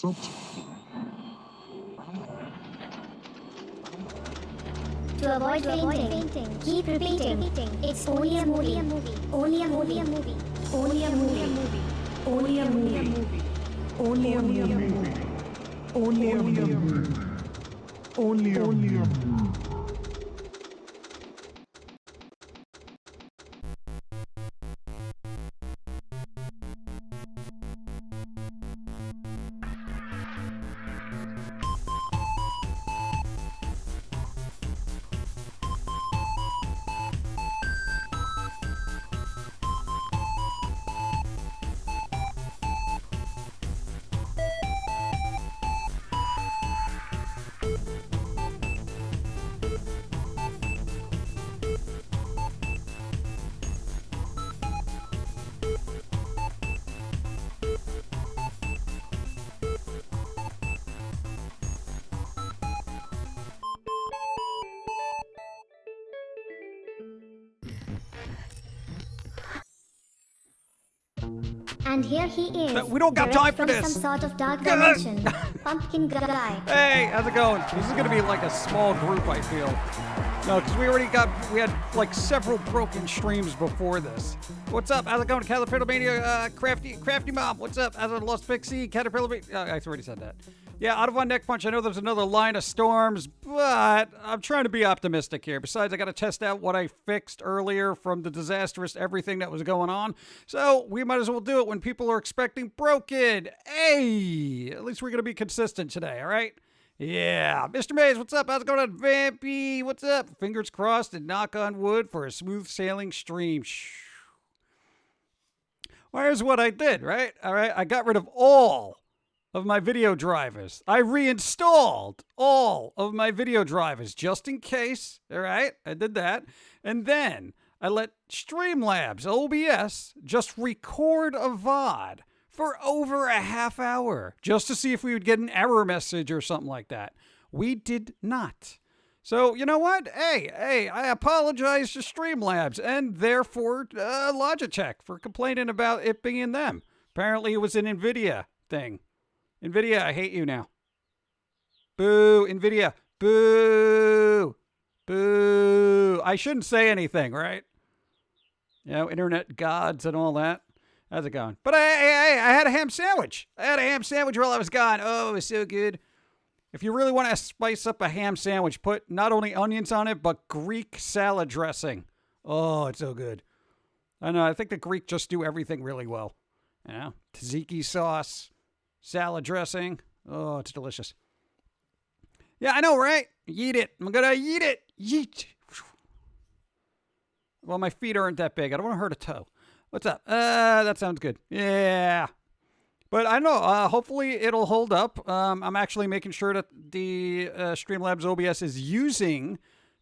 To avoid fainting, keep repeating. It's only a movie. Only a movie. Only a movie. Only a movie. Only a movie. Only a movie. Only a movie. And here he is. We don't got time for direct this. from some sort of dark dimension. Pumpkin guy. Hey, how's it going? This is gonna be like a small group, I feel. No, because we had like several broken streams before this. What's up? How's it going? Caterpillar Mania, Crafty Mom. What's up? How's it, Lost Pixie, Caterpillar Mania? I already said that. Yeah, out of one neck punch. I know there's another line of storms, but I'm trying to be optimistic here. Besides, I got to test out what I fixed earlier from the disastrous everything that was going on. So we might as well do it when people are expecting broken. Hey, at least we're going to be consistent today, all right? Yeah. Mr. Mays, what's up? How's it going on? Vampy, what's up? Fingers crossed and knock on wood for a smooth sailing stream. Shh. Well, here's what I did, right? All right, I got rid of all of my video drivers. I reinstalled all of my video drivers just in case. All right, I did that. And then I let Streamlabs OBS just record a VOD for over a half hour just to see if we would get an error message or something like that. We did not. So, you know what? Hey, I apologize to Streamlabs and therefore Logitech for complaining about it being them. Apparently it was an NVIDIA thing. NVIDIA, I hate you now. Boo, NVIDIA. Boo. Boo. I shouldn't say anything, right? You know, internet gods and all that. How's it going? But I had a ham sandwich. I had a ham sandwich while I was gone. Oh, it was so good. If you really want to spice up a ham sandwich, put not only onions on it, but Greek salad dressing. Oh, it's so good. I know, I think the Greek just do everything really well. You know, tzatziki sauce. Salad dressing. Oh, it's delicious. Yeah, I know, right? Eat it. I'm gonna eat it. Yeet. Well, my feet aren't that big. I don't want to hurt a toe. What's up? That sounds good. Yeah. But I know, hopefully it'll hold up. I'm actually making sure that the Streamlabs OBS is using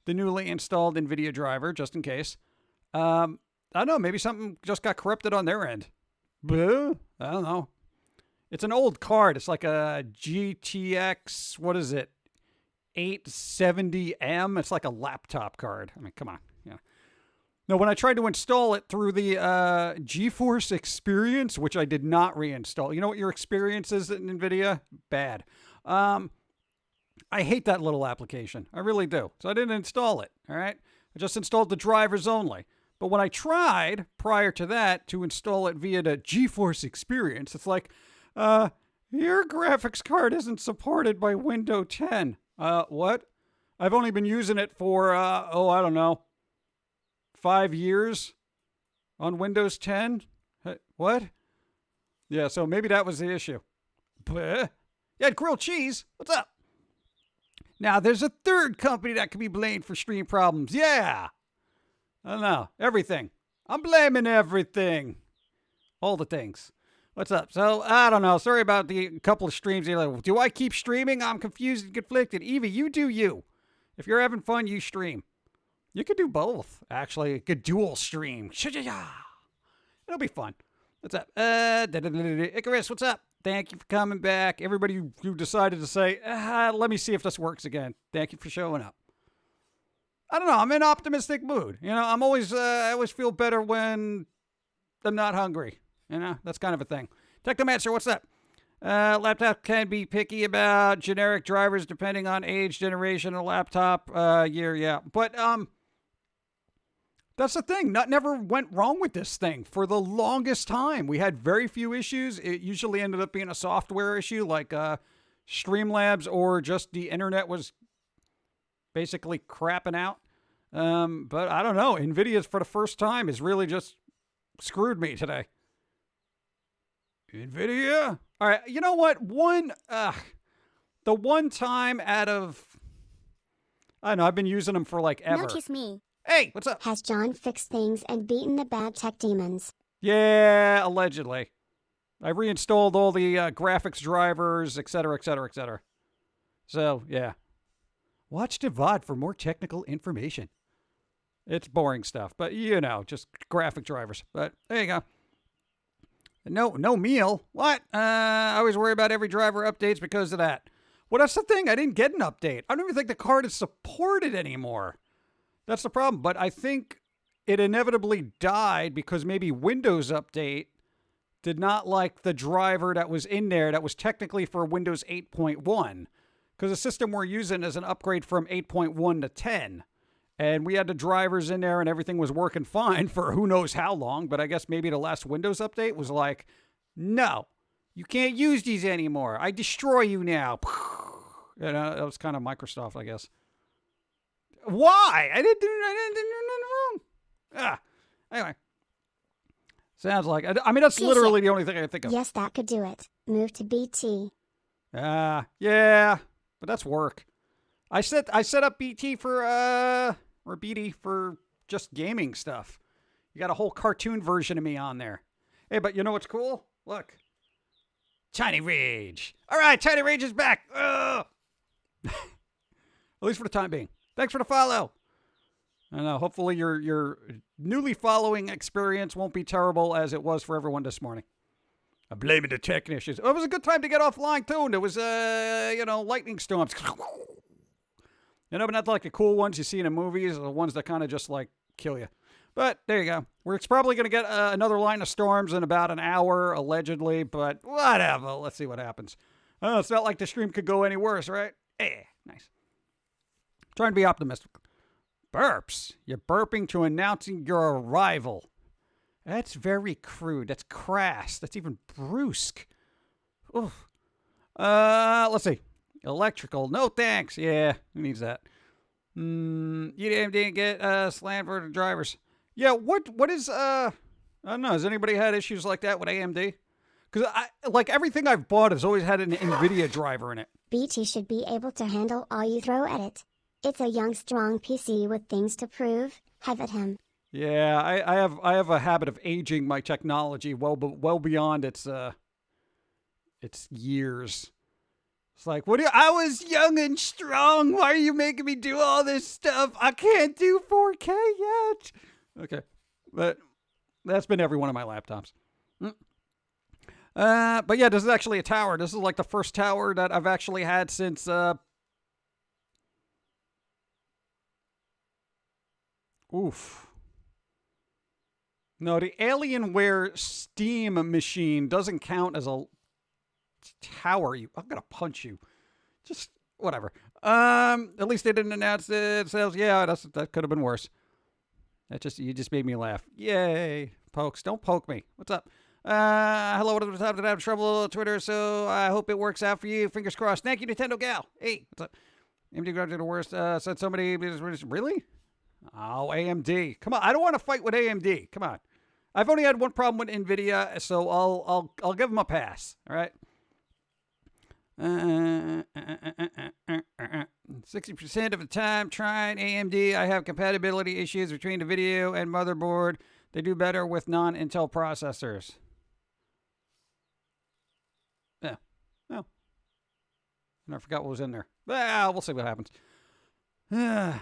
the newly installed NVIDIA driver, just in case. I don't know, maybe something just got corrupted on their end. Boo? I don't know. It's an old card. It's like a GTX, what is it? 870M. It's like a laptop card. I mean, come on. Yeah. No, when I tried to install it through the GeForce Experience, which I did not reinstall. You know what your experience is in NVIDIA? Bad. I hate that little application. I really do. So I didn't install it. All right. I just installed the drivers only. But when I tried prior to that to install it via the GeForce Experience, it's like, your graphics card isn't supported by Windows 10. What? I've only been using it for, I don't know, 5 years on Windows 10? What? Yeah, so maybe that was the issue. Bleh. Yeah, grilled cheese. What's up? Now, there's a third company that can be blamed for stream problems. Yeah. I don't know. Everything. I'm blaming everything. All the things. What's up? So, I don't know. Sorry about the couple of streams. Like, do I keep streaming? I'm confused and conflicted. Evie, you do you. If you're having fun, you stream. You could do both, actually. You could dual stream. It'll be fun. What's up? Icarus, what's up? Thank you for coming back. Everybody who decided to say, let me see if this works again. Thank you for showing up. I don't know. I'm in an optimistic mood. You know, I always feel better when I'm not hungry. You know, that's kind of a thing. Technomancer, what's up? Laptop can be picky about generic drivers depending on age, generation of laptop, year, yeah. But that's the thing. Never went wrong with this thing for the longest time. We had very few issues. It usually ended up being a software issue like Streamlabs, or just the internet was basically crapping out. But I don't know. NVIDIA's for the first time has really just screwed me today. NVIDIA? All right, you know what? The one time out of, I don't know, I've been using them for like ever. Notice me. Hey, what's up? Has John fixed things and beaten the bad tech demons? Yeah, allegedly. I reinstalled all the graphics drivers, etc., etc., etc. So, yeah. Watch the VOD for more technical information. It's boring stuff, but you know, just graphic drivers. But there you go. No meal. What? I always worry about every driver updates because of that. Well, that's the thing. I didn't get an update. I don't even think the card is supported anymore. That's the problem. But I think it inevitably died because maybe Windows Update did not like the driver that was in there that was technically for Windows 8.1. Because the system we're using is an upgrade from 8.1 to 10. And we had the drivers in there and everything was working fine for who knows how long. But I guess maybe the last Windows update was like, no, you can't use these anymore. I destroy you now. You know, that was kind of Microsoft, I guess. Why? I didn't do nothing wrong. Anyway. Sounds like, I mean, that's literally the only thing I can think of. Yes, that could do it. Move to BT. Yeah, but that's work. I set up BT for, or BT for just gaming stuff. You got a whole cartoon version of me on there. Hey, but you know what's cool? Look. Tiny Rage. All right, Tiny Rage is back. At least for the time being. Thanks for the follow. I know. Hopefully your newly following experience won't be terrible as it was for everyone this morning. I'm blaming the technicians. Oh, it was a good time to get offline too. And there was lightning storms. But not like the cool ones you see in the movies, the ones that kind of just like kill you. But there you go. We're probably going to get another line of storms in about an hour, allegedly. But whatever. Let's see what happens. Oh, it's not like the stream could go any worse, right? Nice. Trying to be optimistic. Burps. You're burping to announcing your arrival. That's very crude. That's crass. That's even brusque. Oof. Let's see. Electrical. No thanks. Yeah, who needs that? You didn't get slammed for the drivers. Yeah, what is I don't know. Has anybody had issues like that with AMD? Because like everything I've bought has always had an NVIDIA driver in it. BT should be able to handle all you throw at it. It's a young, strong PC with things to prove. Have at him. Yeah, I have a habit of aging my technology well beyond its years. It's like, I was young and strong. Why are you making me do all this stuff? I can't do 4K yet. Okay, but that's been every one of my laptops. But yeah, this is actually a tower. This is like the first tower that I've actually had since oof. No, the Alienware Steam machine doesn't count as a tower. I'm gonna punch you. Just whatever. At least they didn't announce it. Sales. Yeah, that could have been worse. You just made me laugh. Yay, pokes! Don't poke me. What's up? Hello. What was the time that I have trouble with Twitter? So I hope it works out for you. Fingers crossed. Thank you, Nintendo Gal. Hey, what's up? AMD grabbed the worst. Said somebody. Really? Oh, AMD. Come on. I don't want to fight with AMD. Come on. I've only had one problem with NVIDIA, so I'll give them a pass. All right. 60% of the time trying AMD, I have compatibility issues between the video and motherboard. They do better with non-Intel processors. Yeah. Well, and I forgot what was in there. Well, we'll see what happens. But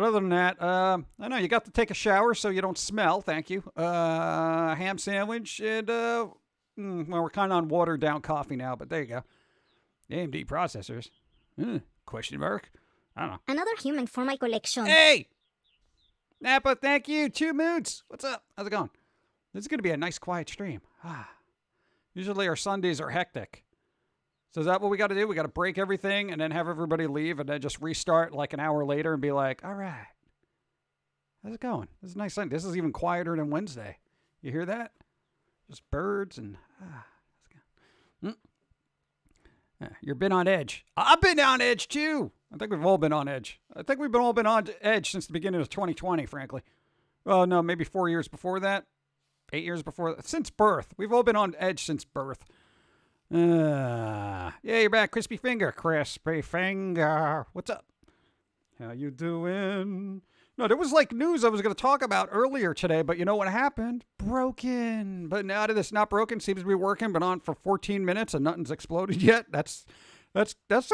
other than that, I know you got to take a shower so you don't smell. Thank you. Ham sandwich and well, we're kind of on watered down coffee now, but there you go. AMD processors. Question mark? I don't know. Another human for my collection. Hey! Napa, thank you. 2 moods. What's up? How's it going? This is going to be a nice quiet stream. Usually our Sundays are hectic. So is that what we got to do? We got to break everything and then have everybody leave and then just restart like an hour later and be like, all right, how's it going? This is a nice thing. This is even quieter than Wednesday. You hear that? Just birds and you've been on edge. I've been on edge too. I think we've all been on edge. I think we've all been on edge since the beginning of 2020, frankly. Well, no, maybe 4 years before that. 8 years before that. Since birth. We've all been on edge since birth. Yeah, you're back, Crispy Finger. Crispy Finger. What's up? How you doing? No, there was like news I was going to talk about earlier today, but you know what happened? Broken. But now that it's not broken, seems to be working, been on for 14 minutes and nothing's exploded yet. That's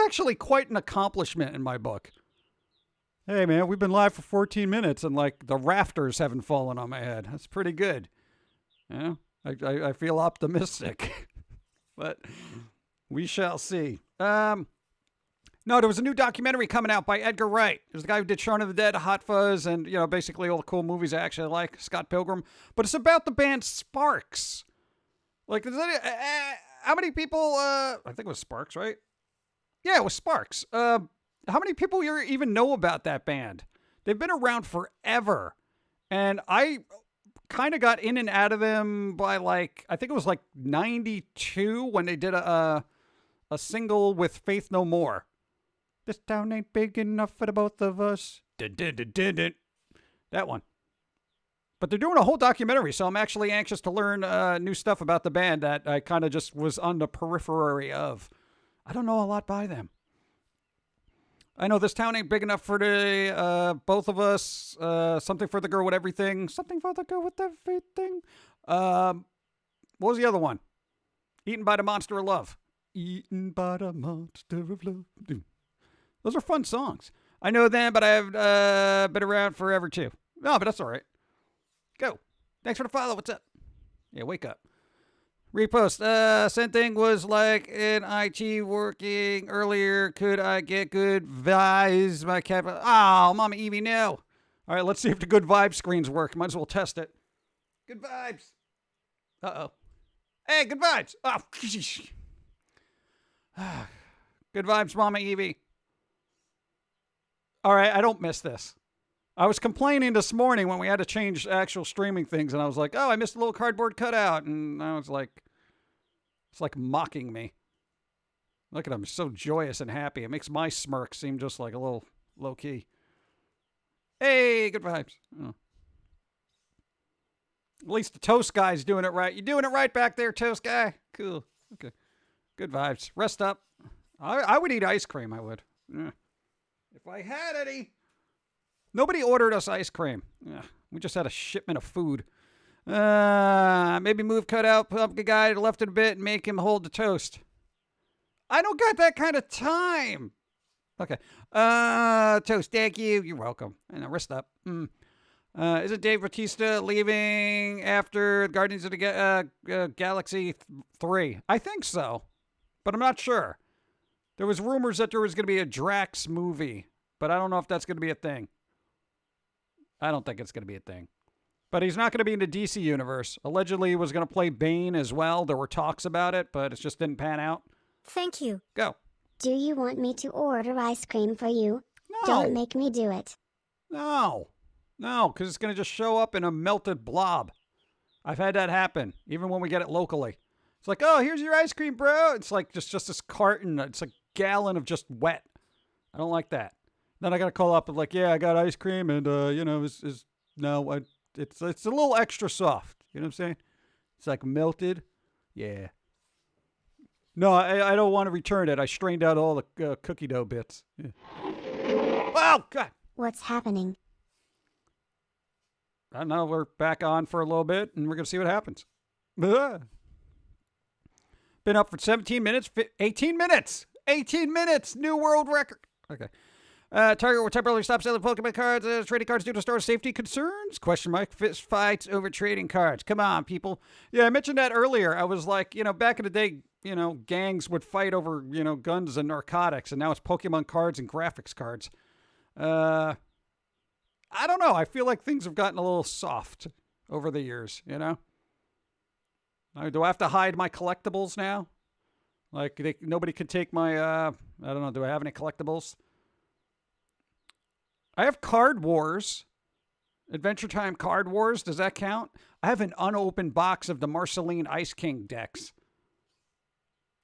actually quite an accomplishment in my book. Hey, man, we've been live for 14 minutes and like the rafters haven't fallen on my head. That's pretty good. Yeah, I feel optimistic. But we shall see. No, there was a new documentary coming out by Edgar Wright. There's the guy who did Shaun of the Dead, Hot Fuzz, and, you know, basically all the cool movies I actually like, Scott Pilgrim. But it's about the band Sparks. Like, how many people, I think it was Sparks, right? Yeah, it was Sparks. How many people even know about that band? They've been around forever. And I kind of got in and out of them by like, I think it was like 92 when they did a single with Faith No More. This town ain't big enough for the both of us. That one. But they're doing a whole documentary, so I'm actually anxious to learn new stuff about the band that I kind of just was on the periphery of. I don't know a lot by them. I know this town ain't big enough for the both of us. Something for the girl with everything. Something for the girl with everything. What was the other one? Eaten by the Monster of Love. Eaten by the Monster of Love. Those are fun songs. I know them, but I've been around forever too. No, but that's all right. Go. Thanks for the follow. What's up? Yeah, wake up. Repost. Same thing was like in IT working earlier. Could I get good vibes? My cat. Oh, Mama Evie, no. All right, let's see if the good vibe screens work. Might as well test it. Good vibes. Uh-oh. Hey, good vibes. Oh, good vibes, Mama Evie. All right, I don't miss this. I was complaining this morning when we had to change actual streaming things, and I was like, oh, I missed a little cardboard cutout. And I was like, it's like mocking me. Look at him, so joyous and happy. It makes my smirk seem just like a little low-key. Hey, good vibes. Oh. At least the toast guy's doing it right. You doing it right back there, toast guy? Cool. Okay. Good vibes. Rest up. I would eat ice cream, I would. If I had any. Nobody ordered us ice cream. We just had a shipment of food. Maybe move cutout Pum'Kin guy to the left a bit and make him hold the toast. I don't got that kind of time. Okay. Toast, thank you. You're welcome. And rest up. Isn't Dave Bautista leaving after Guardians of the Galaxy 3? I think so, but I'm not sure. There was rumors that there was going to be a Drax movie, but I don't know if that's going to be a thing. I don't think it's going to be a thing. But he's not going to be in the DC universe. Allegedly, he was going to play Bane as well. There were talks about it, but it just didn't pan out. Thank you. Go. Do you want me to order ice cream for you? No. Don't make me do it. No, because it's going to just show up in a melted blob. I've had that happen, even when we get it locally. It's like, oh, here's your ice cream, bro. It's like just this carton. It's a gallon of just wet. I don't like that. Then I got to call up and like, yeah, I got ice cream and, it's a little extra soft. You know what I'm saying? It's like melted. Yeah. No, I don't want to return it. I strained out all the cookie dough bits. Yeah. Oh, God. What's happening? I don't know. We're back on for a little bit and we're going to see what happens. Been up for 17 minutes, 18 minutes. 18 minutes. New world record. Okay. Target will temporarily stop selling Pokemon cards as trading cards due to store safety concerns? Question mark. Fist fights over trading cards. Come on, people. Yeah, I mentioned that earlier. I was like, back in the day, gangs would fight over, guns and narcotics, and now it's Pokemon cards and graphics cards. I don't know. I feel like things have gotten a little soft over the years, Do I have to hide my collectibles now? Like, nobody could take my, I don't know, do I have any collectibles? I have Card Wars. Adventure Time Card Wars. Does that count? I have an unopened box of the Marceline Ice King decks.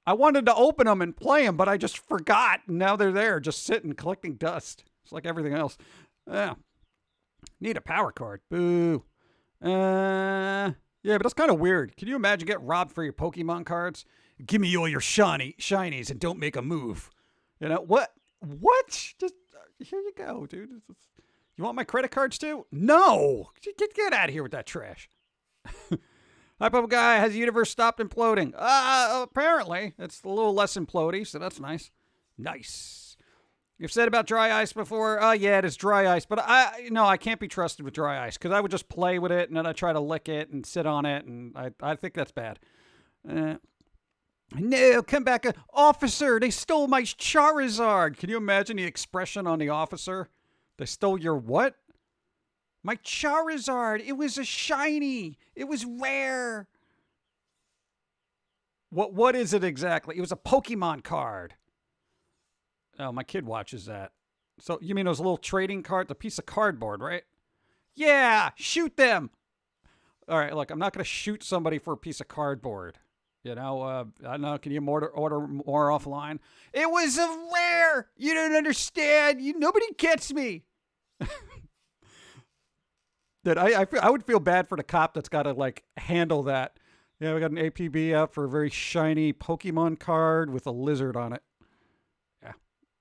I wanted to open them and play them, but I just forgot. And now they're there, just sitting, collecting dust. It's like everything else. Yeah. Need a power card. Boo. Yeah, but that's kind of weird. Can you imagine getting robbed for your Pokemon cards? Give me all your shinies and don't make a move. You know, what? What? Just, here you go, dude. You want my credit cards too? No. Get out of here with that trash. Hi, Papa Guy. Has the universe stopped imploding? Apparently. It's a little less implodey, so that's nice. Nice. You've said about dry ice before. Yeah, it is dry ice. But I can't be trusted with dry ice because I would just play with it and then I try to lick it and sit on it. And I think that's bad. No, come back. Officer, they stole my Charizard. Can you imagine the expression on the officer? They stole your what? My Charizard. It was a shiny. It was rare. What is it exactly? It was a Pokemon card. Oh, my kid watches that. So you mean those little trading cards, a piece of cardboard, right? Yeah, shoot them. All right, look, I'm not going to shoot somebody for a piece of cardboard. You know, I don't know. Can you order more offline? It was a rare. You don't understand. Nobody gets me. That I would feel bad for the cop that's got to like handle that. Yeah, we got an APB out for a very shiny Pokemon card with a lizard on it. Yeah,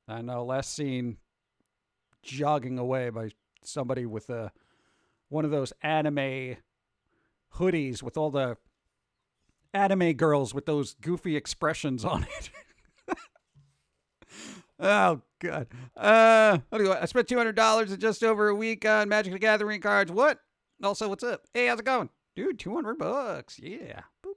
I know. Last seen jogging away by somebody with one of those anime hoodies with all the anime girls with those goofy expressions on it. Oh, God. I spent $200 in just over a week on Magic the Gathering cards. What? Also, what's up? Hey, how's it going? Dude, $200. Yeah. Boop.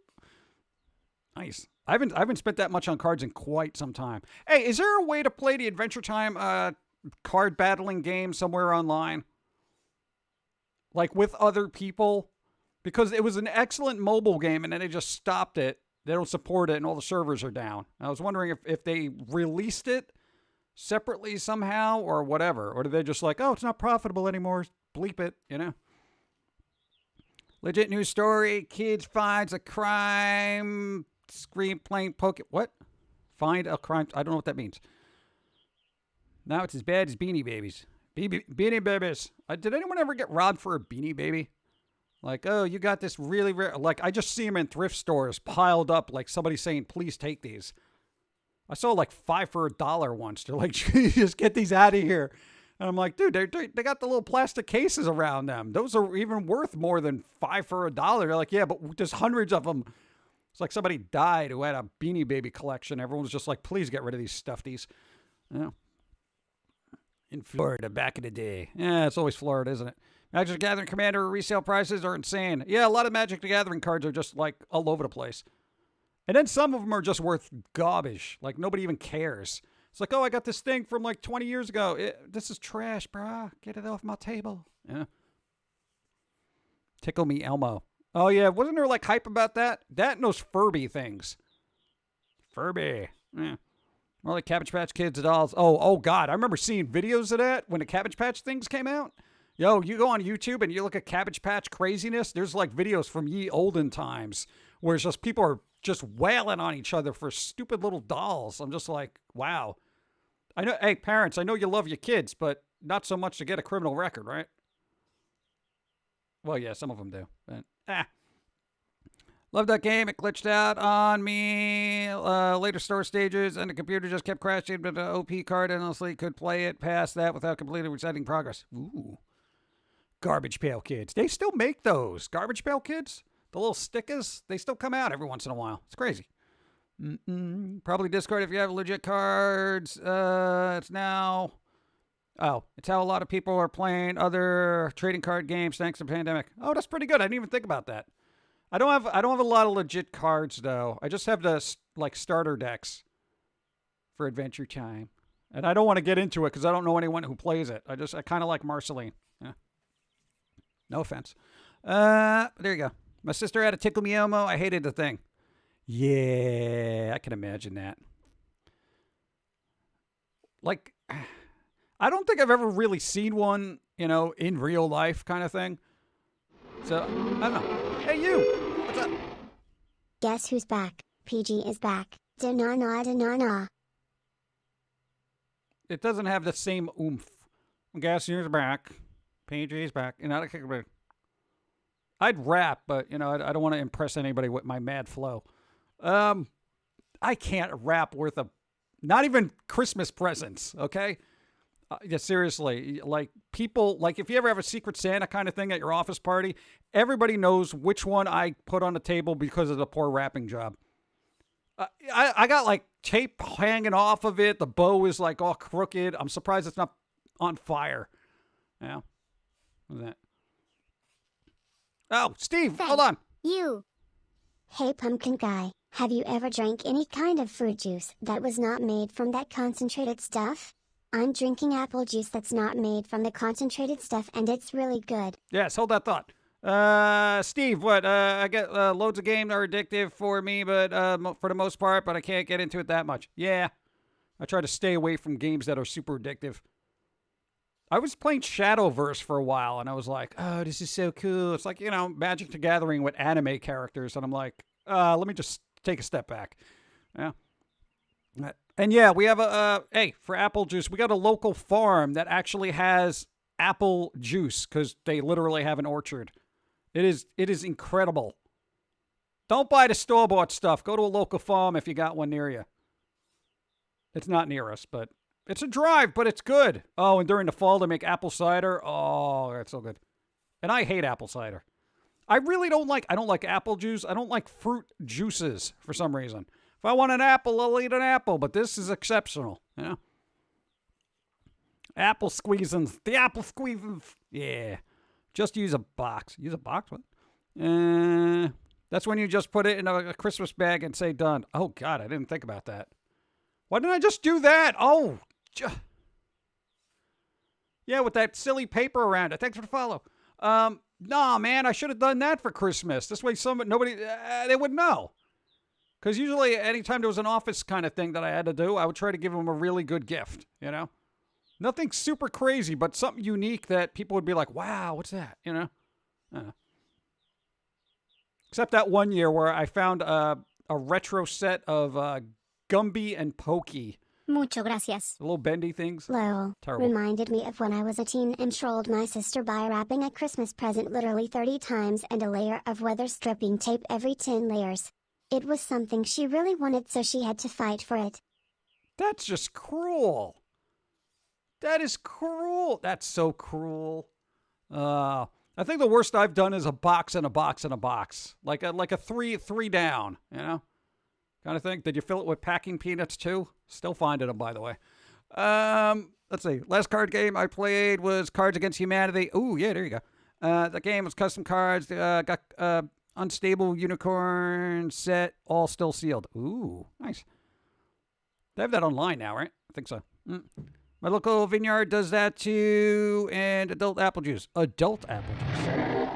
Nice. I haven't spent that much on cards in quite some time. Hey, is there a way to play the Adventure Time card battling game somewhere online? Like with other people? Because it was an excellent mobile game and then they just stopped it. They don't support it and all the servers are down. I was wondering if they released it separately somehow or whatever. Or did they just like, oh, it's not profitable anymore. Bleep it, you know? Legit news story. Kids finds a crime. Scream playing What? Find a crime. I don't know what that means. Now it's as bad as Beanie Babies. Beanie Babies. Did anyone ever get robbed for a Beanie Baby? Like, oh, you got this really rare. Like, I just see them in thrift stores piled up, like somebody saying, please take these. I saw like 5 for $1 once. They're like, just get these out of here. And I'm like, dude, they got the little plastic cases around them. Those are even worth more than 5 for $1. They're like, yeah, but there's hundreds of them. It's like somebody died who had a Beanie Baby collection. Everyone was just like, please get rid of these stuffies. Yeah. In Florida back in the day. Yeah, it's always Florida, isn't it? Magic the Gathering Commander resale prices are insane. Yeah, a lot of Magic the Gathering cards are just like all over the place. And then some of them are just worth garbage. Like nobody even cares. It's like, oh, I got this thing from like 20 years ago. This is trash, brah. Get it off my table. Yeah. Tickle me Elmo. Oh, yeah. Wasn't there like hype about that? That and those Furby things. Furby. Yeah. More like Cabbage Patch Kids dolls. Oh, God. I remember seeing videos of that when the Cabbage Patch things came out. Yo, you go on YouTube and you look at Cabbage Patch craziness. There's like videos from ye olden times where it's just people are just wailing on each other for stupid little dolls. I'm just like, wow. I know, hey, parents, I know you love your kids, but not so much to get a criminal record, right? Well, yeah, some of them do. But, Love that game. It glitched out on me later store stages, and the computer just kept crashing, but the OP card endlessly could play it past that without completely resetting progress. Ooh. Garbage Pail Kids. They still make those. Garbage Pail Kids? The little stickers? They still come out every once in a while. It's crazy. Probably Discord if you have legit cards. It's now... Oh, it's how a lot of people are playing other trading card games thanks to the pandemic. Oh, that's pretty good. I didn't even think about that. I don't have a lot of legit cards, though. I just have the, like, starter decks for Adventure Time. And I don't want to get into it because I don't know anyone who plays it. I kind of like Marceline. Yeah. No offense. There you go. My sister had a Tickle Me Elmo. I hated the thing. Yeah. I can imagine that. Like, I don't think I've ever really seen one, in real life kind of thing. So, I don't know. Hey, you! What's up? Guess who's back? PG is back. Da-na-na, da-na-na. It doesn't have the same oomph. Guess who's back? PG's back. I'd rap, but, I don't want to impress anybody with my mad flow. I can't rap worth not even Christmas presents, okay? Yeah, seriously, like people, like if you ever have a Secret Santa kind of thing at your office party, everybody knows which one I put on the table because of the poor rapping job. I got like tape hanging off of it. The bow is like all crooked. I'm surprised it's not on fire. Yeah. What's that? Oh, Steve, hold on. You. Hey, pumpkin guy. Have you ever drank any kind of fruit juice that was not made from that concentrated stuff? I'm drinking apple juice that's not made from the concentrated stuff, and it's really good. Yes, hold that thought. Steve, what? I get loads of games are addictive for me, but for the most part, but I can't get into it that much. Yeah, I try to stay away from games that are super addictive. I was playing Shadowverse for a while, and I was like, oh, this is so cool. It's like, Magic the Gathering with anime characters, and I'm like, let me just take a step back. Yeah. And yeah, we have for apple juice, we got a local farm that actually has apple juice because they literally have an orchard. It is incredible. Don't buy the store-bought stuff. Go to a local farm if you got one near you. It's not near us, but it's a drive, but it's good. Oh, and during the fall they make apple cider. Oh, that's so good. And I hate apple cider. I don't like apple juice. I don't like fruit juices for some reason. If I want an apple, I'll eat an apple, but this is exceptional, Apple squeezins. The apple squeezins. Yeah. Just use a box. Use a box? What? That's when you just put it in a Christmas bag and say done. Oh, God, I didn't think about that. Why didn't I just do that? Oh. Yeah, with that silly paper around it. Thanks for the follow. Nah, man, I should have done that for Christmas. This way nobody, they would know. Because usually anytime there was an office kind of thing that I had to do, I would try to give them a really good gift, Nothing super crazy, but something unique that people would be like, wow, what's that, Except that one year where I found a retro set of Gumby and Pokey. Mucho gracias. The little bendy things. Lol. Terrible. Reminded me of when I was a teen and trolled my sister by wrapping a Christmas present literally 30 times and a layer of weather stripping tape every 10 layers. It was something she really wanted, so she had to fight for it. That's just cruel. That is cruel. That's so cruel. I think the worst I've done is a box and a box and a box. Like a three down, kind of thing. Did you fill it with packing peanuts too? Still finding them, by the way. Let's see. Last card game I played was Cards Against Humanity. Ooh, yeah, there you go. The game was custom cards. Got Unstable Unicorn set, all still sealed. Ooh, nice. They have that online now, right? I think so. My local vineyard does that too. And adult apple juice. Adult apple juice.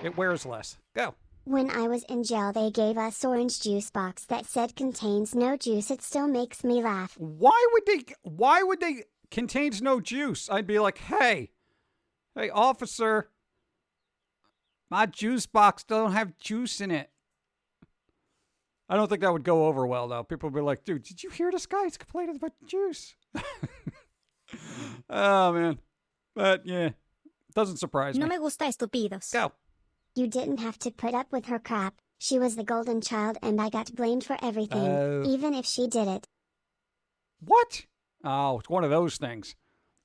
It wears less. Go. When I was in jail, they gave us orange juice box that said contains no juice. It still makes me laugh. Why would they contains no juice? I'd be like, hey, officer, my juice box don't have juice in it. I don't think that would go over well, though. People would be like, dude, did you hear this guy? He's complaining about juice. Oh, man. But, yeah, doesn't surprise me. No me gusta estúpidos. Go. You didn't have to put up with her crap. She was the golden child and I got blamed for everything, even if she did it. What? Oh, it's one of those things.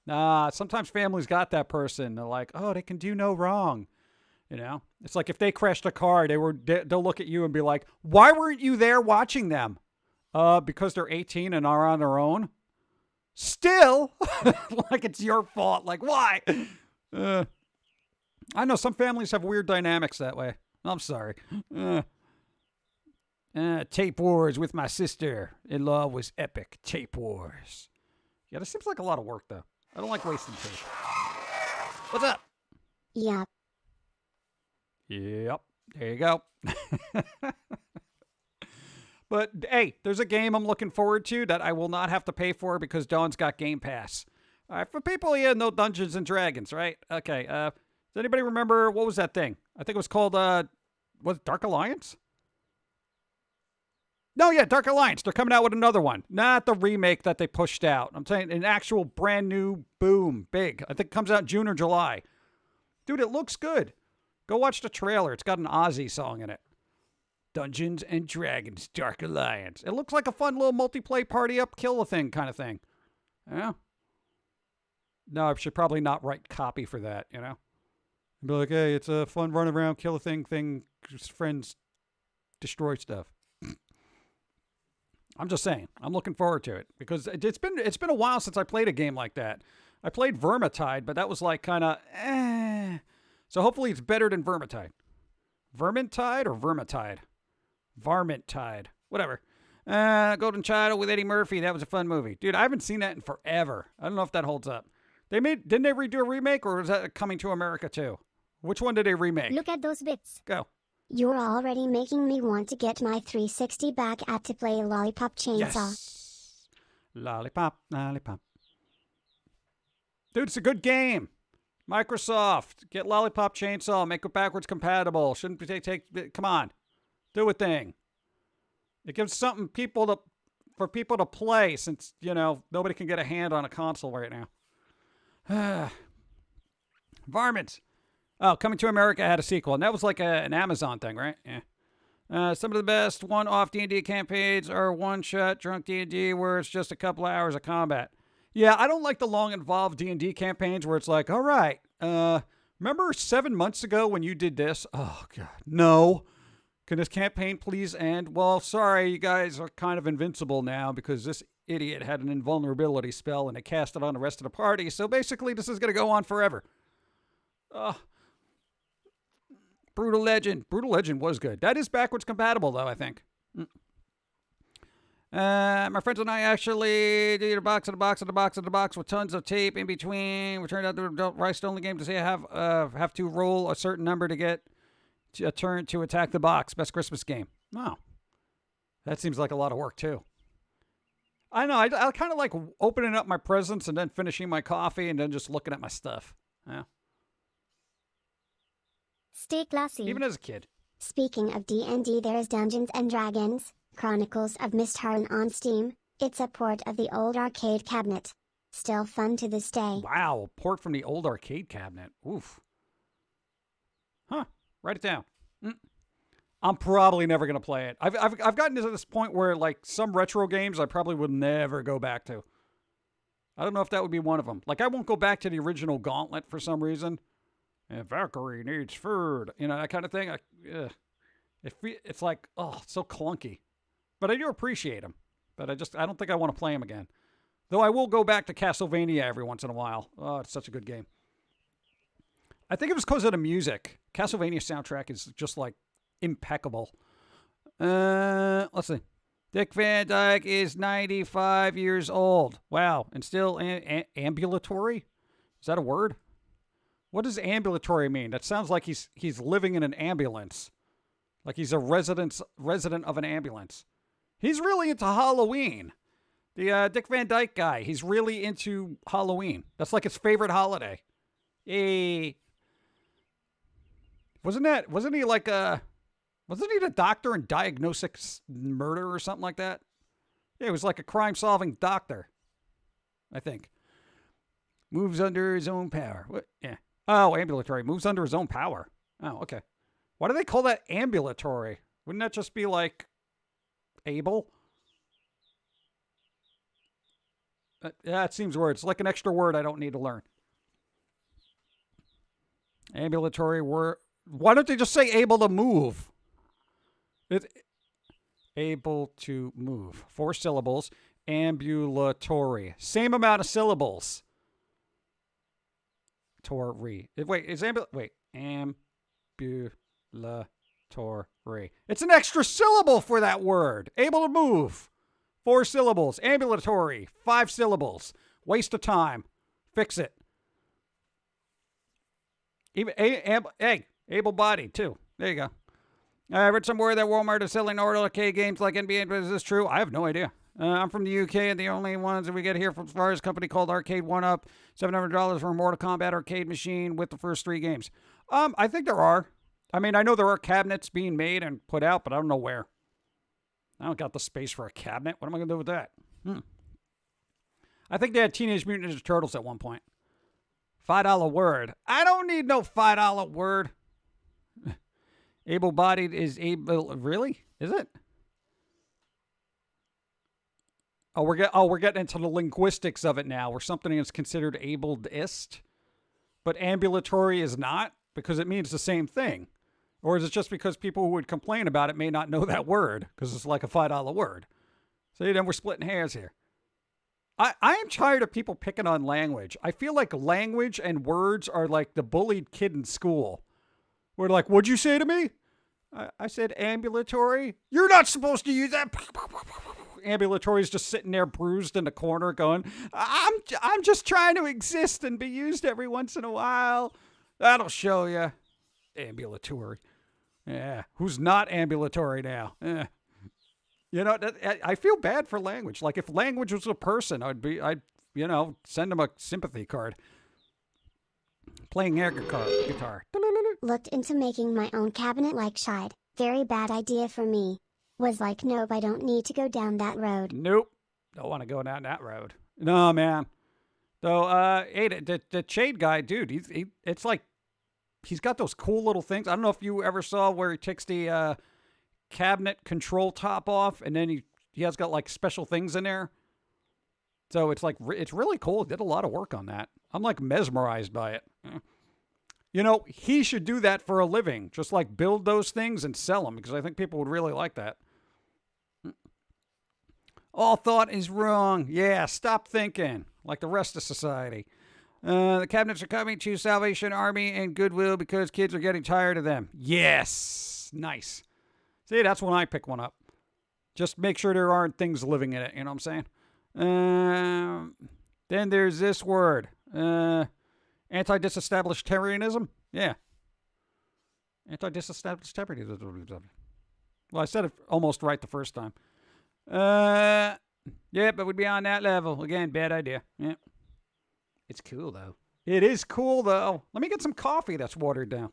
Sometimes families got that person. They're like, oh, they can do no wrong. It's like if they crashed a car, they'll look at you and be like, why weren't you there watching them? Because they're 18 and are on their own. Still, like it's your fault. Like, why? I know some families have weird dynamics that way. I'm sorry. Tape wars with my sister-in-law was epic. Tape wars. Yeah, this seems like a lot of work, though. I don't like wasting tape. What's up? Yep. Yep. There you go. But hey, there's a game I'm looking forward to that I will not have to pay for because Dawn's got Game Pass. All right, for people here, no Dungeons and Dragons, right? Okay. Does anybody remember what was that thing? I think it was called was it Dark Alliance? No, yeah, Dark Alliance. They're coming out with another one. Not the remake that they pushed out. I'm saying an actual brand new boom, big. I think it comes out June or July. Dude, it looks good. Go watch the trailer. It's got an Ozzy song in it. Dungeons and Dragons, Dark Alliance. It looks like a fun little multiplayer party up, kill a thing kind of thing. Yeah. No, I should probably not write copy for that, you know? Be like, hey, it's a fun run around, kill a thing, friends destroy stuff. I'm just saying. I'm looking forward to it because it's been a while since I played a game like that. I played Vermintide, but that was like kind of So hopefully it's better than Vermintide. Vermintide or Vermintide? Varminttide. Whatever. Golden Child with Eddie Murphy. That was a fun movie. Dude, I haven't seen that in forever. I don't know if that holds up. Didn't they redo a remake or was that Coming to America too? Which one did they remake? Look at those bits. Go. You're already making me want to get my 360 back at to play Lollipop Chainsaw. Yes. Lollipop. Dude, it's a good game. Microsoft, get Lollipop Chainsaw, make it backwards compatible. Shouldn't take come on. Do a thing. It gives something for people to play since, nobody can get a hand on a console right now. Varmints. Oh, Coming to America had a sequel, and that was like an Amazon thing, right? Yeah. Some of the best one-off D&D campaigns are one-shot drunk D&D where it's just a couple of hours of combat. Yeah, I don't like the long, involved D&D campaigns where it's like, all right, remember 7 months ago when you did this? Oh, God, no. Can this campaign please end? Well, sorry, you guys are kind of invincible now because this idiot had an invulnerability spell and it cast it on the rest of the party. So basically, this is going to go on forever. Brutal Legend. Brutal Legend was good. That is backwards compatible, though, I think. My friends and I actually did a box with tons of tape in between. We turned out the rice-only game to say I have to roll a certain number to get a turn to attack the box. Best Christmas game. Oh. That seems like a lot of work, too. I know. I kind of like opening up my presents and then finishing my coffee and then just looking at my stuff. Yeah. Stay classy. Even as a kid. Speaking of D&D, there is Dungeons and Dragons, Chronicles of Mistharn on Steam. It's a port of the old arcade cabinet. Still fun to this day. Wow, a port from the old arcade cabinet. Oof. Huh. Write it down. I'm probably never going to play it. I've gotten to this point where, like, some retro games I probably would never go back to. I don't know if that would be one of them. Like, I won't go back to the original Gauntlet for some reason. And Valkyrie needs food. That kind of thing. It's like, it's so clunky. But I do appreciate them. But I don't think I want to play them again. Though I will go back to Castlevania every once in a while. Oh, it's such a good game. I think it was because of the music. Castlevania soundtrack is just, like, impeccable. Let's see. Dick Van Dyke is 95 years old. Wow. And still ambulatory? Is that a word? What does ambulatory mean? That sounds like he's living in an ambulance. Like he's a resident of an ambulance. He's really into Halloween. The Dick Van Dyke guy, he's really into Halloween. That's like his favorite holiday. Wasn't he the doctor in Diagnosis Murder or something like that? Yeah, he was like a crime-solving doctor, I think. Moves under his own power. What? Yeah. Oh, ambulatory. Moves under his own power. Oh, okay. Why do they call that ambulatory? Wouldn't that just be like able? Yeah, it seems weird. It's like an extra word I don't need to learn. Ambulatory word. Why don't they just say able to move? Able to move. 4 syllables. Ambulatory. Same amount of syllables. Ambulatory. It's an extra syllable for that word. Able to move. 4 syllables. Ambulatory. 5 syllables. Waste of time. Fix it. Even able-bodied too. There you go. I read somewhere that Walmart is selling arcade games like NBA. Is this true? I have no idea. I'm from the UK, and the only ones that we get here from as far as a company called Arcade One Up, $700 for a Mortal Kombat arcade machine with the first 3 games. I think there are. I mean, I know there are cabinets being made and put out, but I don't know where. I don't got the space for a cabinet. What am I going to do with that? I think they had Teenage Mutant Ninja Turtles at one point. $5 word. I don't need no $5 word. Able-bodied is able. Really? Is it? We're getting into the linguistics of it now, where something is considered ableist, but ambulatory is not, because it means the same thing. Or is it just because people who would complain about it may not know that word, because it's like a $5 word? See, then we're splitting hairs here. I am tired of people picking on language. I feel like language and words are like the bullied kid in school. We're like, what'd you say to me? I said ambulatory. You're not supposed to use that. Ambulatory is just sitting there bruised in the corner going, I'm just trying to exist and be used every once in a while. That'll show you. Ambulatory. Yeah. Who's not ambulatory now? You know, I feel bad for language. Like, if language was a person, I'd send them a sympathy card. Playing air guitar. Looked into making my own cabinet like Shide. Very bad idea for me. Was like, nope, I don't need to go down that road. Nope. Don't want to go down that road. No, man. Though, hey, the Shade guy, dude, it's like, he's got those cool little things. I don't know if you ever saw where he takes the cabinet control top off, and then he has got like special things in there. So it's like, it's really cool. He did a lot of work on that. I'm like mesmerized by it. You know, he should do that for a living. Just like build those things and sell them, because I think people would really like that. All thought is wrong. Yeah, stop thinking. Like the rest of society. The cabinets are coming to Salvation Army and Goodwill because kids are getting tired of them. Yes. Nice. See, that's when I pick one up. Just make sure there aren't things living in it. You know what I'm saying? Then there's this word. Anti-disestablishmentarianism? Yeah. Anti-disestablishmentarianism. Well, I said it almost right the first time. Yeah, but we'd be on that level. Again, bad idea. Yeah. It's cool, though. It is cool, though. Let me get some coffee that's watered down.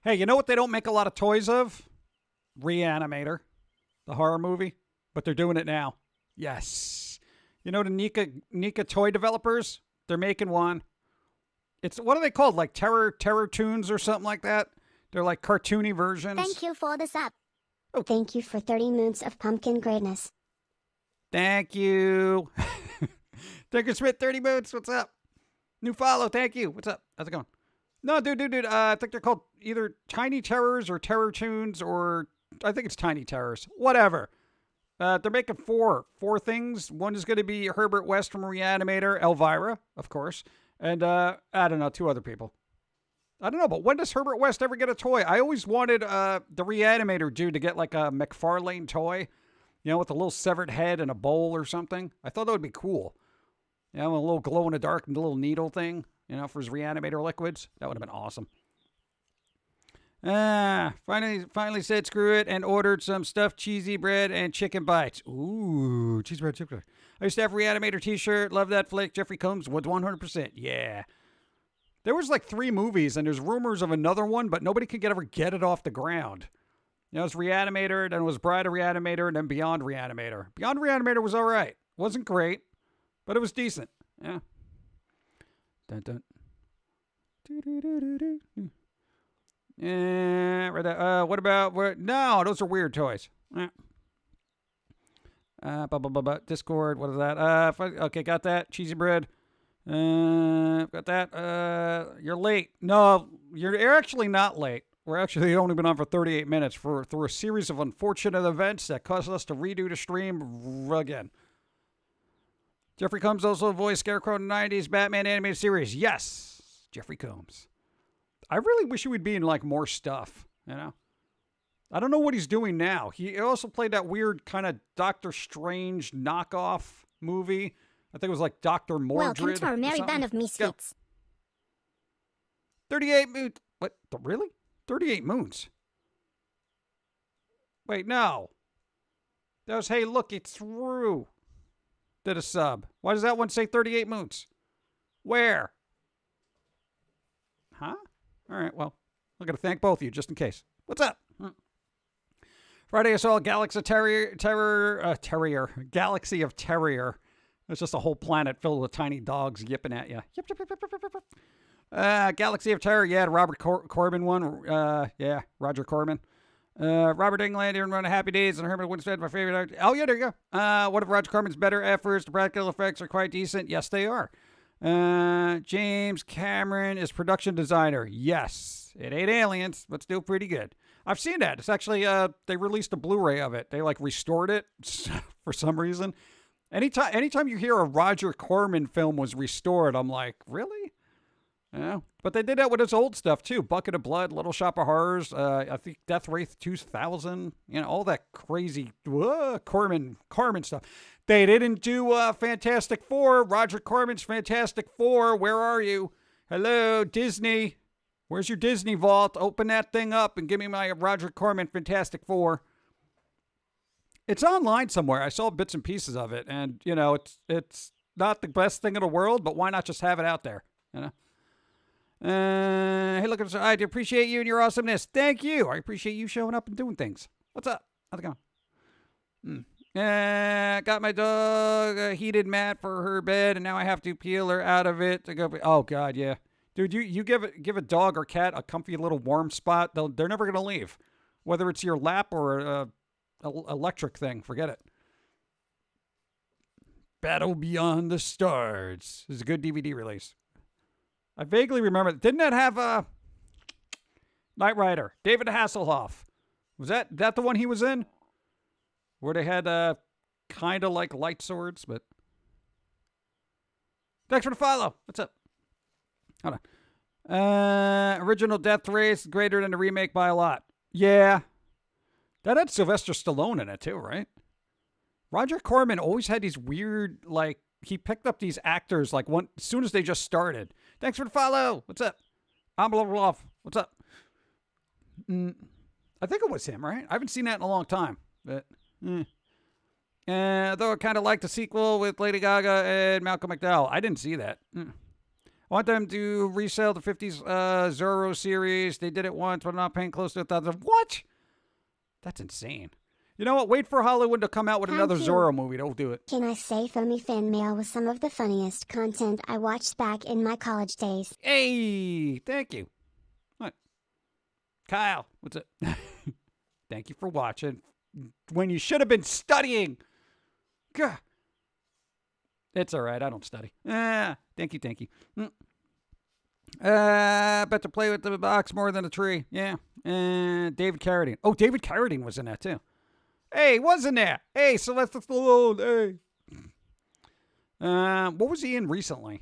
Hey, you know what they don't make a lot of toys of? Reanimator, the horror movie. But they're doing it now. Yes. You know the Nika toy developers? They're making one. It's, what are they called? Like Terror Toons or something like that? They're like cartoony versions. Thank you for the sub. Oh. Thank you for 30 moons of pumpkin greatness. Thank you. Tinker Smith, 30 moons. What's up? New follow. Thank you. What's up? How's it going? No, dude. I think they're called either Tiny Terrors or Terror Toons, or I think it's Tiny Terrors. Whatever. They're making four things. One is going to be Herbert West from Reanimator, Elvira, of course, and I don't know, 2 other people. I don't know, but when does Herbert West ever get a toy? I always wanted the Reanimator dude to get like a McFarlane toy, with a little severed head and a bowl or something. I thought that would be cool. A little glow in the dark and a little needle thing, for his Reanimator liquids. That would have been awesome. Finally said screw it and ordered some stuffed cheesy bread and chicken bites. Ooh, cheese bread, chicken. I used to have a Reanimator t-shirt. Love that flick. Jeffrey Combs was 100%. Yeah. There was like 3 movies, and there's rumors of another one, but nobody could ever get it off the ground. It was Reanimator, then it was Bride of Reanimator, and then Beyond Reanimator. Beyond Reanimator was all right. Wasn't great, but it was decent. Yeah. Dun dun. Yeah. What about? No, those are weird toys. Discord. What is that? Okay, got that. Cheesy bread. Got that. You're late. No, you're actually not late. We're actually only been on for 38 minutes through a series of unfortunate events that caused us to redo the stream again. Jeffrey Combs also voiced Scarecrow in the 90s Batman animated series. Yes, Jeffrey Combs. I really wish he would be in like more stuff, I don't know what he's doing now. He also played that weird kind of Doctor Strange knockoff movie. I think it was like Dr. Mordred. Welcome to our merry band of misfits. 38 moons. What? Really? 38 moons? Wait, no. That was, hey, look, it's through. Did a sub. Why does that one say 38 moons? Where? Huh? All right, well, I'm going to thank both of you just in case. What's up? Friday I saw Galaxy of Terrier. It's just a whole planet filled with tiny dogs yipping at you. Yip, yip, yip, yip, yip, yip. Galaxy of Terror, yeah, the Robert Corbin one. Yeah, Roger Corbin. Robert England, Aaron Run Happy Days, and Herman Winstead, my favorite actor. Oh, yeah, there you go. One of Roger Corman's better efforts. The practical effects are quite decent. Yes, they are. James Cameron is production designer. Yes, it ain't Aliens, but still pretty good. I've seen that. It's actually, they released a Blu-ray of it. They, like, restored it for some reason. Anytime you hear a Roger Corman film was restored, I'm like, really? Yeah. But they did that with his old stuff, too. Bucket of Blood, Little Shop of Horrors, I think Death Wraith 2000, all that crazy Corman stuff. They didn't do Fantastic Four. Roger Corman's Fantastic Four. Where are you? Hello, Disney. Where's your Disney vault? Open that thing up and give me my Roger Corman Fantastic Four. It's online somewhere. I saw bits and pieces of it, and it's not the best thing in the world, but why not just have it out there? Hey, look, I appreciate you and your awesomeness. Thank you. I appreciate you showing up and doing things. What's up? How's it going? Got my dog a heated mat for her bed, and now I have to peel her out of it to go. Oh God, yeah, dude, you give a dog or cat a comfy little warm spot, they're never gonna leave, whether it's your lap or a electric thing. Forget it. Battle Beyond the Stars is a good DVD release. I vaguely remember. Didn't that have Knight Rider? David Hasselhoff. Was that the one he was in? Where they had kind of like light swords, but... Thanks for the follow. What's up? Hold on. Original Death Race greater than the remake by a lot. Yeah. That had Sylvester Stallone in it too, right? Roger Corman always had these weird, like, he picked up these actors like as soon as they just started. Thanks for the follow. What's up? I'm Love. What's up? I think it was him, right? I haven't seen that in a long time, but... Though I kind of like the sequel with Lady Gaga and Malcolm McDowell. I didn't see that. I want them to resell the 50s Zorro series. They did it once, but I'm not paying close to $1,000. What? That's insane. You know what? Wait for Hollywood to come out with another Zorro movie. They'll do it. Can I say Foamy fan mail was some of the funniest content I watched back in my college days? Hey, thank you. What? Kyle, what's up? Thank you for watching. When you should have been studying. Gah. It's all right. I don't study. Thank you. Bet to play with the box more than a tree. Yeah. David Carradine. Oh, David Carradine was in that too. Hey, wasn't there? Hey, Sylvester Stallone. Hey. What was he in recently?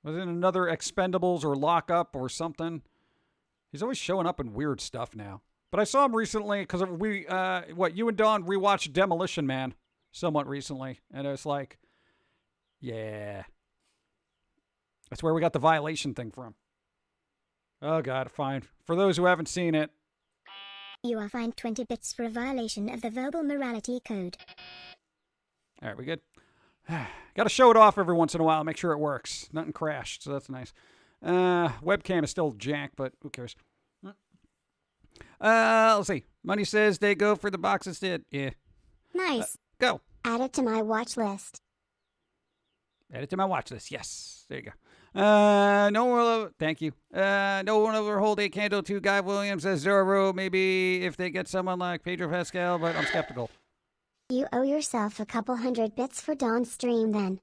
Was it another Expendables or Lock Up or something? He's always showing up in weird stuff now. But I saw him recently because you and Dawn rewatched Demolition Man somewhat recently. And it was like, yeah. That's where we got the violation thing from. Oh, God, fine. For those who haven't seen it. You are fined 20 bits for a violation of the verbal morality code. All right, we good? Got to show it off every once in a while, make sure it works. Nothing crashed, so that's nice. Webcam is still jank, but who cares? Let's see. Money says they go for the box instead. Yeah. Nice. Go. Add it to my watch list. Add it to my watch list. Yes. There you go. No one will. Thank you. No one will hold a candle to Guy Williams as Zorro. Maybe if they get someone like Pedro Pascal, but I'm skeptical. You owe yourself a couple 100 bits for Dawn's stream then.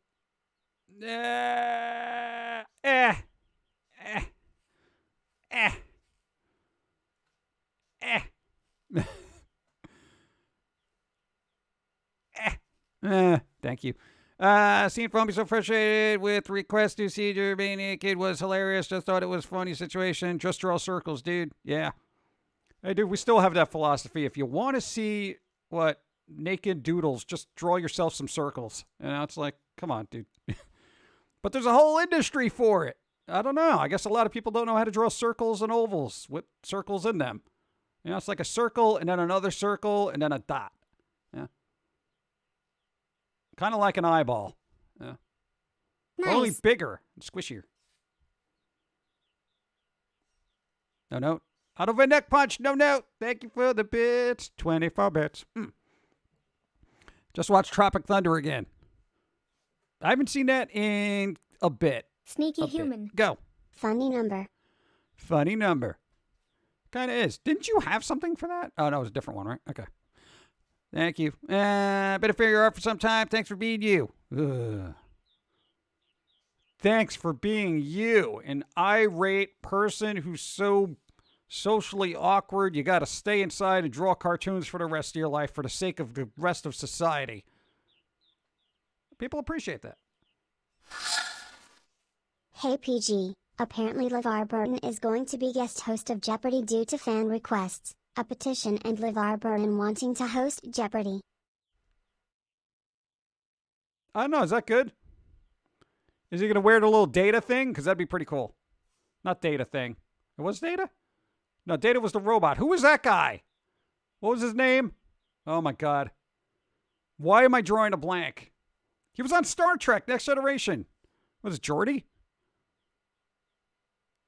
Thank you. Seeing Foamy so frustrated with request to see your being naked was hilarious. Just thought it was a funny situation. Just draw circles, dude. Yeah. Hey, dude, we still have that philosophy. If you want to see what naked doodles, just draw yourself some circles. It's like, come on, dude. But there's a whole industry for it. I don't know. I guess a lot of people don't know how to draw circles and ovals with circles in them. It's like a circle and then another circle and then a dot. Yeah. Kind of like an eyeball. Yeah. Nice. Only bigger and squishier. No. Out of a neck punch. No. Thank you for the bits. 24 bits. Just watched Tropic Thunder again. I haven't seen that in a bit. Sneaky human. Go. Funny number. Funny number. Kind of is. Didn't you have something for that? Oh, no, it was a different one, right? Okay. Thank you. Been a figure art for some time. Thanks for being you. Ugh. Thanks for being you. An irate person who's so socially awkward, you got to stay inside and draw cartoons for the rest of your life for the sake of the rest of society. People appreciate that. Hey PG, apparently LeVar Burton is going to be guest host of Jeopardy due to fan requests, a petition and LeVar Burton wanting to host Jeopardy. I don't know, is that good? Is he going to wear the little Data thing? Because that'd be pretty cool. Not Data thing. It was Data? No, Data was the robot. Who was that guy? What was his name? Oh my God. Why am I drawing a blank? He was on Star Trek Next Generation. Was it Geordi?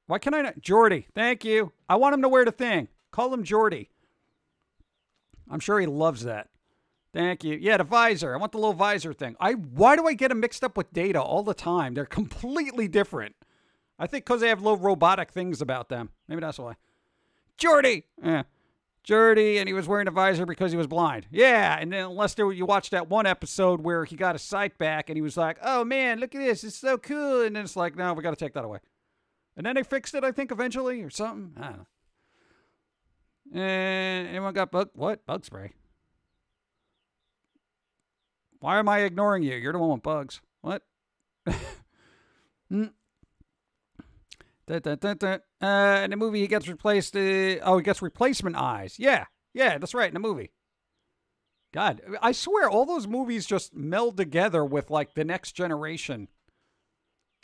Why can I not? Geordi. Thank you. I want him to wear the thing. Call him Geordi. I'm sure he loves that. Thank you. Yeah, the visor. I want the little visor thing. Why do I get them mixed up with Data all the time? They're completely different. I think because they have little robotic things about them. Maybe that's why. Geordi! Yeah. Geordi, and he was wearing a visor because he was blind. Yeah, and then you watched that one episode where he got his sight back and he was like, oh man, look at this. It's so cool. And then it's like, no, we got to take that away. And then they fixed it, I think, eventually or something. I don't know. And anyone got bug spray? Why am I ignoring you? You're the one with bugs. What? In the movie, he gets replaced. He gets replacement eyes. Yeah, that's right, in the movie. God, I swear, all those movies just meld together with, like, the next generation.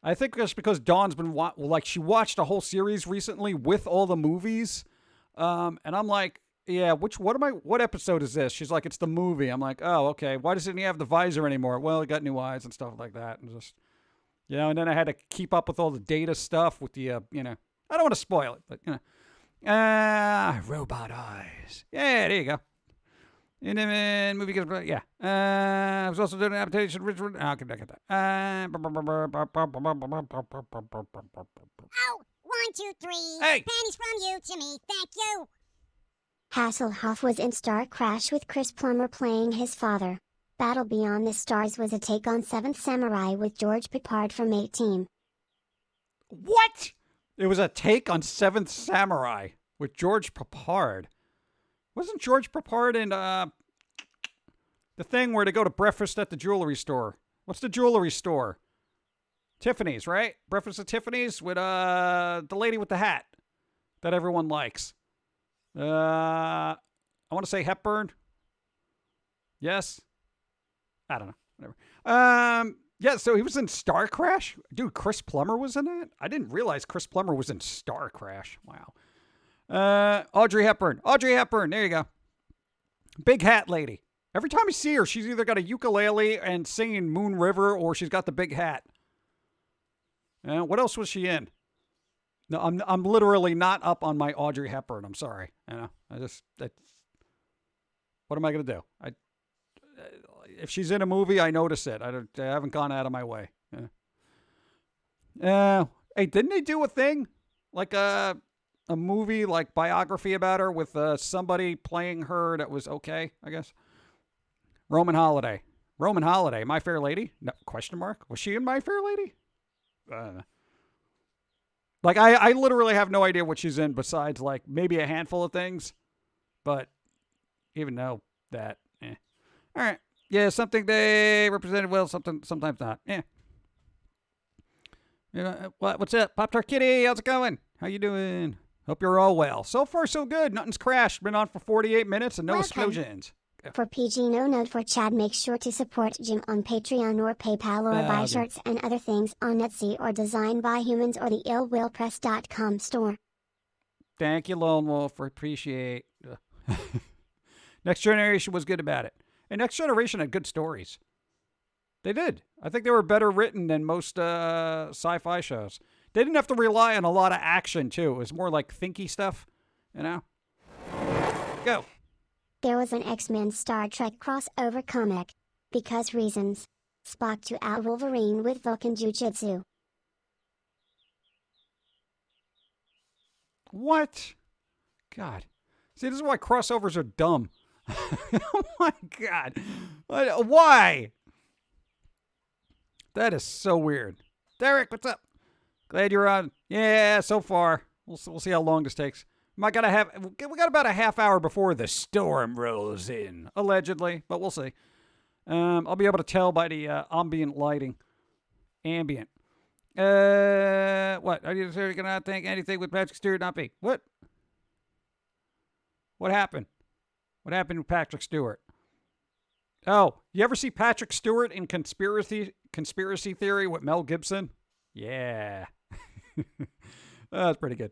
I think just because Dawn's been, she watched a whole series recently with all the movies. And I'm like, yeah, what episode is this? She's like, it's the movie. I'm like, oh, okay. Why doesn't he have the visor anymore? Well, he got new eyes and stuff like that. And just, and then I had to keep up with all the Data stuff with the, I don't want to spoil it, but, robot eyes. Yeah, there you go. And then movie gets, I was also doing an adaptation. Okay, I get that. Oh, 1, 2, 3. Hey. Pennies from you to me. Thank you. Hasselhoff was in Star Crash with Chris Plummer playing his father. Battle Beyond the Stars was a take on Seventh Samurai with George Peppard from A-Team. What? It was a take on Seventh Samurai with George Peppard. Wasn't George Peppard in the thing where they go to breakfast at the jewelry store? What's the jewelry store? Tiffany's, right? Breakfast at Tiffany's with the lady with the hat that everyone likes. I want to say Hepburn. Yes. I don't know. Whatever. Yeah, so he was in Star Crash? Dude, Chris Plummer was in it? I didn't realize Chris Plummer was in Star Crash. Wow. Audrey Hepburn. There you go. Big hat lady. Every time I see her, she's either got a ukulele and singing Moon River or she's got the big hat. What else was she in? No, I'm literally not up on my Audrey Hepburn. I'm sorry. What am I going to do? If she's in a movie, I notice it. I haven't gone out of my way. Hey, didn't they do a thing? Like a movie, like biography about her with somebody playing her that was okay, I guess? Roman Holiday, My Fair Lady? No, question mark? Was she in My Fair Lady? Like, I literally have no idea what she's in besides, like, maybe a handful of things. But even though that, All right. Yeah, something they represented well, sometimes not. Yeah. What's up? Pop-Tart Kitty, how's it going? How you doing? Hope you're all well. So far, so good. Nothing's crashed. Been on for 48 minutes and no Welcome. explosions. For PG No Note for Chad, make sure to support Jim on Patreon or PayPal or buy okay. shirts and other things on Etsy or Designed by Humans or the illwillpress.com store. Thank you, Lone Wolf. Appreciate. Next Generation was good about it. And Next Generation had good stories. They did. I think they were better written than most sci-fi shows. They didn't have to rely on a lot of action, too. It was more like thinky stuff, you know? Go. There was an X-Men Star Trek crossover comic. Because reasons. Spock to out Wolverine with Vulcan Jujitsu. What? God. See, this is why crossovers are dumb. Oh my God. Why? That is so weird. Derek, what's up? Glad you're on. Yeah, so far. We'll see how long this takes. We got about a half hour before the storm rolls in, allegedly, but we'll see. I'll be able to tell by the ambient lighting. Ambient. What? Are you sure you cannot think anything with Patrick Stewart not be? What? What happened? What happened with Patrick Stewart? Oh, you ever see Patrick Stewart in Conspiracy Theory with Mel Gibson? Yeah. That's pretty good.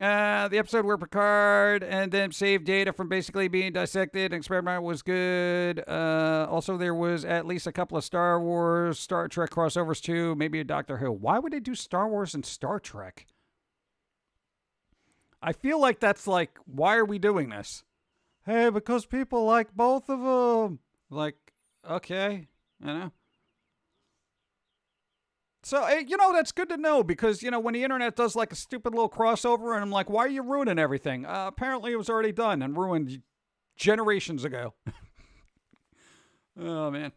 The episode where Picard and then saved data from basically being dissected and experiment was good. Also, there was at least a couple of Star Wars, Star Trek crossovers too. Maybe a Doctor Who. Why would they do Star Wars and Star Trek? I feel like that's like, why are we doing this? Hey, because people like both of them. Like, okay, you know. So, that's good to know because, when the internet does like a stupid little crossover and I'm like, why are you ruining everything? Apparently it was already done and ruined generations ago. Oh, man.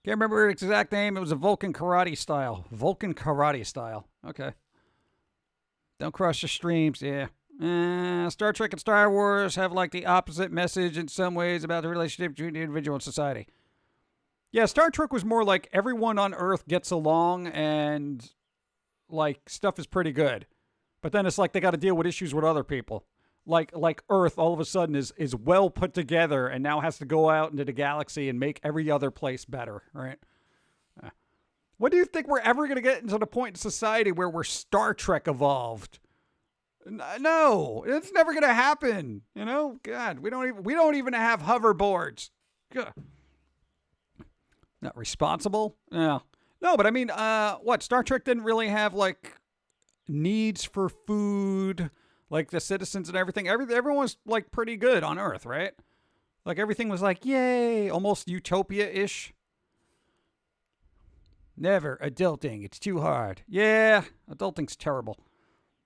Can't remember its exact name. It was a Vulcan karate style. Vulcan karate style. Okay. Don't cross your streams. Yeah. Star Trek and Star Wars have like the opposite message in some ways about the relationship between the individual and society. Yeah, Star Trek was more like everyone on Earth gets along and like stuff is pretty good. But then it's like they got to deal with issues with other people. Like Earth all of a sudden is well put together and now has to go out into the galaxy and make every other place better, right? When do you think we're ever going to get into the point in society where we're Star Trek evolved? No, it's never going to happen. God, we don't even have hoverboards. God. Not responsible? No, but I mean, what? Star Trek didn't really have like needs for food, like the citizens and everything. Everyone was like pretty good on Earth, right? Like everything was like, yay, almost utopia-ish. Never adulting. It's too hard. Yeah, adulting's terrible.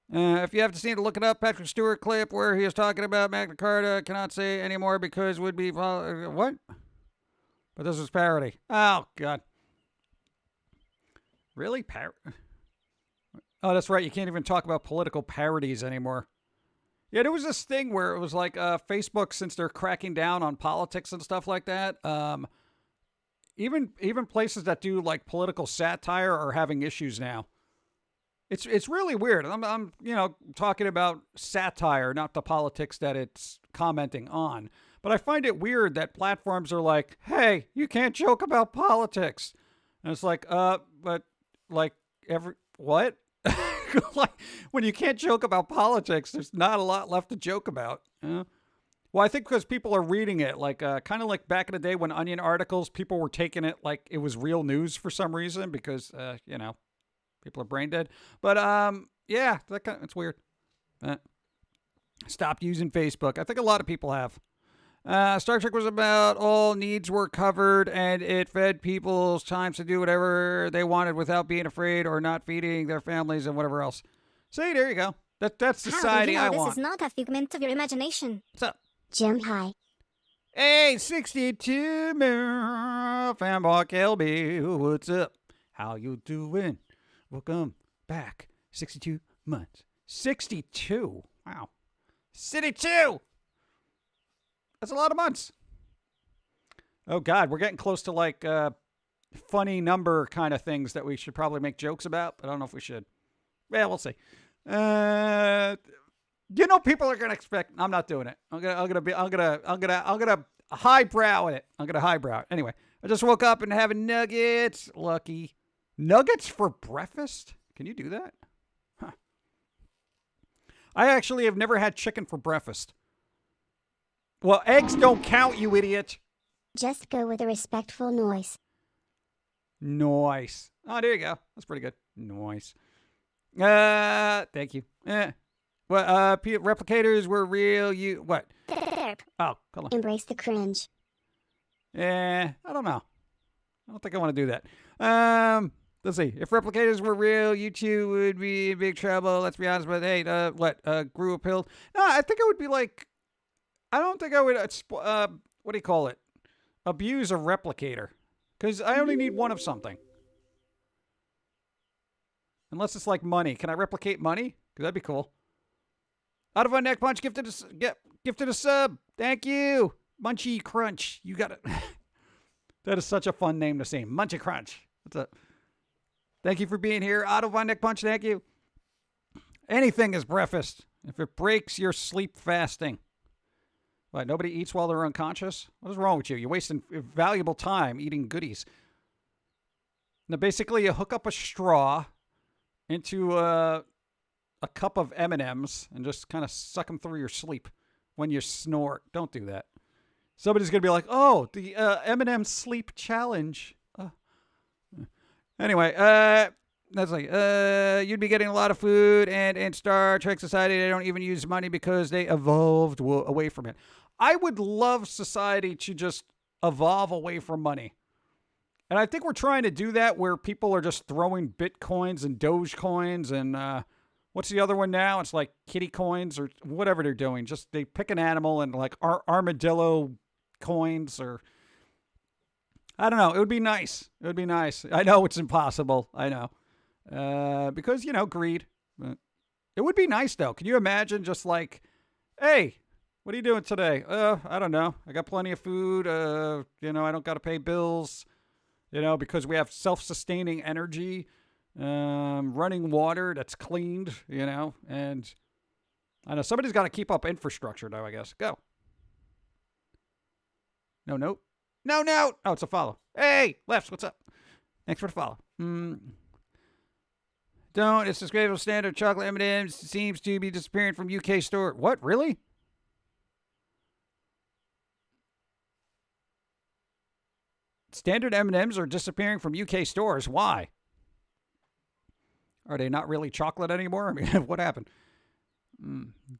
If you have to see it, look it up. Patrick Stewart clip where he was talking about Magna Carta. Cannot say anymore because would be what? But this is parody. Oh God. Really? Oh, that's right. You can't even talk about political parodies anymore. Yeah, there was this thing where it was like Facebook, since they're cracking down on politics and stuff like that. Even places that do like political satire are having issues now. It's really weird. I'm talking about satire, not the politics that it's commenting on. But I find it weird that platforms are like, "Hey, you can't joke about politics," and it's like, but like what? Like when you can't joke about politics, there's not a lot left to joke about. Well, I think because people are reading it, like kind of like back in the day when Onion articles, people were taking it like it was real news for some reason because, people are brain dead. But, yeah, it's weird. Stopped using Facebook. I think a lot of people have. Star Trek was about all needs were covered and it fed people's times to do whatever they wanted without being afraid or not feeding their families and whatever else. See, there you go. That's society I want. This is not a figment of your imagination. What's up? Jim, hi. Hey, 62 fanboy LB, what's up? How you doing? Welcome back. 62 months. 62? Wow. 62! That's a lot of months. Oh, God, we're getting close to like funny number kind of things that we should probably make jokes about, but I don't know if we should. Yeah, we'll see. People are gonna expect. I'm not doing it. I'm gonna highbrow it. I'm gonna highbrow it. Anyway, I just woke up and having nuggets. Lucky nuggets for breakfast. Can you do that? Huh. I actually have never had chicken for breakfast. Well, eggs don't count, you idiot. Just go with a respectful noise. Nice. Oh, there you go. That's pretty good. Nice. Thank you. Replicators were real. What? Oh, hold on. Embrace the cringe. I don't know. I don't think I want to do that. Let's see. If replicators were real, you two would be in big trouble. Let's be honest. But hey, grew a pill? No, I think it would be like. I don't think I would. What do you call it? Abuse a replicator, because I only need one of something. Unless it's like money. Can I replicate money? Because that'd be cool. Out of a neck punch, gifted a sub. Thank you. Munchy Crunch. You got it. That is such a fun name to say. Munchy Crunch. What's up? Thank you for being here. Out of a neck punch, thank you. Anything is breakfast. If it breaks, you're sleep fasting. What, nobody eats while they're unconscious? What is wrong with you? You're wasting valuable time eating goodies. Now, basically, you hook up a straw into a cup of M&Ms and just kind of suck them through your sleep when you snort. Don't do that. Somebody's going to be like, oh, the M&M sleep challenge. Anyway, that's like, you'd be getting a lot of food, and in Star Trek society, they don't even use money because they evolved away from it. I would love society to just evolve away from money. And I think we're trying to do that where people are just throwing Bitcoins and Dogecoins and what's the other one now? It's like kitty coins or whatever they're doing. Just they pick an animal and like armadillo coins or I don't know. It would be nice. It would be nice. I know it's impossible. I know. Because, greed. But it would be nice, though. Can you imagine just like, hey, what are you doing today? I don't know. I got plenty of food. I don't got to pay bills. Because we have self-sustaining energy, running water that's cleaned, and I know somebody's got to keep up infrastructure, though, I guess. Go. No. Oh, it's a follow. Hey, Lefts, what's up? Thanks for the follow. Don't. It's disgraceful standard chocolate M&M's seems to be disappearing from UK store. What, really? Standard M&Ms are disappearing from UK stores. Why? Are they not really chocolate anymore? I mean, what happened?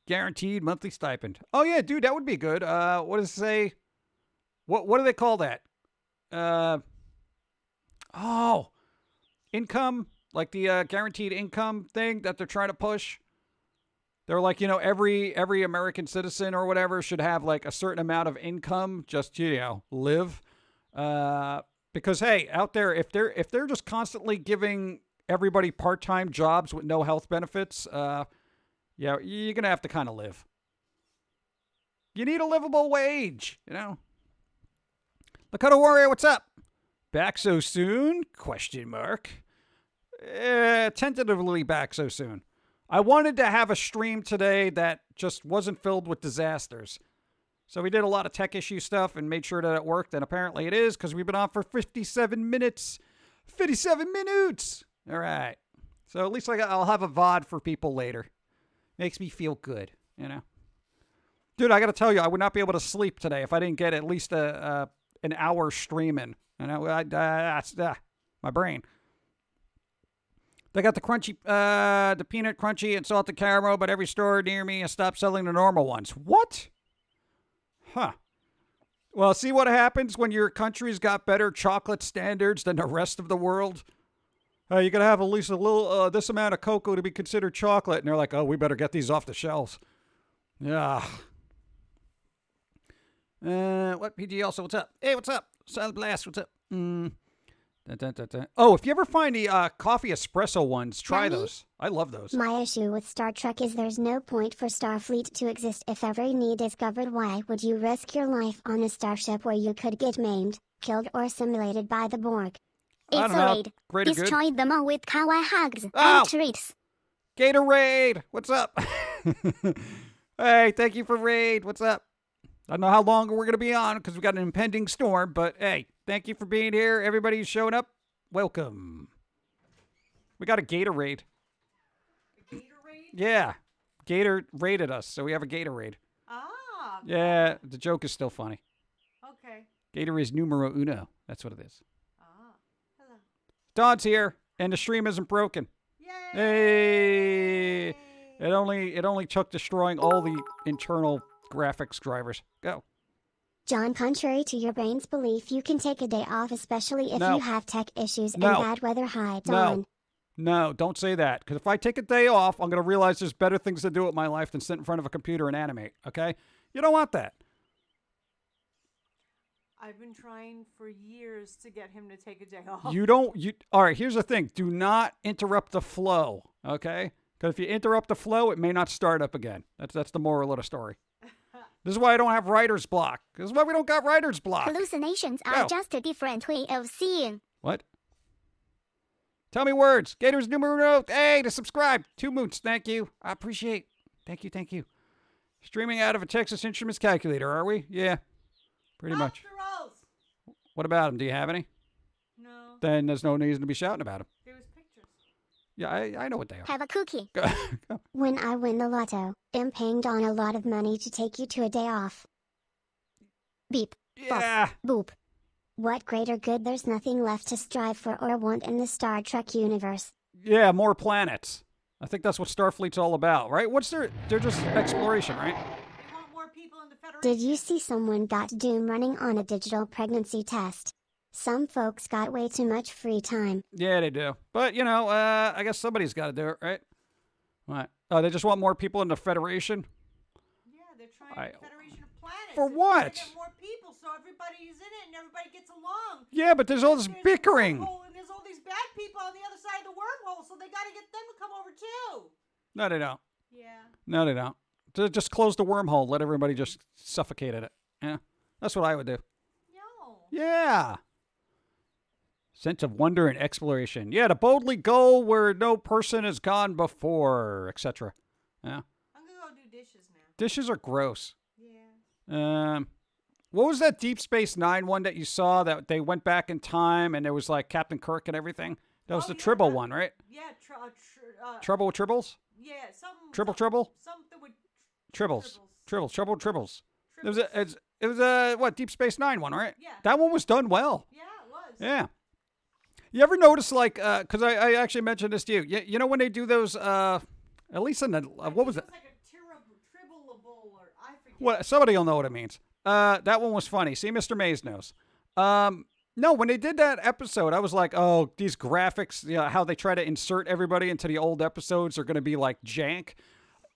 Guaranteed monthly stipend. Oh, yeah, dude, that would be good. What does it say? What do they call that? Income, like the guaranteed income thing that they're trying to push. They're like, every American citizen or whatever should have like a certain amount of income just to, live. Because hey, out there, if they're just constantly giving everybody part-time jobs with no health benefits, you're gonna have to kind of live. You need a livable wage, Lakota Warrior, what's up? Back so soon? ? Tentatively back so soon. I wanted to have a stream today that just wasn't filled with disasters. So we did a lot of tech issue stuff and made sure that it worked, and apparently it is because we've been on for 57 minutes. 57 minutes! All right. So at least I'll have a VOD for people later. Makes me feel good, Dude, I got to tell you, I would not be able to sleep today if I didn't get at least an hour streaming. My brain. They got the crunchy, the peanut crunchy and salted caramel, but every store near me has stopped selling the normal ones. What? Huh. Well, see what happens when your country's got better chocolate standards than the rest of the world? You got to have at least a little, this amount of cocoa to be considered chocolate. And they're like, oh, we better get these off the shelves. Yeah. What, PG also, what's up? Hey, what's up? Silent Blast, what's up? Oh, if you ever find the coffee espresso ones, try those. I love those. My issue with Star Trek is there's no point for Starfleet to exist if every need is covered. Why would you risk your life on a starship where you could get maimed, killed, or assimilated by the Borg? It's alright. Destroy them all with kawaii hugs and treats. Gatorade, what's up? Hey, thank you for raid. What's up? I don't know how long we're going to be on because we've got an impending storm, but hey, thank you for being here. Everybody who's showing up, welcome. We got a Gatorade. A Gatorade? Yeah. Gator raided us, so we have a Gatorade. Ah. Yeah, the joke is still funny. Okay. Gator is numero uno. That's what it is. Ah. Hello. Don's here, and the stream isn't broken. Yay! Hey! It only took destroying all the internal graphics drivers. Go. John, contrary to your brain's belief, you can take a day off, especially if No. you have tech issues No. and bad weather. Hi, Don. No, don't say that. Because if I take a day off, I'm going to realize there's better things to do with my life than sit in front of a computer and animate. Okay? You don't want that. I've been trying for years to get him to take a day off. All right, here's the thing. Do not interrupt the flow. Okay? Because if you interrupt the flow, it may not start up again. That's the moral of the story. This is why I don't have writer's block. This is why we don't got writer's block. Hallucinations Go. are just a different way of seeing. What? Tell me words. Gators numero. Hey, to subscribe. 2 moons. Thank you. I appreciate. Thank you. Streaming out of a Texas Instruments calculator, are we? Yeah. Pretty much. Rolls. What about them? Do you have any? No. Then there's no reason to be shouting about them. There was pictures. Yeah, I know what they are. Have a cookie. Go. When I win the lotto, I'm paying Don a lot of money to take you to a day off. Beep. Yeah. Boop. What greater good? There's nothing left to strive for or want in the Star Trek universe. Yeah, more planets. I think that's what Starfleet's all about, right? They're just exploration, right? They want more people in the Federation. Did you see someone got Doom running on a digital pregnancy test? Some folks got way too much free time. Yeah, they do. But, I guess somebody's got to do it, right? What? Oh, they just want more people in the Federation? Yeah, they're trying Federation of Planets. For They're what? trying to get more people so everybody's in it and everybody gets along. Yeah, but there's all this There's a bickering. wormhole, and there's all these bad people on the other side of the wormhole, so they got to get them to come over too. No, they don't. Yeah. No, they don't. Just close the wormhole. Let everybody just suffocate in it. Yeah, that's what I would do. No. Yeah. Sense of wonder and exploration. Yeah, to boldly go where no person has gone before, etc. Yeah. I'm gonna go do dishes now. Dishes are gross. Yeah. What was that Deep Space Nine one that you saw that they went back in time and there was like Captain Kirk and everything? That was the Tribble one, right? Yeah. Trouble with Tribbles? Yeah. Tribble? Something with Tribbles. Tribbles. Tribbles. It was a what, Deep Space Nine one, right? Yeah. That one was done well. Yeah, it was. Yeah. You ever notice, like, because I actually mentioned this to you. You know when they do those, at least in the, what was it? It was like a tribbleable, or I forget. Well, somebody will know what it means. That one was funny. See, Mr. Mays knows. No, when they did that episode, I was like, oh, these graphics, how they try to insert everybody into the old episodes are going to be like jank.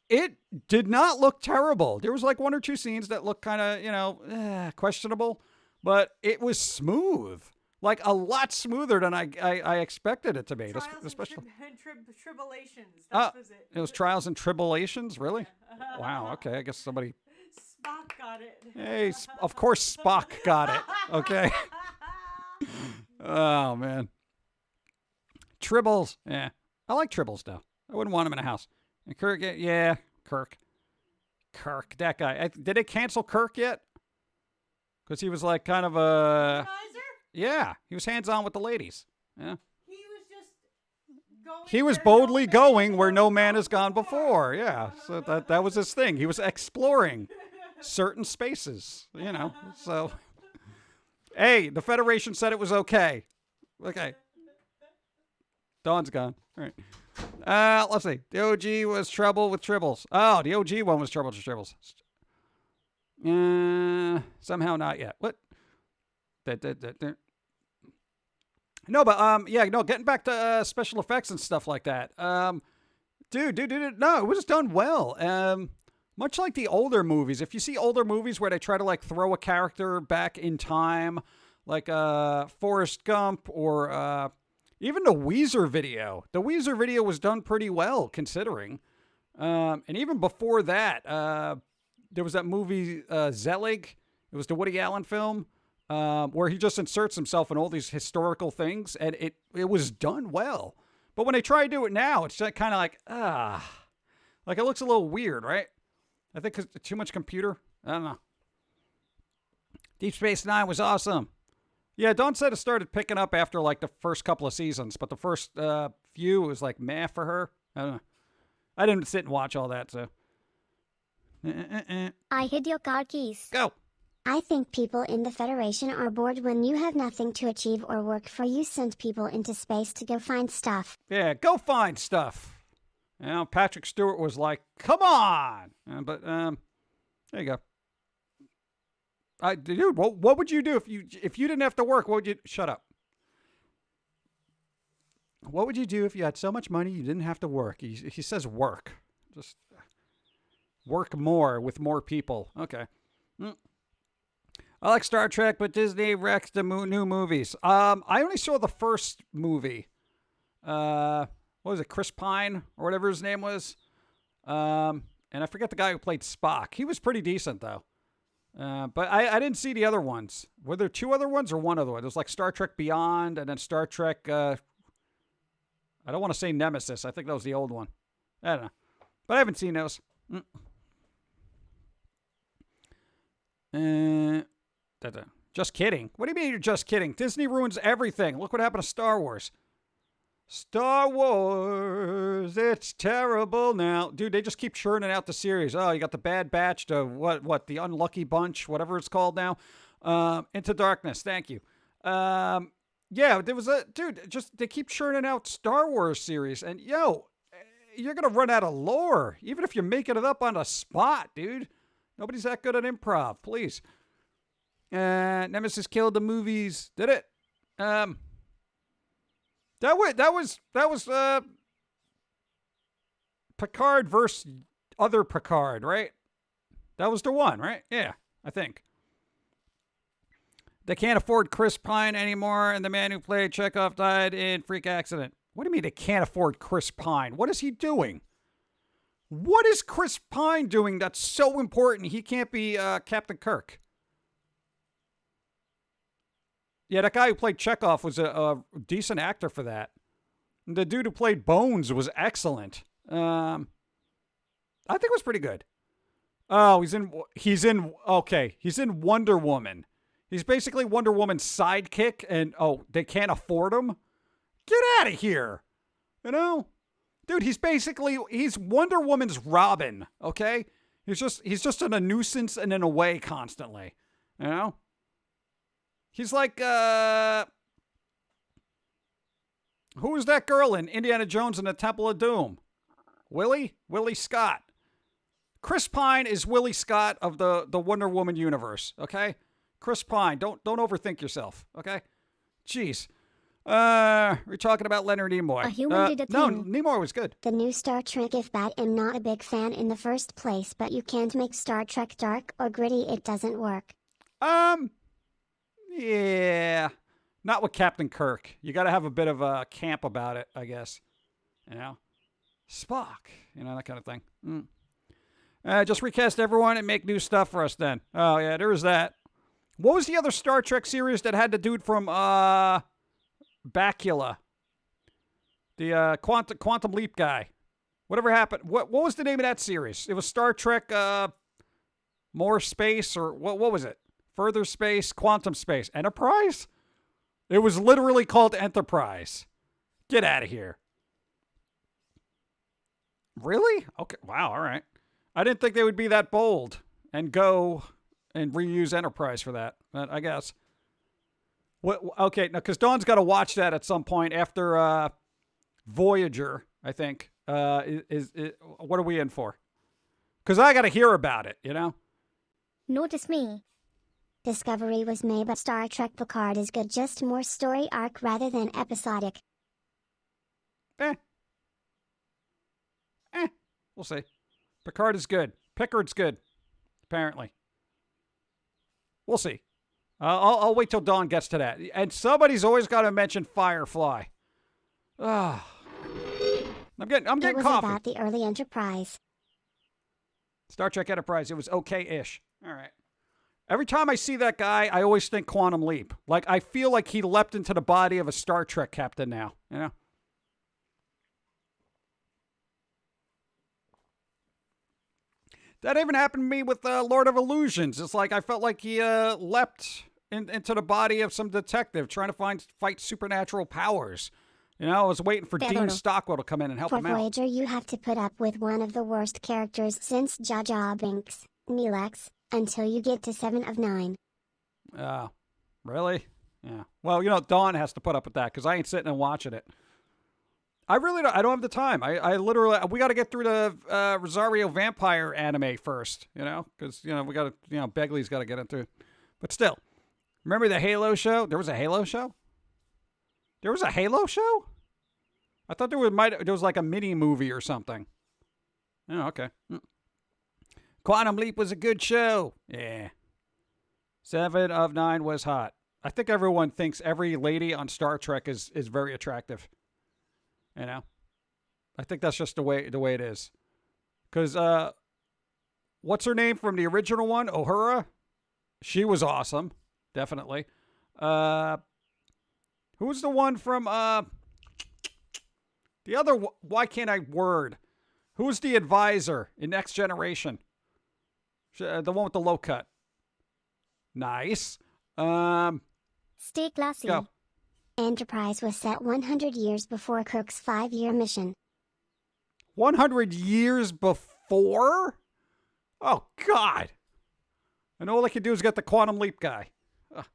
It did not look terrible. There was like 1 or 2 scenes that looked kind of, questionable, but it was smooth. Like a lot smoother than I expected it to be. Trials Especially. and tribulations. That was it. It was trials and tribulations, really? Wow. Okay, I guess somebody. Spock got it. Hey, of course Spock got it. Okay. Oh man. Tribbles. Yeah, I like Tribbles though. I wouldn't want him in a house. And Kirk, yeah, Kirk, that guy. Did they cancel Kirk yet? Because he was like kind of a. Yeah, he was hands-on with the ladies. Yeah. He was just going. He was boldly going where no man has gone before. Yeah, so that was his thing. He was exploring certain spaces, So, hey, the Federation said it was okay. Okay. Dawn's gone. All right. Let's see. The OG was Trouble with Tribbles. Oh, the OG one was Trouble with Tribbles. Somehow not yet. What? No, but getting back to special effects and stuff like that. Dude, no, it was done well. Much like the older movies. If you see older movies where they try to like throw a character back in time, like Forrest Gump or even the Weezer video. The Weezer video was done pretty well considering. And even before that, there was that movie Zelig. It was the Woody Allen film. Where he just inserts himself in all these historical things, and it was done well. But when they try to do it now, it's kind of like, like it looks a little weird, right? I think because too much computer. I don't know. Deep Space Nine was awesome. Yeah, Dawn said it started picking up after like the first couple of seasons, but the first few was like meh for her. I don't know. I didn't sit and watch all that, so. I hid your car keys. Go. I think people in the Federation are bored when you have nothing to achieve or work for. You send people into space to go find stuff. Yeah, go find stuff. You know, Patrick Stewart was like, come on. But there you go. Dude, what would you do if you didn't have to work? What would you? Shut up. What would you do if you had so much money you didn't have to work? He says work. Just work more with more people. Okay. I like Star Trek, but Disney wrecked the new movies. I only saw the first movie. What was it? Chris Pine or whatever his name was. And I forget the guy who played Spock. He was pretty decent though. But I didn't see the other ones. Were there two other ones or one other one? It was like Star Trek Beyond and then Star Trek, I don't want to say Nemesis. I think that was the old one. I don't know. But I haven't seen those. Just kidding. What do you mean you're just kidding? Disney ruins everything. Look what happened to Star Wars. Star Wars, it's terrible now. Dude, they just keep churning out the series. Oh, you got the Bad Batch, the what, the Unlucky Bunch, whatever it's called now. Into Darkness, thank you. Yeah, there was they keep churning out Star Wars series. And, you're going to run out of lore, even if you're making it up on the spot, dude. Nobody's that good at improv, please. Nemesis killed the movies. Did it? That was Picard versus other Picard, right? That was the one, right? Yeah, I think. They can't afford Chris Pine anymore, and the man who played Chekhov died in freak accident. What do you mean they can't afford Chris Pine? What is he doing? What is Chris Pine doing that's so important he can't be Captain Kirk? Yeah, that guy who played Chekhov was a decent actor for that. And the dude who played Bones was excellent. I think it was pretty good. Oh, he's in Wonder Woman. He's basically Wonder Woman's sidekick, and they can't afford him? Get out of here. You know? Dude, he's Wonder Woman's Robin, okay? He's just in a nuisance and in a way constantly. You know? He's like, who was that girl in Indiana Jones and the Temple of Doom? Willie Scott. Chris Pine is Willie Scott of the Wonder Woman universe, okay? Chris Pine, don't overthink yourself, okay? Jeez. We're talking about Leonard Nimoy. A human did a no, thing. Nimoy was good. The new Star Trek. If I am not a big fan in the first place, but you can't make Star Trek dark or gritty, it doesn't work. Yeah. Not with Captain Kirk. You got to have a bit of a camp about it, I guess. You know? Spock. You know, that kind of thing. Just recast everyone and make new stuff for us then. Oh, yeah, there was that. What was the other Star Trek series that had the dude from Bakula? The Quantum Leap guy. Whatever happened? What was the name of that series? It was Star Trek More Space, or what was it? Further Space, Quantum Space. Enterprise? It was literally called Enterprise. Get out of here. Really? Okay. Wow, all right. I didn't think they would be that bold and go and reuse Enterprise for that, but I guess. Okay, now, because Dawn's got to watch that at some point after Voyager, I think. What are we in for? Because I got to hear about it, you know? Notice me. Discovery was made, but Star Trek Picard is good, just more story arc rather than episodic. We'll see. Picard is good. Pickard's good, apparently. We'll see. I'll wait till Dawn gets to that. And somebody's always got to mention Firefly. I'm getting It was coffee. about the early Enterprise. Star Trek Enterprise. It was okay-ish. All right. Every time I see that guy, I always think Quantum Leap. Like, I feel like he leapt into the body of a Star Trek captain now, you know? That even happened to me with Lord of Illusions. It's like I felt like he leapt into the body of some detective trying to fight supernatural powers. You know, I was waiting for Dean Stockwell to come in and help For him out. Voyager, you have to put up with one of the worst characters since Jar Jar Binks, Neelax, until you get to 7 of 9. Really? Yeah. Well, you know, Dawn has to put up with that because I ain't sitting and watching it. I really don't. I don't have the time. I literally, we got to get through the Rosario vampire anime first, you know, because, you know, we got to, you know, Begley's got to get into it. But still, remember the Halo show? There was a Halo show? There was a Halo show? I thought there was like a mini movie or something. Oh, okay. Quantum Leap was a good show. Yeah. 7 of 9 was hot. I think everyone thinks every lady on Star Trek is very attractive. You know? I think that's just the way it is. Because, what's her name from the original one? Uhura? She was awesome. Definitely. Who was the one from, the other, why can't I word? Who was the advisor in Next Generation? The one with the low cut. Nice. Stay classy. Go. Enterprise was set 100 years before Kirk's 5-year mission. 100 years before? Oh, God. And all I could do is get the Quantum Leap guy. Ugh.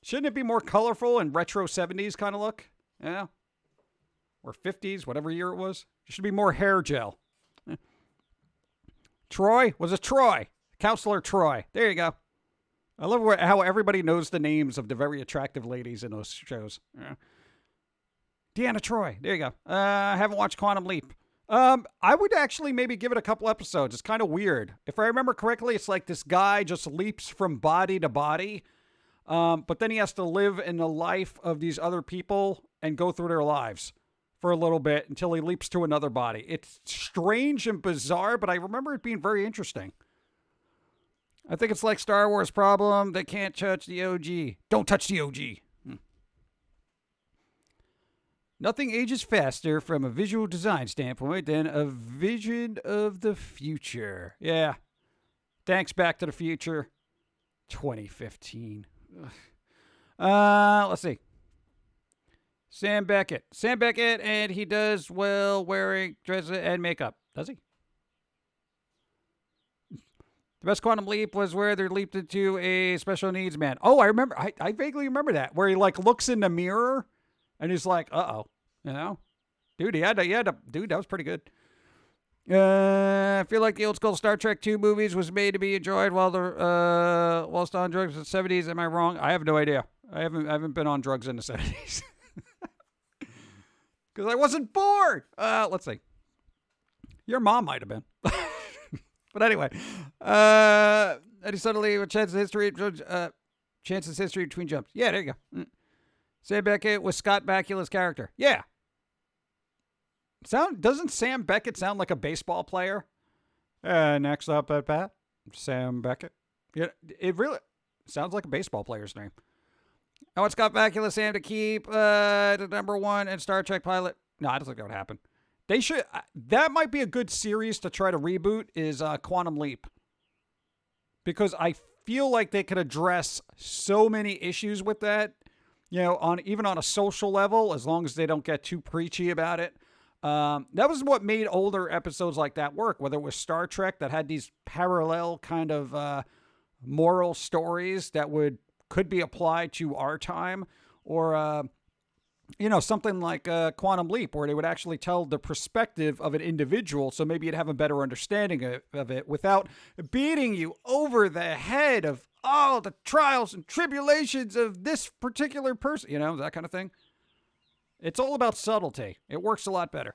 Shouldn't it be more colorful and retro 70s kind of look? Yeah. Or 50s, whatever year it was. It should be more hair gel. Troy? Was it Troy? Counselor Troy. There you go. I love how everybody knows the names of the very attractive ladies in those shows. Yeah. Deanna Troy. There you go. I haven't watched Quantum Leap. I would actually maybe give it a couple episodes. It's kind of weird. If I remember correctly, it's like this guy just leaps from body to body. But then he has to live in the life of these other people and go through their lives for a little bit until he leaps to another body. It's strange and bizarre, but I remember it being very interesting. I think it's like Star Wars problem. They can't touch the OG. Don't touch the OG. Nothing ages faster from a visual design standpoint than a vision of the future. Yeah. Thanks, Back to the Future. 2015. Let's see. Sam Beckett, and he does well wearing dresses and makeup. Does he? The best Quantum Leap was where they leaped into a special needs man. Oh, I remember. I vaguely remember that, where he like looks in the mirror and he's like, "Uh-oh," you know, dude. Dude, that was pretty good. I feel like the old school Star Trek 2 movies was made to be enjoyed while still on drugs in the 70s. Am I wrong? I have no idea. I haven't been on drugs in the 70s. Because I wasn't born. Let's see. Your mom might have been. But anyway. And he suddenly, chances history between jumps. Yeah, there you go. Sam Beckett was Scott Bakula's character. Yeah. Doesn't Sam Beckett sound like a baseball player? Next up at bat, Sam Beckett. Yeah, it really sounds like a baseball player's name. I want Scott Bakula Sam to keep the #1 and Star Trek pilot. No, I don't think that would happen. They should. That might be a good series to try to reboot. Is Quantum Leap, because I feel like they could address so many issues with that. You know, even on a social level, as long as they don't get too preachy about it. That was what made older episodes like that work, whether it was Star Trek that had these parallel kind of moral stories that could be applied to our time, or something like Quantum Leap, where they would actually tell the perspective of an individual, so maybe you'd have a better understanding of it without beating you over the head of all the trials and tribulations of this particular person, that kind of thing. It's all about subtlety. It works a lot better.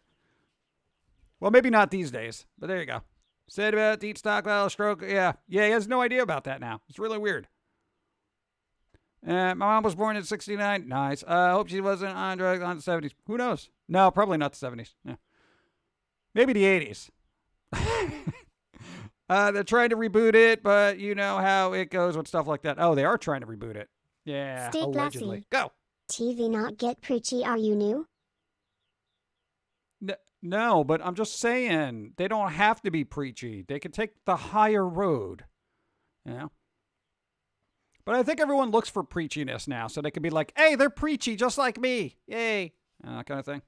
Well, maybe not these days, but there you go. Said about Dean Stockwell, stroke. Yeah, he has no idea about that now. It's really weird. My mom was born in 1969. Nice. I hope she wasn't on drugs on the 70s. Who knows? No, probably not the 70s. Yeah. Maybe the 80s. They're trying to reboot it, but you know how it goes with stuff like that. Oh, they are trying to reboot it. Yeah, Stay allegedly. classy. Go. TV not get preachy, are you new? No, but I'm just saying they don't have to be preachy. They could take the higher road. You know? But I think everyone looks for preachiness now, so they could be like, hey, they're preachy just like me. Yay. That kind of thing.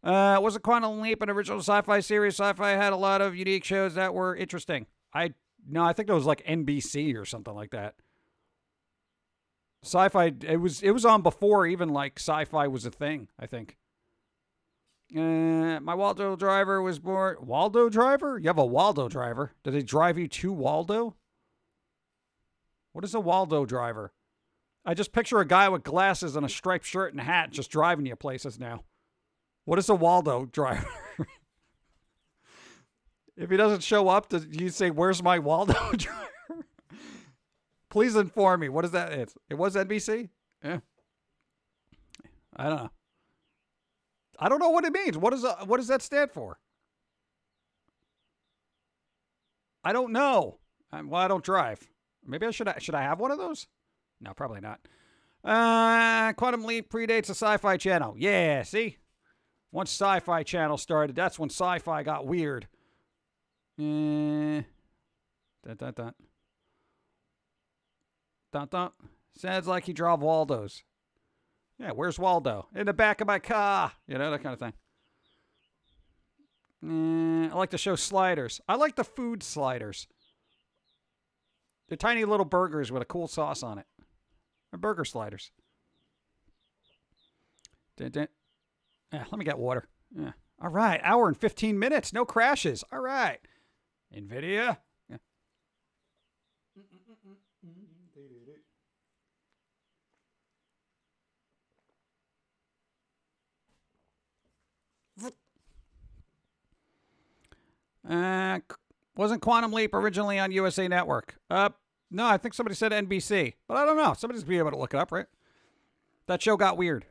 Was a Quantum Leap an original sci-fi series? Sci-Fi had a lot of unique shows that were interesting. I think it was like NBC or something like that. Sci-Fi, it was on before even like Sci-Fi was a thing, I think. My Waldo driver was born. Waldo driver? You have a Waldo driver? Did they drive you to Waldo? What is a Waldo driver? I just picture a guy with glasses and a striped shirt and a hat just driving you places now. What is a Waldo driver? If he doesn't show up, do you say, where's my Waldo driver? Please inform me. What is that? It was NBC? Yeah. I don't know. I don't know what it means. What does that stand for? I don't know. Well, I don't drive. Maybe I should I have one of those? No, probably not. Quantum Leap predates the Sci-Fi Channel. Yeah, see? Once Sci-Fi Channel started, that's when Sci-Fi got weird. Dun, dun, dun. Dun, dun. Sounds like he drove Waldo's. Yeah, where's Waldo? In the back of my car. You know, that kind of thing. I like the show Sliders. I like the food sliders. They're tiny little burgers with a cool sauce on it. They're burger sliders. Dun, dun. Yeah, let me get water. Yeah. All right, hour and 15 minutes. No crashes. All right. NVIDIA. Yeah. Wasn't Quantum Leap originally on USA Network? No, I think somebody said NBC, but I don't know. Somebody's be able to look it up, right? That show got weird.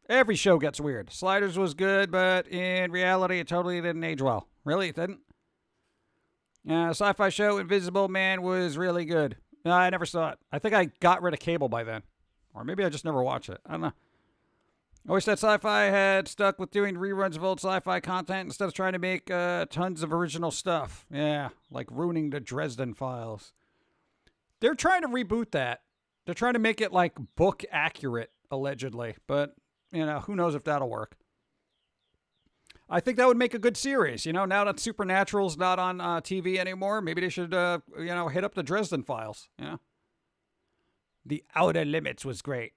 Every show gets weird. Sliders was good, but in reality, it totally didn't age well. Really, it didn't? Sci-fi show Invisible Man was really good. No, I never saw it. I think I got rid of cable by then. Or maybe I just never watched it. I don't know. I wish that Sci-Fi had stuck with doing reruns of old sci-fi content instead of trying to make tons of original stuff. Yeah, like ruining the Dresden Files. They're trying to reboot that. They're trying to make it like book accurate, allegedly. But, you know, who knows if that'll work. I think that would make a good series. You know, now that Supernatural's not on TV anymore, maybe they should, hit up the Dresden Files. You know? The Outer Limits was great.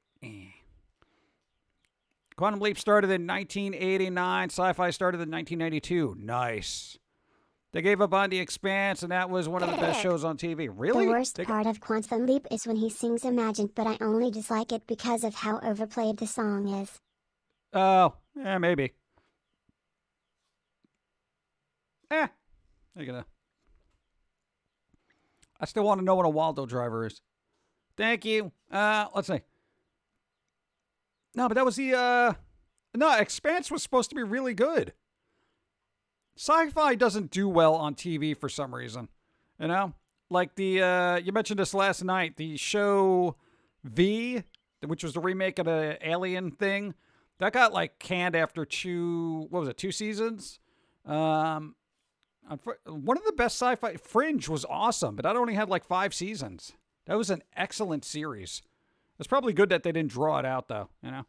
Quantum Leap started in 1989. Sci-Fi started in 1992. Nice. They gave up on The Expanse, and that was one of the best shows on TV. Really? The worst part of Quantum Leap is when he sings Imagine, but I only dislike it because of how overplayed the song is. Oh, yeah, maybe. You know. I still want to know what a Waldo driver is. Thank you. Let's see. No, but that was the, No, Expanse was supposed to be really good. Sci-Fi doesn't do well on TV for some reason. You know? Like the, you mentioned this last night, the show V, which was the remake of the Alien thing, that got, like, canned after two seasons? One of the best sci-fi, Fringe was awesome, but that only had, like, 5 seasons. That was an excellent series. It's probably good that they didn't draw it out, though, you know?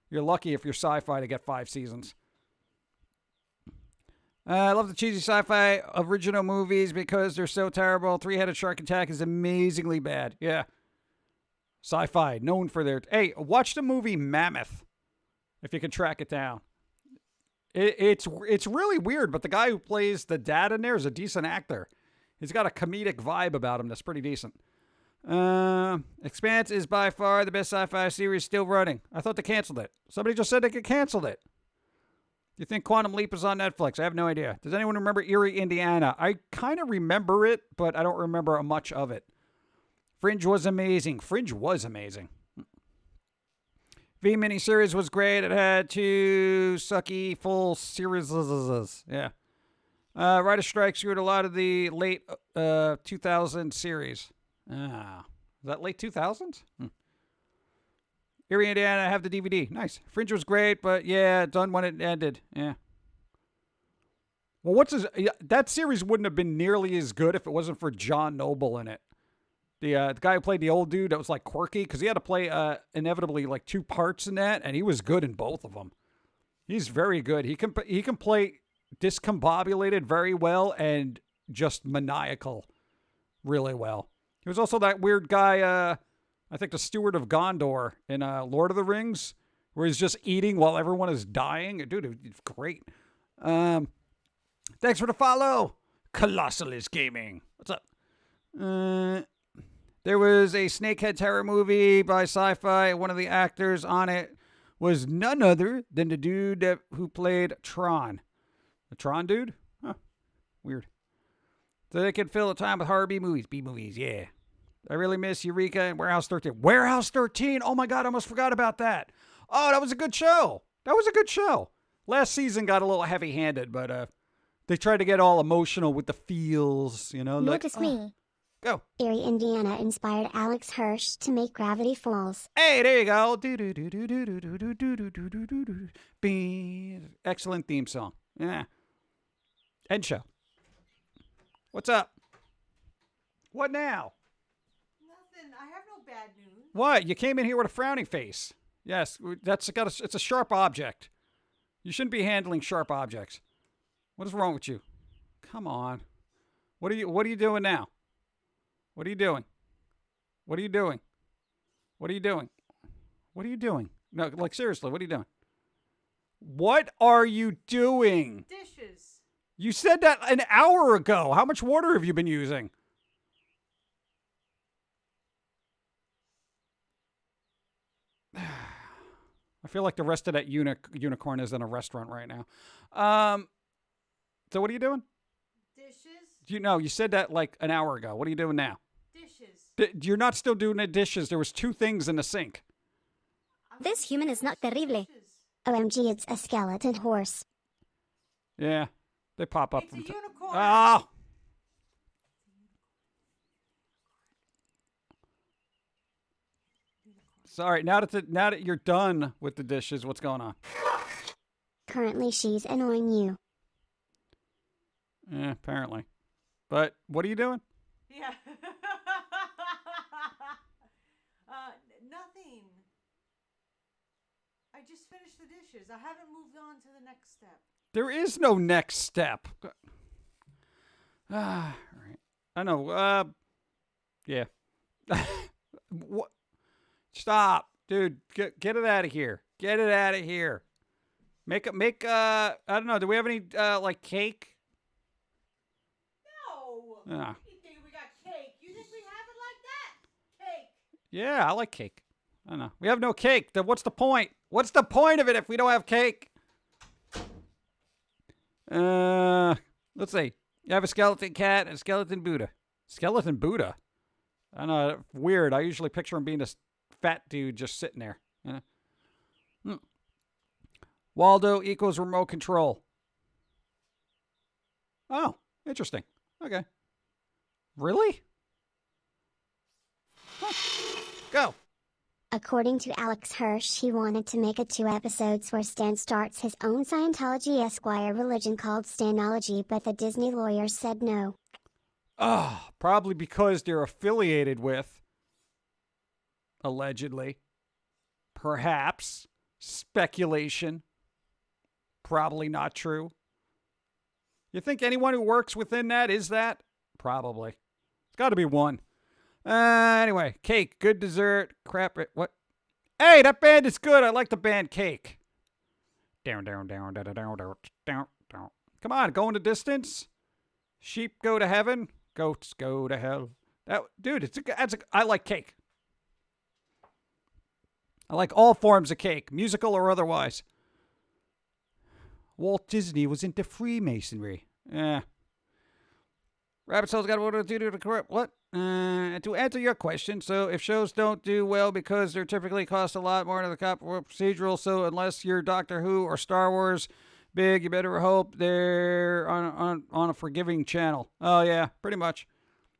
You're lucky if you're Sci-Fi to get 5 seasons. I love the cheesy sci-fi original movies because they're so terrible. Three-Headed Shark Attack is amazingly bad. Yeah. Sci-Fi, known for their... Hey, watch the movie Mammoth, if you can track it down. It's really weird, but the guy who plays the dad in there is a decent actor. He's got a comedic vibe about him that's pretty decent. Expanse is by far the best sci-fi series still running. I thought they canceled it. Somebody just said they could cancel it. You think Quantum Leap is on Netflix? I have no idea. Does anyone remember Erie, Indiana? I kind of remember it, but I don't remember much of it. Fringe was amazing. Fringe was amazing. V miniseries was great. It had 2 sucky full series. Yeah. Writer strike screwed a lot of the late 2000 series. Is that late 2000s? Erie, Indiana, I have the DVD. Nice. Fringe was great, but yeah, done when it ended. Yeah. Well, that series wouldn't have been nearly as good if it wasn't for John Noble in it. The guy who played the old dude that was like quirky, because he had to play inevitably like 2 parts in that, and he was good in both of them. He's very good. He can play discombobulated very well and just maniacal really well. He was also that weird guy, I think the Steward of Gondor in Lord of the Rings, where he's just eating while everyone is dying. Dude, it's great. Thanks for the follow. Colossalist Gaming. What's up? There was a Snakehead Terror movie by Sci-Fi. One of the actors on it was none other than the dude who played Tron. The Tron dude? Huh. Weird. So they could fill the time with horror B-movies. B-movies, yeah. I really miss Eureka and Warehouse 13. Warehouse 13? Oh my God, I almost forgot about that. Oh, that was a good show. Last season got a little heavy-handed, but they tried to get all emotional with the feels, you know. Notice like, me. Go. Erie, Indiana inspired Alex Hirsch to make Gravity Falls. Hey, there you go. Excellent theme song. Yeah. End show. What's up? What now? Nothing. I have no bad news. What? You came in here with a frowning face. Yes, it's a sharp object. You shouldn't be handling sharp objects. What is wrong with you? Come on. What are you doing now? What are you doing? What are you doing? What are you doing? What are you doing? No, like seriously, what are you doing? What are you doing? Dishes. You said that an hour ago. How much water have you been using? I feel like the rest of that unicorn is in a restaurant right now. So what are you doing? Dishes. You said that like an hour ago. What are you doing now? Dishes. You're not still doing the dishes. There was 2 things in the sink. This human is not terrible. OMG, it's a skeleton horse. Yeah, they pop up It's a from unicorn. Oh. Sorry. Now that you're done with the dishes, what's going on? Currently, she's annoying you. Yeah, apparently. But what are you doing? Yeah. Nothing. I just finished the dishes. I haven't moved on to the next step. There is no next step. All right. I know. Yeah. What? Stop, dude. Get it out of here. Get it out of here. Make I don't know. Do we have any like cake? No. Ah. You think we got cake? You think we have it like that? Cake. Yeah, I like cake. I don't know. We have no cake. Then what's the point? What's the point of it if we don't have cake? Let's see. You have a skeleton cat and a skeleton Buddha. Skeleton Buddha? I don't know. Weird. I usually picture him being this fat dude just sitting there. You know? Waldo equals remote control. Oh, interesting. Okay. Really? Huh. Go. According to Alex Hirsch, he wanted to make 2 episodes where Stan starts his own Scientology Esquire religion called Stanology, but the Disney lawyers said no. Oh, probably because they're affiliated with, allegedly, perhaps, speculation, probably not true. You think anyone who works within that is that? Probably. It's got to be one. Anyway, cake, good dessert, crap it. What? Hey, that band is good. I like the band Cake. Down, down, down, down, down, down, down, down. Come on, go in the distance. Sheep go to heaven. Goats go to hell. Dude, I like cake. I like all forms of cake, musical or otherwise. Walt Disney was into Freemasonry. Yeah. Rabbit Soul's got what to do to correct. What? To answer your question, so if shows don't do well because they're typically cost a lot more than the procedural, so unless you're Doctor Who or Star Wars big, you better hope they're on a forgiving channel. Oh, yeah, pretty much.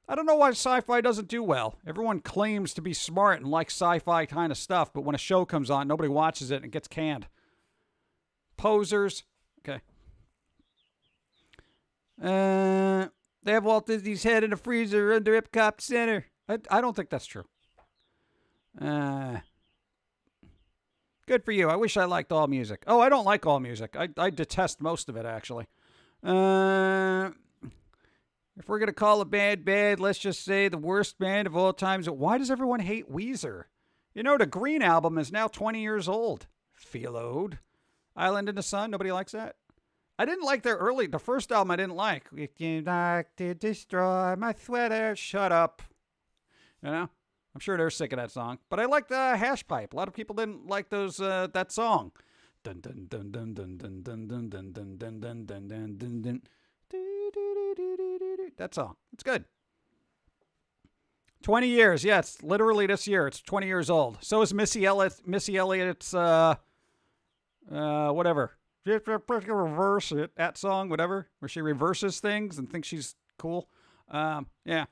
I don't know why Sci-Fi doesn't do well. Everyone claims to be smart and like Sci-Fi kind of stuff, but when a show comes on, nobody watches it and it gets canned. Posers. Okay. They have Walt Disney's head in a freezer under Epcot Center. I don't think that's true. Good for you. I wish I liked all music. Oh, I don't like all music. I detest most of it, actually. If we're going to call a band bad, let's just say the worst band of all times. Why does everyone hate Weezer? You know, the Green album is now 20 years old. Feelode. Island in the Sun. Nobody likes that? I didn't like the first album I didn't like. If you like to destroy my sweater, shut up. You know? I'm sure they're sick of that song. But I like the Hash Pipe. A lot of people didn't like that song. Dun dun dun dun dun dun dun dun dun dun dun dun dun dun dun dun. That song. It's good. 20 years. Yeah, it's literally this year. It's 20 years old. So is Missy Elliott's whatever. Reverse it. That song, whatever. Where she reverses things and thinks she's cool. Yeah.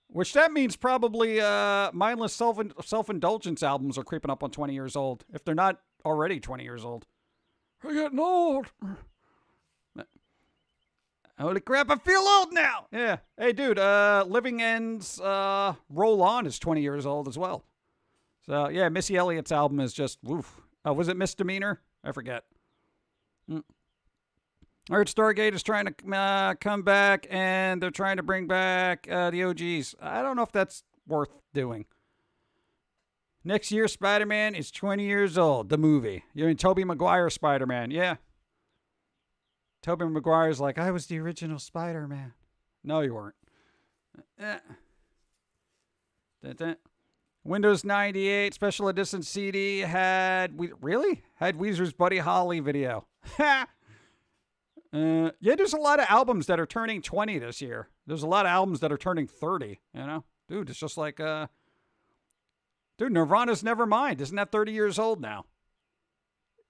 Which that means probably mindless self-indulgence albums are creeping up on 20 years old. If they're not already 20 years old. I'm getting old. Holy crap, I feel old now. Yeah. Hey, dude, Living Ends Roll On is 20 years old as well. So, yeah, Missy Elliott's album is just, woof. Was it Misdemeanor? I forget. I heard Stargate is trying to come back, and they're trying to bring back the OGs. I don't know if that's worth doing. Next year, Spider-Man is 20 years old, the movie. You mean Tobey Maguire Spider-Man? Yeah. Tobey Maguire's like, I was the original Spider-Man. No, you weren't. Windows 98 Special Edition CD had Weezer's Buddy Holly video. Yeah, there's a lot of albums that are turning 20 this year. There's a lot of albums that are turning 30, you know? Dude, it's just like, Nirvana's Nevermind. Isn't that 30 years old now?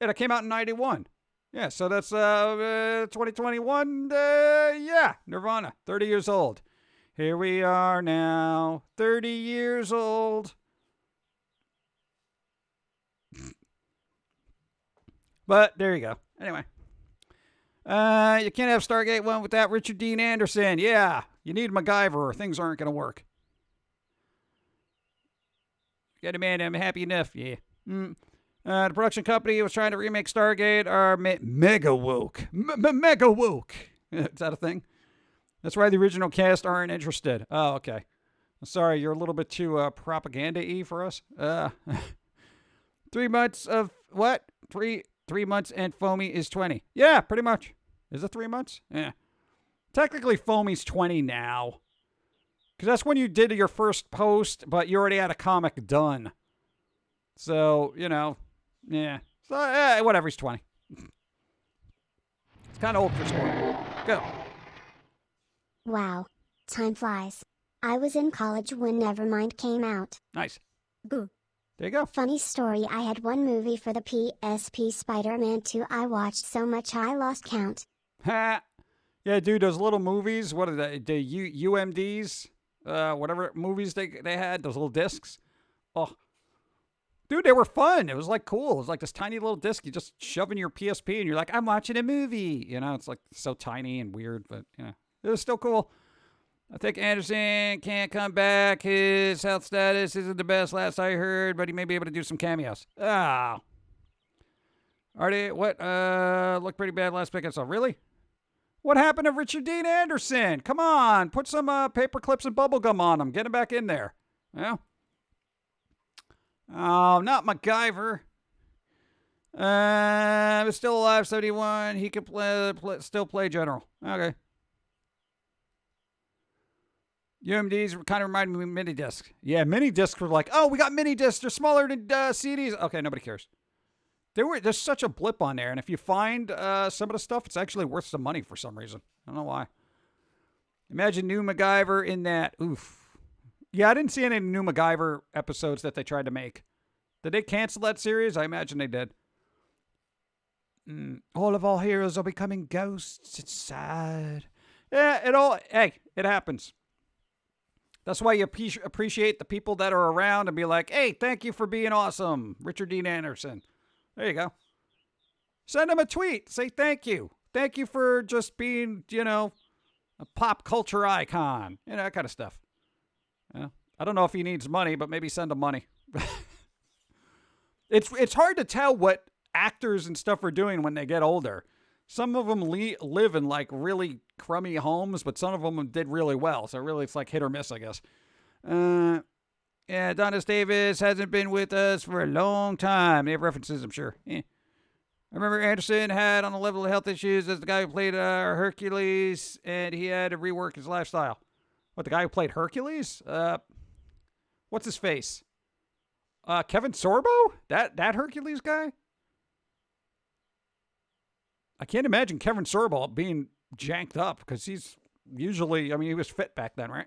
Yeah, that came out in 91. Yeah, so that's 2021. Yeah, Nirvana, 30 years old. Here we are now, 30 years old. But there you go. Anyway. You can't have Stargate 1 without Richard Dean Anderson. Yeah, you need MacGyver or things aren't going to work. Get a man, I'm happy enough. Yeah. The production company was trying to remake Stargate are mega woke. Mega woke. Is that a thing? That's why the original cast aren't interested. Oh, okay. Sorry, you're a little bit too propaganda-y for us. 3 months of what? 3 months and Foamy is 20. Yeah, pretty much. Is it 3 months? Yeah. Technically, Foamy's 20 now. Because that's when you did your first post, but you already had a comic done. So, you know, yeah. So, whatever, he's 20. It's kind of old for sport. Go. Wow. Time flies. I was in college when Nevermind came out. Nice. Boo. There you go. Funny story, I had one movie for the PSP, Spider-Man 2. I watched so much I lost count. Ha! Yeah, dude, those little movies, what are they? The UMDs? Whatever movies they had, those little discs. Oh. Dude, they were fun. It was like cool. It was like this tiny little disc you just shove in your PSP and you're like, I'm watching a movie. You know, it's like so tiny and weird, but you know, it was still cool. I think Anderson can't come back. His health status isn't the best last I heard, but he may be able to do some cameos. Ah. Already, what? Looked pretty bad last pick I saw. Really? What happened to Richard Dean Anderson? Come on. Put some paper clips and bubble gum on him. Get him back in there. Yeah. Oh, not MacGyver. But still alive, 71. He could still play general. Okay. UMDs kind of remind me of mini discs. Yeah, mini discs were like, oh, we got mini discs. They're smaller than CDs. Okay, nobody cares. There's such a blip on there, and if you find some of the stuff, it's actually worth some money for some reason. I don't know why. Imagine new MacGyver in that. Oof. Yeah, I didn't see any new MacGyver episodes that they tried to make. Did they cancel that series? I imagine they did. All of our heroes are becoming ghosts. It's sad. Yeah, it happens. That's why you appreciate the people that are around and be like, hey, thank you for being awesome, Richard Dean Anderson. There you go. Send him a tweet. Say thank you. Thank you for just being, a pop culture icon. That kind of stuff. I don't know if he needs money, but maybe send him money. It's hard to tell what actors and stuff are doing when they get older. Some of them live in like really crummy homes, but some of them did really well. So really, it's like hit or miss, I guess. Yeah, Adonis Davis hasn't been with us for a long time. They have references, I'm sure. I remember Anderson had on the level of health issues as the guy who played Hercules, and he had to rework his lifestyle. What, the guy who played Hercules? What's his face? Kevin Sorbo? That Hercules guy? I can't imagine Kevin Sorbo being janked up because he's usually, he was fit back then, right?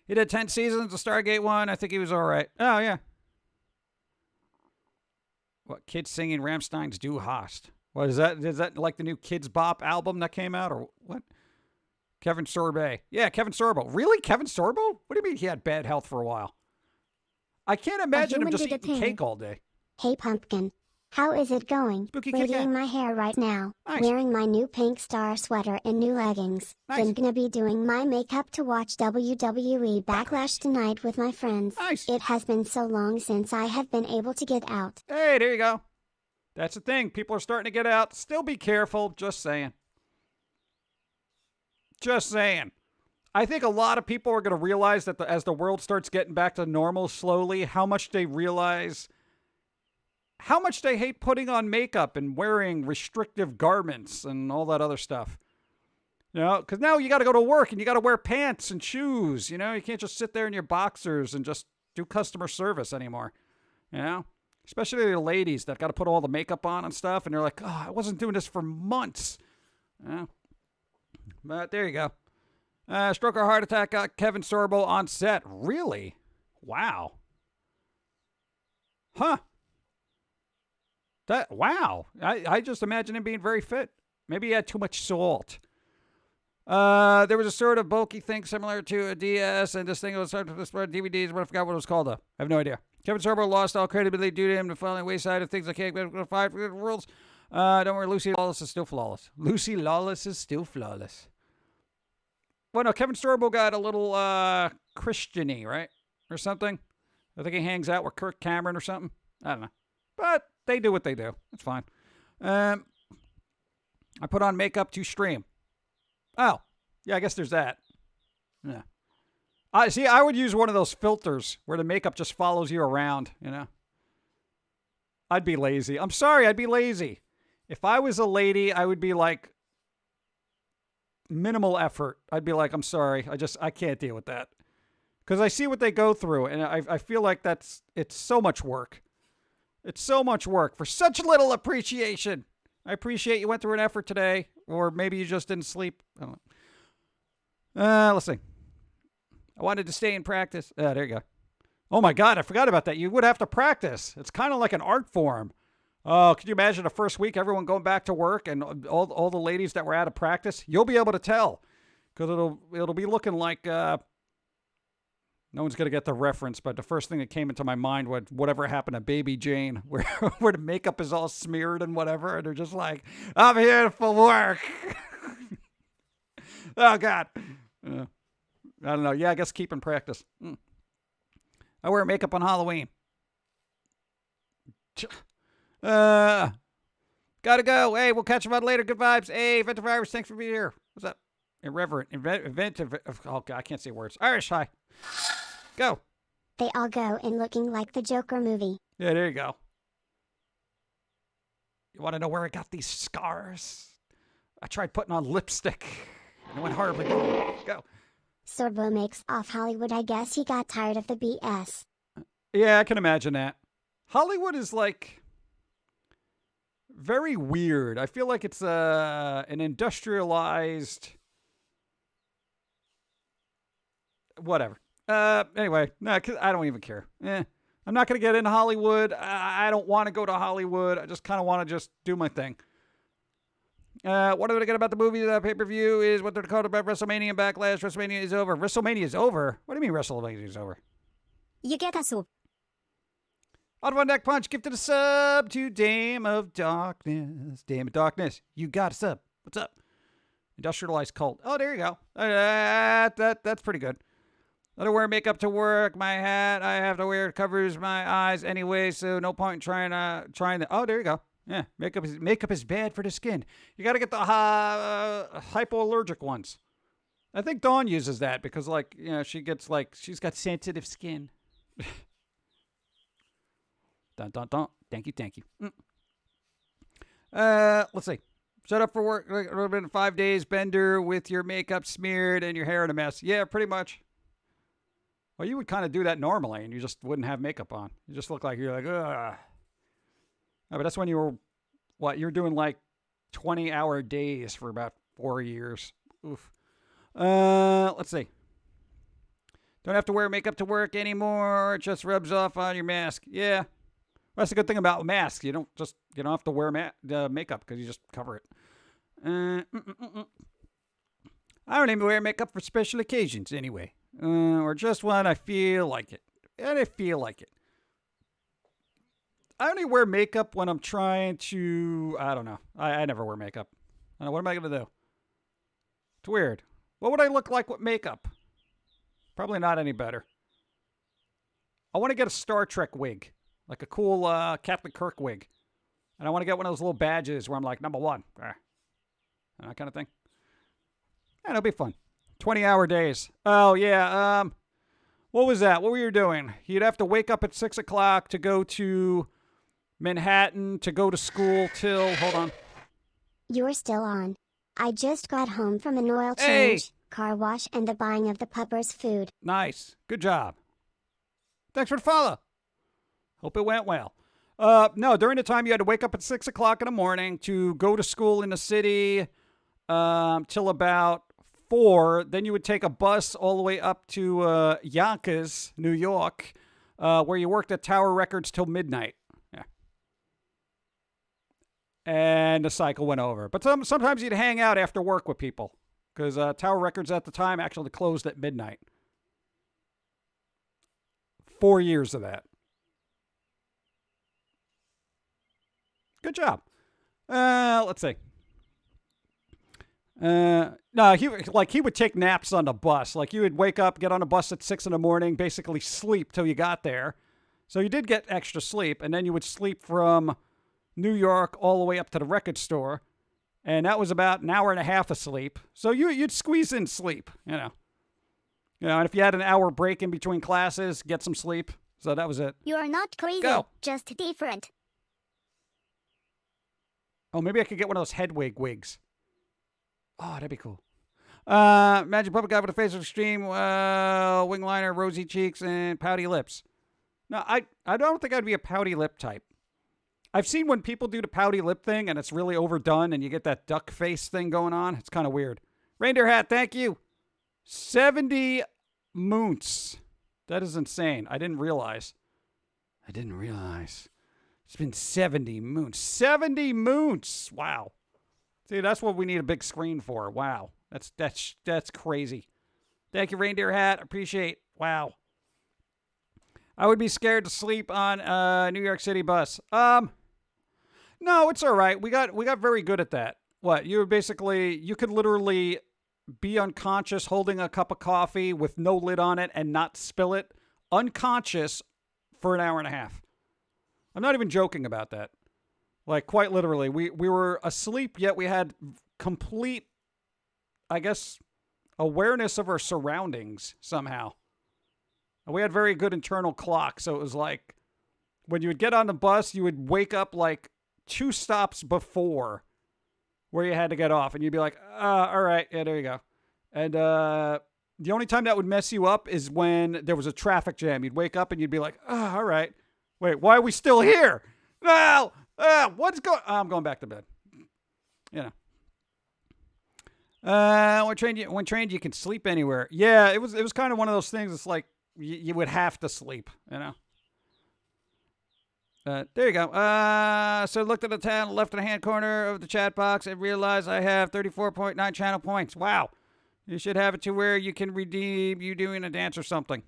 He did 10 seasons of Stargate 1. I think he was all right. Oh, yeah. What, kids singing Rammstein's Du Hast? What is that? Is that like the new Kids Bop album that came out or what? Kevin Sorbo. Yeah, Kevin Sorbo. Really? Kevin Sorbo? What do you mean he had bad health for a while? I can't imagine him just eating cake all day. Hey, Pum'Kin. How is it going? Spooky Braiding my hair right now. Nice. Wearing my new pink star sweater and new leggings. Nice. Then gonna be doing my makeup to watch WWE Backlash tonight with my friends. Nice. It has been so long since I have been able to get out. Hey, there you go. That's the thing. People are starting to get out. Still be careful. Just saying. Just saying. I think a lot of people are going to realize that as the world starts getting back to normal slowly, how much they realize how much they hate putting on makeup and wearing restrictive garments and all that other stuff. Because now you got to go to work and you got to wear pants and shoes. You can't just sit there in your boxers and just do customer service anymore. Especially the ladies that got to put all the makeup on and stuff. And they're like, oh, I wasn't doing this for months. But there you go. Stroke or heart attack got Kevin Sorbo on set. Really? Wow. Huh. Wow. I just imagine him being very fit. Maybe he had too much salt. There was a sort of bulky thing similar to a DS, and this thing was DVDs, but I forgot what it was called, though. I have no idea. Kevin Sorbo lost all credibility due to him to falling wayside of things I can't go 5 rules. Don't worry, Lucy Lawless is still flawless. Lucy Lawless is still flawless. Well, no, Kevin Sorbo got a little Christian-y, right? Or something. I think he hangs out with Kirk Cameron or something. I don't know. But they do what they do. It's fine. I put on makeup to stream. Oh, yeah, I guess there's that. Yeah. I would use one of those filters where the makeup just follows you around, I'd be lazy. I'm sorry, I'd be lazy. If I was a lady, I would be like, minimal effort. I'd be like, I'm sorry, I can't deal with that. Because I see what they go through, and I feel like it's so much work. It's so much work for such little appreciation. I appreciate you went through an effort today, or maybe you just didn't sleep. I don't know. Let's see. I wanted to stay in practice. There you go. Oh my God, I forgot about that. You would have to practice. It's kind of like an art form. Oh, could you imagine the first week, everyone going back to work and all the ladies that were out of practice? You'll be able to tell because it'll be looking like no one's going to get the reference, but the first thing that came into my mind was whatever happened to Baby Jane, where the makeup is all smeared and whatever, and they're just like, I'm here for work. Oh, God. I don't know. Yeah, I guess keep in practice. I wear makeup on Halloween. Gotta go. Hey, we'll catch you on later. Good vibes. Hey, Inventive Irish, thanks for being here. What's up? Irreverent. Inventive. Oh, God, I can't say words. Irish, hi. Go. They all go in looking like the Joker movie. Yeah, there you go. You want to know where I got these scars? I tried putting on lipstick, and it went horribly wrong. Go. Sorbo makes off Hollywood. I guess he got tired of the BS. Yeah, I can imagine that. Hollywood is like very weird. I feel like it's an industrialized whatever. Anyway, no, 'cause I don't even care. I'm not going to get into Hollywood. I don't want to go to Hollywood. I just kind of want to just do my thing. What are they get about the movie? The pay-per-view is what they're called about WrestleMania and Backlash. WrestleMania is over. WrestleMania is over? What do you mean WrestleMania is over? You get a soup. On one neck punch, gifted a sub to Dame of Darkness. Dame of Darkness, you got a sub. What's up? Industrialized cult. Oh, there you go. That's pretty good. I don't wear makeup to work. My hat I have to wear covers my eyes anyway, so no point in trying to. Oh, there you go. Yeah, makeup is bad for the skin. You got to get the hypoallergic ones. I think Dawn uses that because, like, you know, she's got sensitive skin. Dun, dun, dun. Thank you. Let's see. Set up for work a little bit in 5 days. Bender with your makeup smeared and your hair in a mess. Yeah, pretty much. Well, you would kind of do that normally, and you just wouldn't have makeup on. You just look like you're like, ugh. No, but that's when you were, you're doing like 20-hour days for about 4 years. Oof. Let's see. Don't have to wear makeup to work anymore. It just rubs off on your mask. Yeah. Well, that's the good thing about masks. You don't have to wear makeup because you just cover it. I don't even wear makeup for special occasions anyway. Or just when I feel like it. And I feel like it. I only wear makeup when I'm trying to, I don't know. I never wear makeup. I don't know, what am I going to do? It's weird. What would I look like with makeup? Probably not any better. I want to get a Star Trek wig. Like a cool Captain Kirk wig. And I want to get one of those little badges where I'm like, #1. That kind of thing. Yeah, it'll be fun. 20-hour days. Oh, yeah. What was that? What were you doing? You'd have to wake up at 6 o'clock to go to Manhattan, to go to school till... Hold on. You're still on. I just got home from an oil change, car wash, and the buying of the puppers' food. Nice. Good job. Thanks for the follow. Hope it went well. No, during the time you had to wake up at 6 o'clock in the morning to go to school in the city till about 4. Then you would take a bus all the way up to Yonkers, New York, where you worked at Tower Records till midnight. Yeah. And the cycle went over. But sometimes you'd hang out after work with people because Tower Records at the time actually closed at midnight. 4 years of that. Good job. Let's see. No, he would take naps on the bus. Like you would wake up, get on a bus at 6 in the morning, basically sleep till you got there. So you did get extra sleep, and then you would sleep from New York all the way up to the record store, and that was about an hour and a half of sleep. So you'd squeeze in sleep, you know. And if you had an hour break in between classes, get some sleep. So that was it. You are not crazy, just different. Oh, maybe I could get one of those head wigs. Oh, that'd be cool. Imagine public guy with a face of extreme wing liner, rosy cheeks, and pouty lips. No, I don't think I'd be a pouty lip type. I've seen when people do the pouty lip thing, and it's really overdone, and you get that duck face thing going on. It's kind of weird. Reindeer hat, thank you. 70 moons. That is insane. I didn't realize. It's been 70 moons. 70 moons. Wow. See, that's what we need a big screen for. Wow. That's crazy. Thank you, Reindeer Hat. Appreciate. Wow. I would be scared to sleep on a New York City bus. No, it's all right. We got very good at that. What? You could literally be unconscious holding a cup of coffee with no lid on it and not spill it. Unconscious for an hour and a half. I'm not even joking about that. Like, quite literally. We were asleep, yet we had complete, I guess, awareness of our surroundings somehow. And we had very good internal clock, so it was like, when you would get on the bus, you would wake up like 2 stops before where you had to get off. And you'd be like, all right, yeah, there you go. And the only time that would mess you up is when there was a traffic jam. You'd wake up and you'd be like, all right. Wait, why are we still here? No! What's going on? I'm going back to bed. You know. When trained, you can sleep anywhere. Yeah, it was kind of one of those things. It's like you would have to sleep, you know. There you go. So looked at the left-hand corner of the chat box and realized I have 34.9 channel points. Wow. You should have it to where you can redeem you doing a dance or something.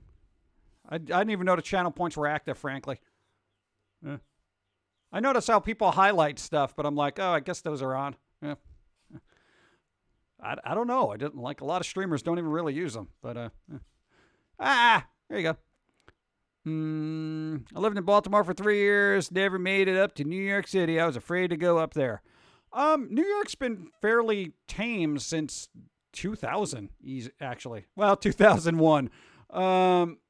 I didn't even know the channel points were active, frankly. I notice how people highlight stuff, but I'm like, oh, I guess those are on. Yeah. I don't know. I didn't like a lot of streamers don't even really use them, but there you go. I lived in Baltimore for 3 years. Never made it up to New York City. I was afraid to go up there. New York's been fairly tame since 2000, actually. Well, 2001.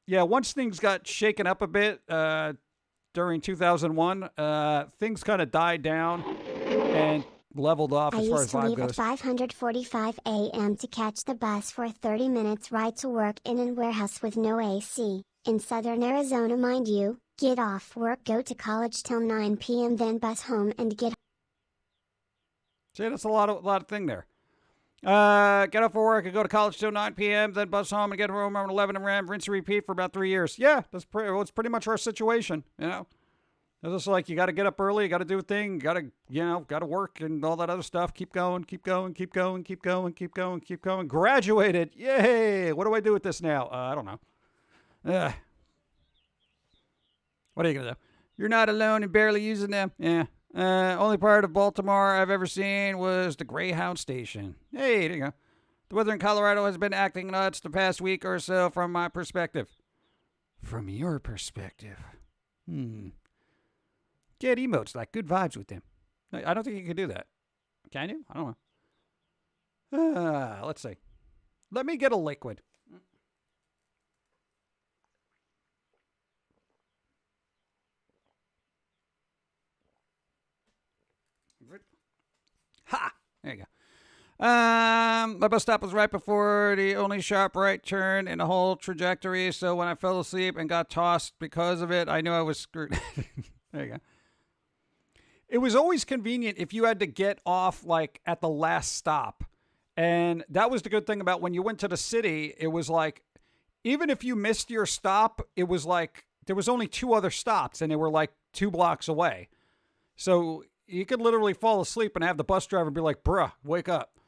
Yeah, once things got shaken up a bit during 2001, things kind of died down and leveled off as far as vibe goes. I used to leave at 5:45 a.m. to catch the bus for a 30 minutes ride to work in a warehouse with no AC. In southern Arizona, mind you, get off work, go to college till 9 p.m., then bus home and get... See, that's a lot of thing there. Get off for work and go to college till 9 p.m., then bus home and get home around 11 a.m., rinse and repeat for about 3 years. Yeah, that's pretty much our situation, you know. It's just like you got to get up early, you got to do a thing, got to work and all that other stuff. Keep going. Graduated. Yay! What do I do with this now? I don't know. What are you going to do? You're not alone and barely using them. Yeah. Only part of Baltimore I've ever seen was the Greyhound station. Hey, there you go. The weather in Colorado has been acting nuts the past week or so from my perspective. From your perspective. Get emotes, like good vibes with them. I don't think you can do that. Can you? I don't know. Let's see. Let me get a liquid. Ha! There you go. My bus stop was right before the only sharp right turn in the whole trajectory, so when I fell asleep and got tossed because of it, I knew I was screwed. There you go. It was always convenient if you had to get off, like, at the last stop. And that was the good thing about when you went to the city, it was like, even if you missed your stop, it was like, there was only 2 other stops, and they were like 2 blocks away. So you could literally fall asleep and have the bus driver be like, bruh, wake up.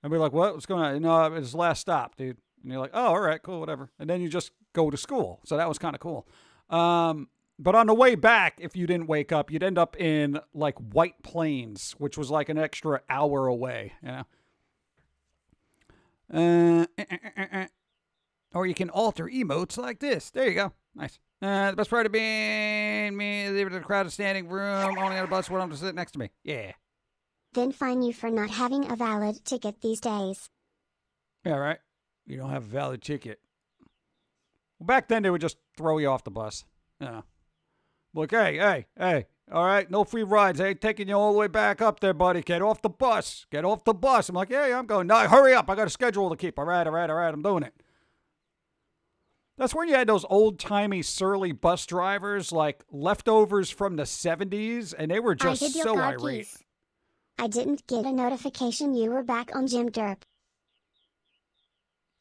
And be like, what? What's going on? No, it's the last stop, dude. And you're like, oh, all right, cool, whatever. And then you just go to school. So that was kind of cool. But on the way back, if you didn't wake up, you'd end up in like White Plains, which was like an extra hour away, you know? Or you can alter emotes like this. There you go. Nice. The best part of being me, leaving the crowded standing room, only on a bus, want them to sit next to me. Yeah. Then fine you for not having a valid ticket these days. Yeah, right. You don't have a valid ticket. Well, back then, they would just throw you off the bus. Yeah. Like, hey. All right, no free rides. I ain't taking you all the way back up there, buddy. Get off the bus. Get off the bus. I'm like, yeah, I'm going. No, hurry up. I got a schedule to keep. All right. I'm doing it. That's when you had those old-timey, surly bus drivers, like leftovers from the 70s, and they were just so irate. I didn't get a notification you were back on Jim Derp.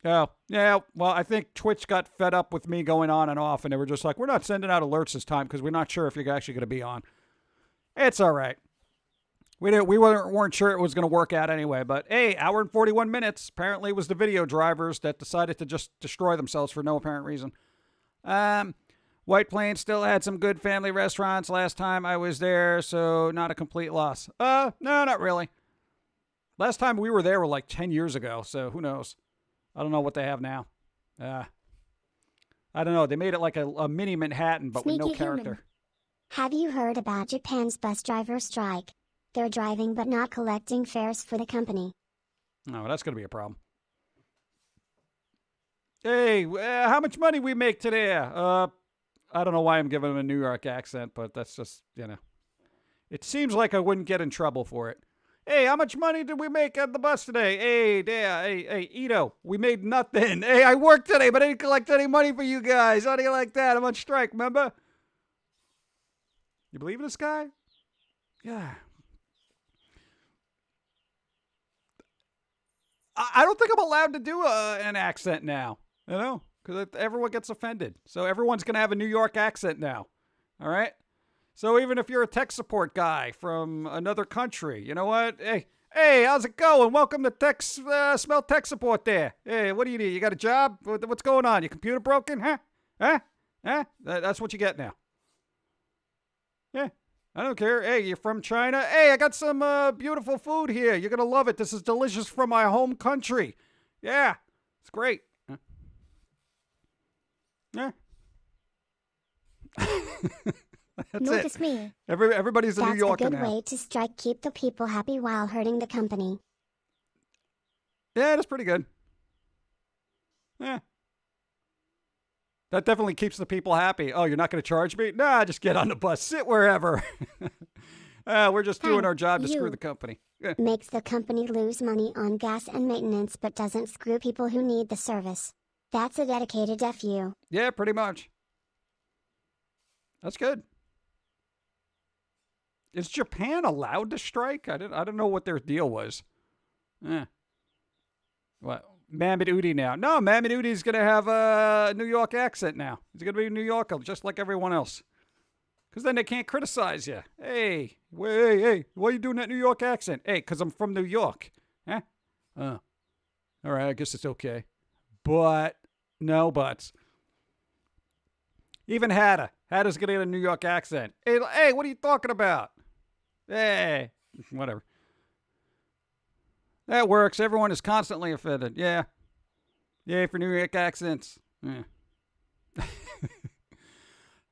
Oh, yeah. Well, I think Twitch got fed up with me going on and off, and they were just like, we're not sending out alerts this time because we're not sure if you're actually going to be on. It's all right. We weren't sure it was going to work out anyway, but hey, hour and 41 minutes. Apparently it was the video drivers that decided to just destroy themselves for no apparent reason. White Plains still had some good family restaurants last time I was there, so not a complete loss. No, not really. Last time we were there were like 10 years ago, so who knows? I don't know what they have now. I don't know. They made it like a mini Manhattan, but with no character. Human. Have you heard about Japan's bus driver strike? They're driving but not collecting fares for the company. Oh, that's going to be a problem. Hey, how much money we make today? I don't know why I'm giving him a New York accent, but that's just, you know. It seems like I wouldn't get in trouble for it. Hey, how much money did we make on the bus today? Hey, Ito, we made nothing. Hey, I worked today, but I didn't collect any money for you guys. How do you like that? I'm on strike, remember? You believe in this guy? Yeah. I don't think I'm allowed to do an accent now, you know, because everyone gets offended. So everyone's going to have a New York accent now, all right? So even if you're a tech support guy from another country, you know what? Hey, how's it going? Welcome to Smell Tech Support there. Hey, what do you need? You got a job? What's going on? Your computer broken? Huh? That's what you get now. I don't care. Hey, you're from China? Hey, I got some beautiful food here. You're going to love it. This is delicious from my home country. Yeah, it's great. Yeah. That's Notice it. me. Everybody's a New That's a Yorker good now. way to strike keep the people happy while hurting the company. Yeah, that's pretty good. Yeah. That definitely keeps the people happy. Oh, you're not going to charge me? Nah, just get on the bus. Sit wherever. We're just doing Hey, our job to you. screw the company. Yeah. Makes the company lose money on gas and maintenance but doesn't screw people who need the service. That's a dedicated FU. Yeah, pretty much. That's good. Is Japan allowed to strike? I don't know what their deal was. What? Mammoth Udi now. No, Mammoth Udi's going to have a New York accent now. He's going to be a New Yorker just like everyone else. Because then they can't criticize you. Hey, why are you doing that New York accent? Hey, because I'm from New York. Huh? All right, I guess it's okay. But, no buts. Even Hatta's going to get a New York accent. Hey, what are you talking about? Hey, whatever. That works. Everyone is constantly offended. Yeah. Yay for New York accents. Yeah.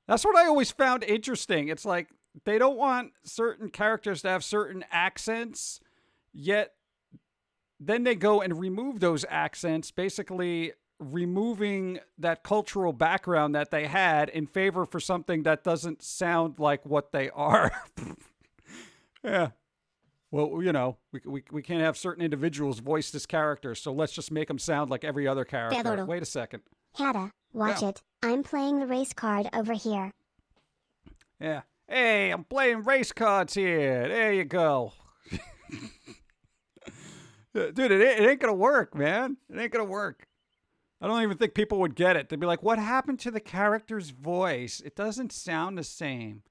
That's what I always found interesting. It's like they don't want certain characters to have certain accents, yet then they go and remove those accents, basically removing that cultural background that they had in favor for something that doesn't sound like what they are. Yeah. Well, you know, we can't have certain individuals voice this character, so let's just make them sound like every other character. Pedro. Wait a second. Hatta, watch Yeah. it. I'm playing the race card over here. Yeah. Hey, I'm playing race cards here. There you go. Dude, it ain't going to work, man. It ain't going to work. I don't even think people would get it. They'd be like, what happened to the character's voice? It doesn't sound the same.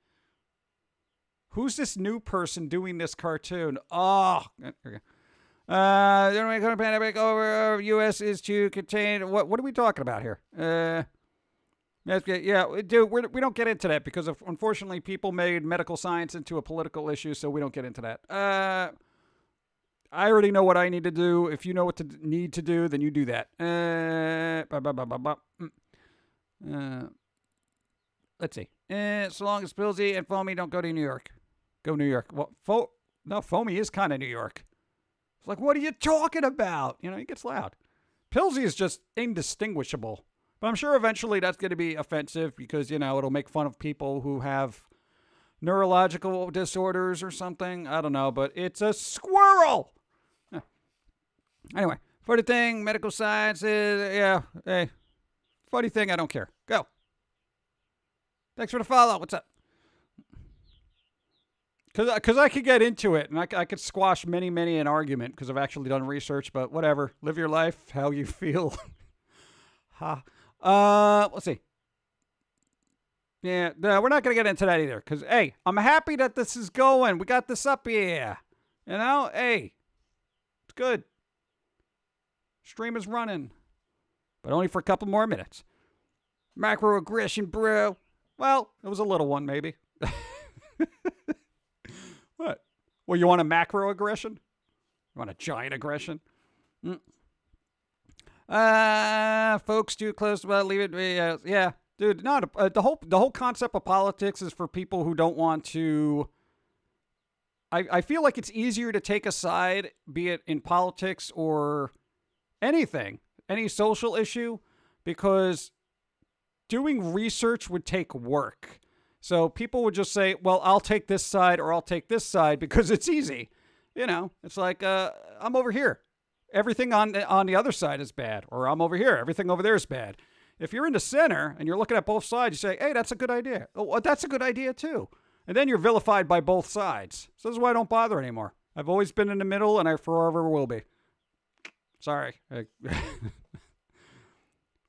Who's this new person doing this cartoon? Oh, okay. The only pandemic over U.S. is to contain. What are we talking about here? Yeah, dude, we don't get into that because unfortunately people made medical science into a political issue, so we don't get into that. I already know what I need to do. If you know what to need to do, then you do that. Let's see. So long as Pilsy and Foamy don't go to New York. Go New York. Well, no, Foamy is kind of New York. It's like, what are you talking about? You know, he gets loud. Pilsy is just indistinguishable. But I'm sure eventually that's going to be offensive because, you know, it'll make fun of people who have neurological disorders or something. I don't know, but it's a squirrel. Anyway, funny thing, medical science is, yeah, hey, funny thing, I don't care. Go. Thanks for the follow. What's up? Because I could get into it, and I could squash many an argument because I've actually done research, but whatever. Live your life how you feel. Ha. Let's see. Yeah, no, we're not going to get into that either because, hey, I'm happy that this is going. We got this up here. You know, hey, it's good. Stream is running, but only for a couple more minutes. Macroaggression, bro. Well, it was a little one, maybe. What? Well, you want a macroaggression? You want a giant aggression? Folks, too close. Well, leave it. Yeah, dude. No, the whole concept of politics is for people who don't want to. I feel like it's easier to take a side, be it in politics or anything, any social issue, because doing research would take work. So people would just say, well, I'll take this side or I'll take this side because it's easy. You know, it's like, I'm over here. Everything on the other side is bad. Or I'm over here. Everything over there is bad. If you're in the center and you're looking at both sides, you say, hey, that's a good idea. Oh, that's a good idea too. And then you're vilified by both sides. So this is why I don't bother anymore. I've always been in the middle and I forever will be. Sorry.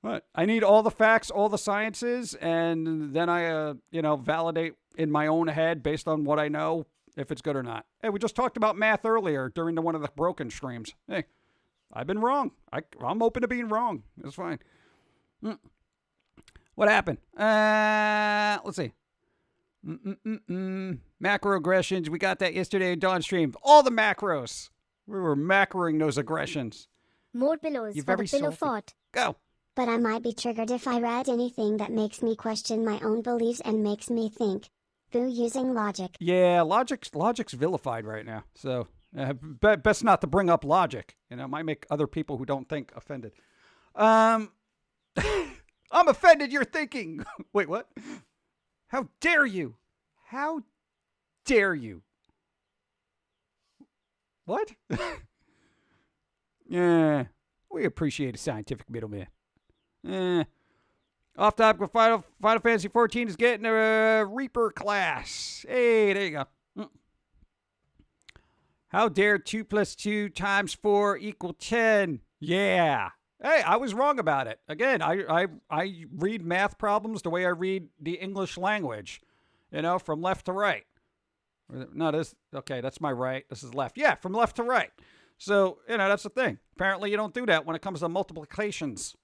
What? I need all the facts, all the sciences, and then I, validate in my own head based on what I know if it's good or not. Hey, we just talked about math earlier during one of the broken streams. Hey, I've been wrong. I'm open to being wrong. It's fine. What happened? Let's see. Macroaggressions. We got that yesterday in Dawn Stream. All the macros. We were macroing those aggressions. More pillows You're for the very pillow salty. fort. Go. But I might be triggered if I read anything that makes me question my own beliefs and makes me think. Boo using logic. Yeah, logic's vilified right now. So best not to bring up logic. You know, it might make other people who don't think offended. I'm offended you're thinking. Wait, what? How dare you? How dare you? What? Yeah, we appreciate a scientific middleman. Off topic with Final Fantasy 14 is getting a Reaper class. Hey, there you go. How dare 2 + 2 × 4 = 10? Yeah. Hey, I was wrong about it. Again, I read math problems the way I read the English language, you know, from left to right. No, okay, that's my right. This is left. Yeah, from left to right. So, you know, that's the thing. Apparently you don't do that when it comes to multiplications.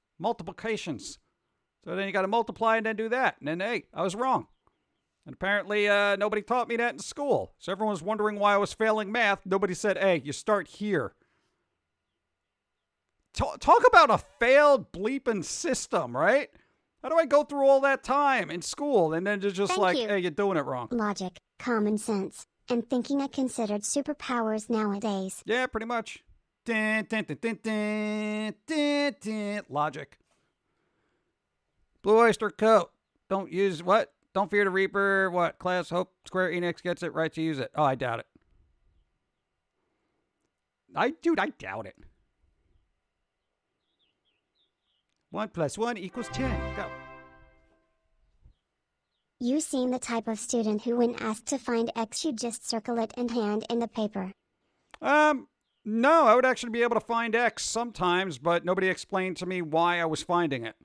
So then you got to multiply and then do that. And then, hey, I was wrong. And apparently nobody taught me that in school. So everyone was wondering why I was failing math. Nobody said, hey, you start here. Talk about a failed bleeping system, right? How do I go through all that time in school and then just Thank like, you. hey, you're doing it wrong? Logic, common sense, and thinking are considered superpowers nowadays. Yeah, pretty much. Logic. Blue Oyster Cult. Don't use what? Don't fear the Reaper. What? Class hope Square Enix gets it right to use it. Oh, I doubt it. I doubt it. 1 + 1 = 10. Go. You seem the type of student who, when asked to find X, you just circle it and hand in the paper. No, I would actually be able to find X sometimes, but nobody explained to me why I was finding it.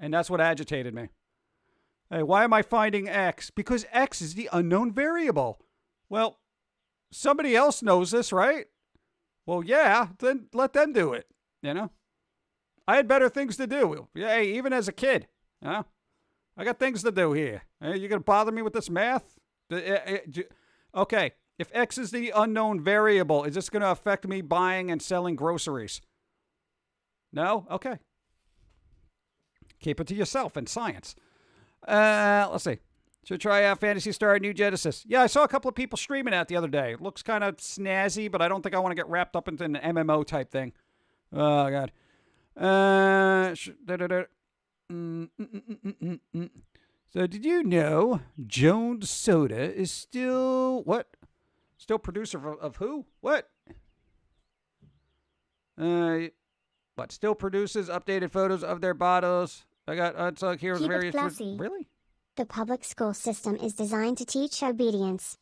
And that's what agitated me. Hey, why am I finding X? Because X is the unknown variable. Well, somebody else knows this, right? Well, yeah, then let them do it, you know? I had better things to do. Hey, even as a kid, you know? I got things to do here. Hey, you going to bother me with this math? Okay, if X is the unknown variable, is this going to affect me buying and selling groceries? No? Okay. Keep it to yourself in science. Let's see. Should try out Phantasy Star New Genesis. Yeah, I saw a couple of people streaming that the other day. It looks kind of snazzy, but I don't think I want to get wrapped up into an MMO type thing. Oh, God. So did you know Jones Soda is still what? Still producer of who? What? What? Still produces updated photos of their bottles. I got here's Keep it various. classy. Really? The public school system is designed to teach obedience.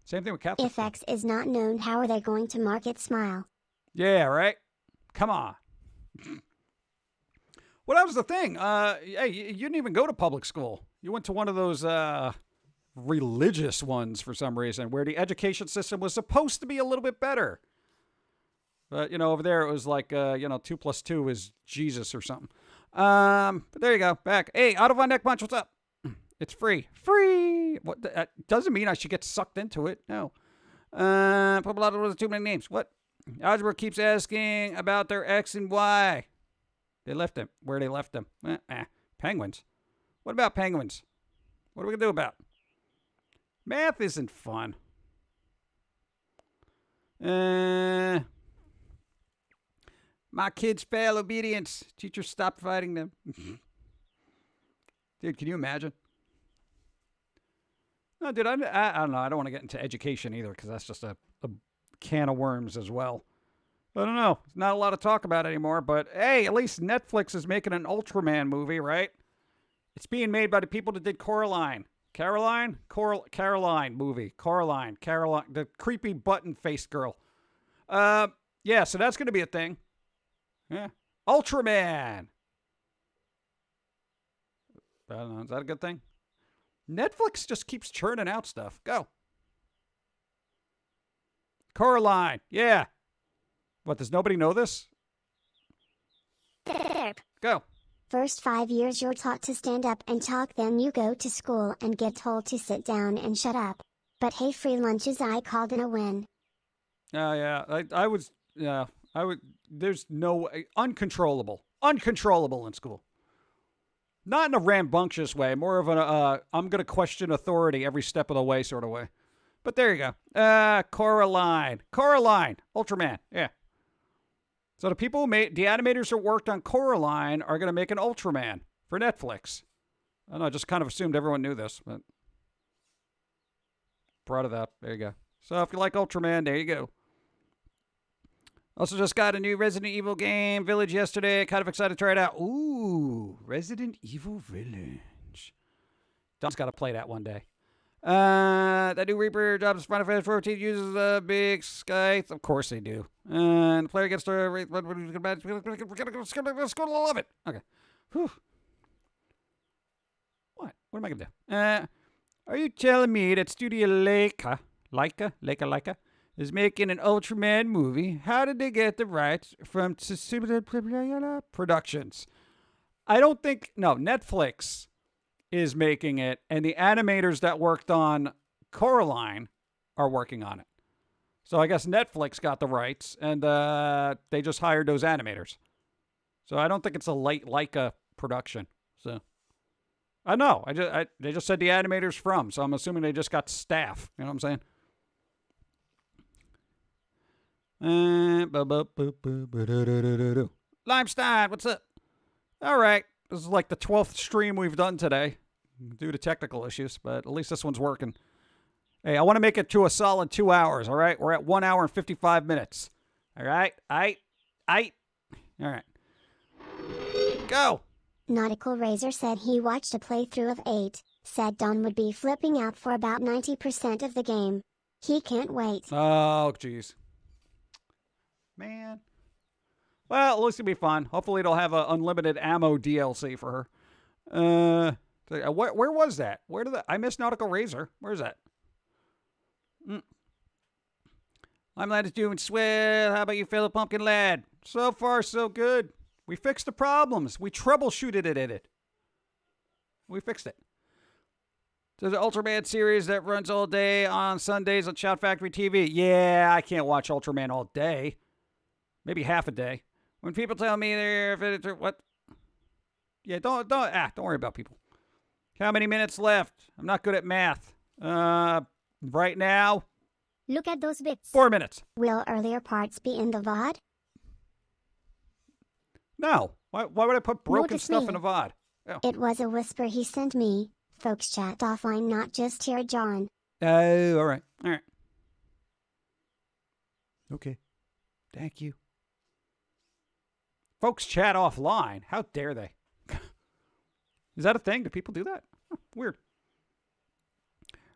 Same thing with Catholic. If X is not known, how are they going to market Smile? Yeah, right? Come on. Well, that was the thing. Hey, you didn't even go to public school. You went to one of those religious ones for some reason where the education system was supposed to be a little bit better. But, you know, over there it was like, 2 + 2 is Jesus or something. But there you go. Back. Hey, Otto Von Neck Punch, what's up? It's free. Free! What? That doesn't mean I should get sucked into it. No. Was too many names. What? Algebra keeps asking about their X and Y. They left them. Where they left them. Penguins. What about penguins? What are we going to do about it? Math isn't fun. My kids fail obedience. Teachers stopped fighting them. Dude, can you imagine? No, dude, I don't know. I don't want to get into education either because that's just a can of worms as well. I don't know. There's not a lot to talk about anymore, but hey, at least Netflix is making an Ultraman movie, right? It's being made by the people that did Coraline. Caroline movie. Coraline, the creepy button-faced girl. Yeah, so that's going to be a thing. Yeah. Ultraman. I don't know. Is that a good thing? Netflix just keeps churning out stuff. Go. Coraline. Yeah. What, does nobody know this? Derp. Go. First 5 years you're taught to stand up and talk, then you go to school and get told to sit down and shut up. But hey, free lunches I called in a win. Oh, yeah. I would, there's no, uncontrollable in school. Not in a rambunctious way, more of I'm going to question authority every step of the way sort of way. But there you go. Coraline, Ultraman, yeah. So the people who made, the animators that worked on Coraline are going to make an Ultraman for Netflix. I don't know, I just kind of assumed everyone knew this, but brought it up. There you go. So if you like Ultraman, there you go. Also just got a new Resident Evil game, Village, yesterday. Kind of excited to try it out. Ooh, Resident Evil Village. Don's got to play that one day. That new Reaper jobs Final Fantasy 14 uses a big scythe. Of course they do. And the player gets to... Let's go to 11. Okay. Whew. What? What am I going to do? Are you telling me that Studio Leica is making an Ultraman movie? How did they get the rights from Productions? I don't think... No, Netflix is making it, and the animators that worked on Coraline are working on it. So I guess Netflix got the rights, and they just hired those animators. So I don't think it's a Leica production. So I know. They just said the animators from, so I'm assuming they just got staff. You know what I'm saying? Limestein, what's up? All right. This is like the 12th stream we've done today due to technical issues, but at least this one's working. Hey, I want to make it to a solid 2 hours, all right? We're at 1 hour and 55 minutes. All right? All right. Go. Nautical Razor said he watched a playthrough of 8, said Don would be flipping out for about 90% of the game. He can't wait. Oh, jeez. Man. Well, at least it'll be fun. Hopefully it'll have an unlimited ammo DLC for her. Where was that? I missed Nautical Razor. Where's that? I'm glad it's doing swell. How about you, fellow pumpkin lad? So far, so good. We fixed the problems. We troubleshooted it. We fixed it. There's an Ultraman series that runs all day on Sundays on Shout Factory TV. Yeah, I can't watch Ultraman all day. Maybe half a day. When people tell me they're what? Yeah, don't worry about people. How many minutes left? I'm not good at math. Right now. Look at those bits. 4 minutes. Will earlier parts be in the VOD? No. Why would I put broken stuff in a VOD? Oh. It was a whisper he sent me. Folks chat offline, not just here, John. Oh, all right. Okay. Thank you. Folks chat offline? How dare they? Is that a thing? Do people do that? Weird.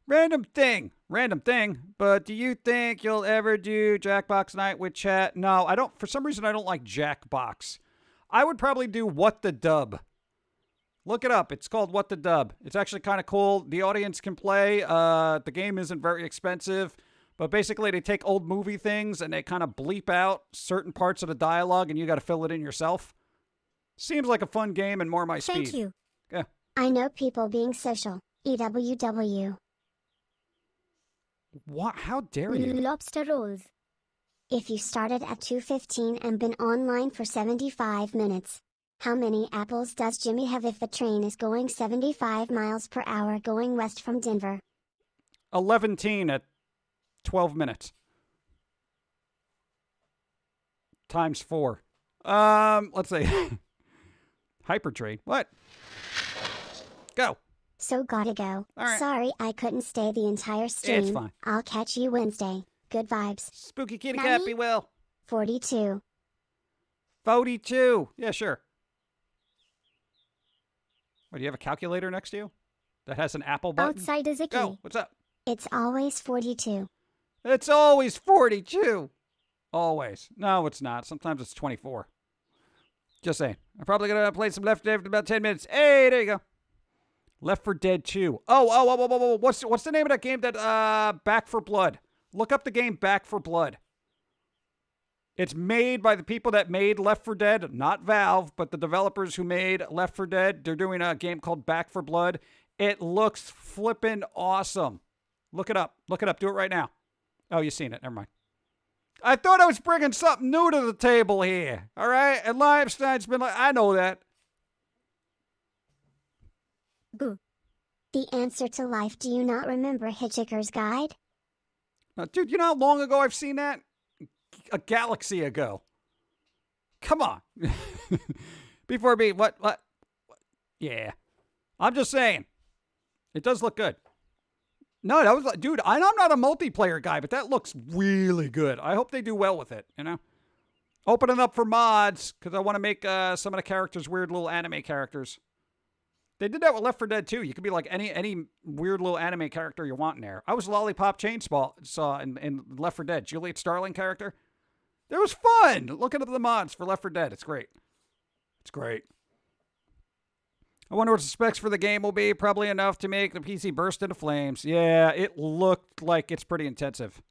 Random thing. But do you think you'll ever do Jackbox Night with chat? No, I don't. For some reason, I don't like Jackbox. I would probably do What the Dub. Look it up. It's called What the Dub. It's actually kind of cool. The audience can play. The game isn't very expensive. But basically, they take old movie things and they kind of bleep out certain parts of the dialogue, and you got to fill it in yourself. Seems like a fun game and more my speed. Thank you. Yeah. I know people being social. EWW. What? How dare you? Lobster rolls. If you started at 2:15 and been online for 75 minutes, how many apples does Jimmy have if the train is going 75 miles per hour going west from Denver? 11 at 12 minutes. Times 4. Let's say Hypertrain. What? Go. So gotta go. All right. Sorry I couldn't stay the entire stream. It's fine. I'll catch you Wednesday. Good vibes. Spooky kitty cat, be well. 42. 42. Yeah, sure. What, do you have a calculator next to you that has an Apple button? Outside is a key. Go. What's up? It's always 42. It's always 42. Always. No, it's not. Sometimes it's 24. Just saying. I'm probably going to play some Left 4 Dead for about 10 minutes. Hey, there you go. Left 4 Dead 2. Oh. What's the name of that game that, Back 4 Blood? Look up the game Back 4 Blood. It's made by the people that made Left 4 Dead, not Valve, but the developers who made Left 4 Dead. They're doing a game called Back 4 Blood. It looks flippin' awesome. Look it up. Look it up. Do it right now. Oh, you've seen it. Never mind. I thought I was bringing something new to the table here. All right? And Limestein's been like, I know that. Boo. The answer to life. Do you not remember Hitchhiker's Guide? Now, dude, you know how long ago I've seen that? A galaxy ago. Come on. Before me, what? Yeah. I'm just saying. It does look good. No, that was like, dude, I'm not a multiplayer guy, but that looks really good. I hope they do well with it, you know? Opening up for mods, because I want to make some of the characters weird little anime characters. They did that with Left 4 Dead too. You could be like any weird little anime character you want in there. I was Lollipop Chainsaw in Left 4 Dead. Juliet Starling character. It was fun. Looking at the mods for Left 4 Dead. It's great. It's great. I wonder what the specs for the game will be. Probably enough to make the PC burst into flames. Yeah, it looked like it's pretty intensive.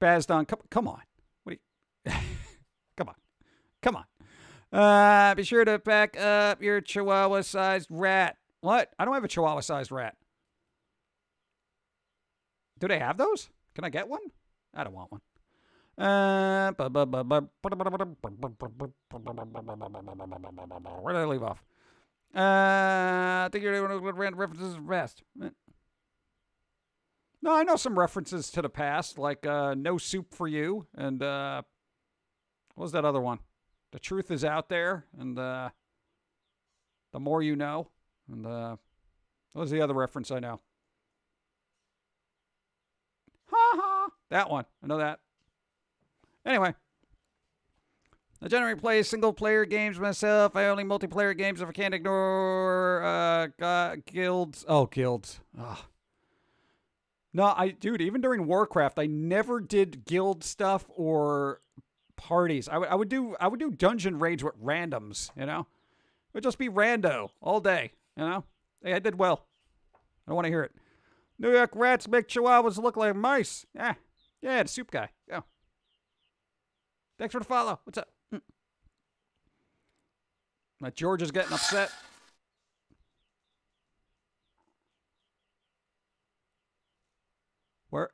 Bazdon, come on. What do you... Come on. Be sure to pack up your Chihuahua-sized rat. What? I don't have a Chihuahua-sized rat. Do they have those? Can I get one? I don't want one. Where did I leave off? I think you're doing what references best. No, I know some references to the past, like No Soup for You, and what was that other one? The Truth is Out There, and The More You Know, and what was the other reference I know? Ha ha! That one. I know that. Anyway. I generally play single-player games myself. I only multiplayer games if I can't ignore guilds. Oh, guilds. Ugh. No, dude, even during Warcraft, I never did guild stuff or parties. I would do dungeon raids with randoms, you know? It would just be rando all day, you know? Hey, I did well. I don't want to hear it. New York rats make chihuahuas look like mice. Yeah, the soup guy. Go. Thanks for the follow. What's up? George is getting upset. Where?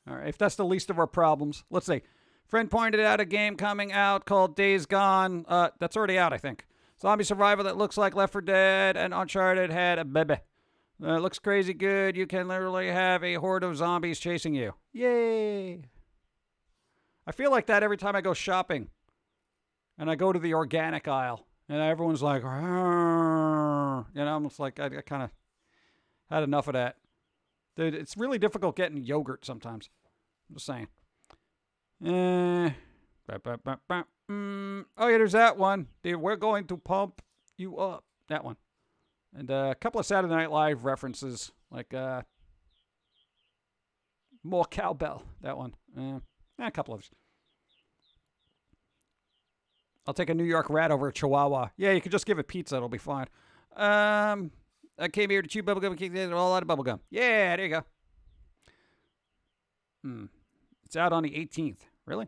All right, if that's the least of our problems. Let's see. Friend pointed out a game coming out called Days Gone. That's already out, I think. Zombie survival that looks like Left 4 Dead and Uncharted had a baby. It looks crazy good. You can literally have a horde of zombies chasing you. Yay! I feel like that every time I go shopping. And I go to the organic aisle. And everyone's like, "Arr." You know, I'm just like, I kind of had enough of that. Dude, it's really difficult getting yogurt sometimes. I'm just saying. Oh, yeah, there's that one. Dude, we're going to pump you up. That one. And a couple of Saturday Night Live references. Like, more cowbell. That one. A couple of. I'll take a New York rat over a Chihuahua. Yeah, you can just give it pizza. It'll be fine. I came here to chew bubblegum and kick it all out of bubblegum. Yeah, there you go. It's out on the 18th. Really?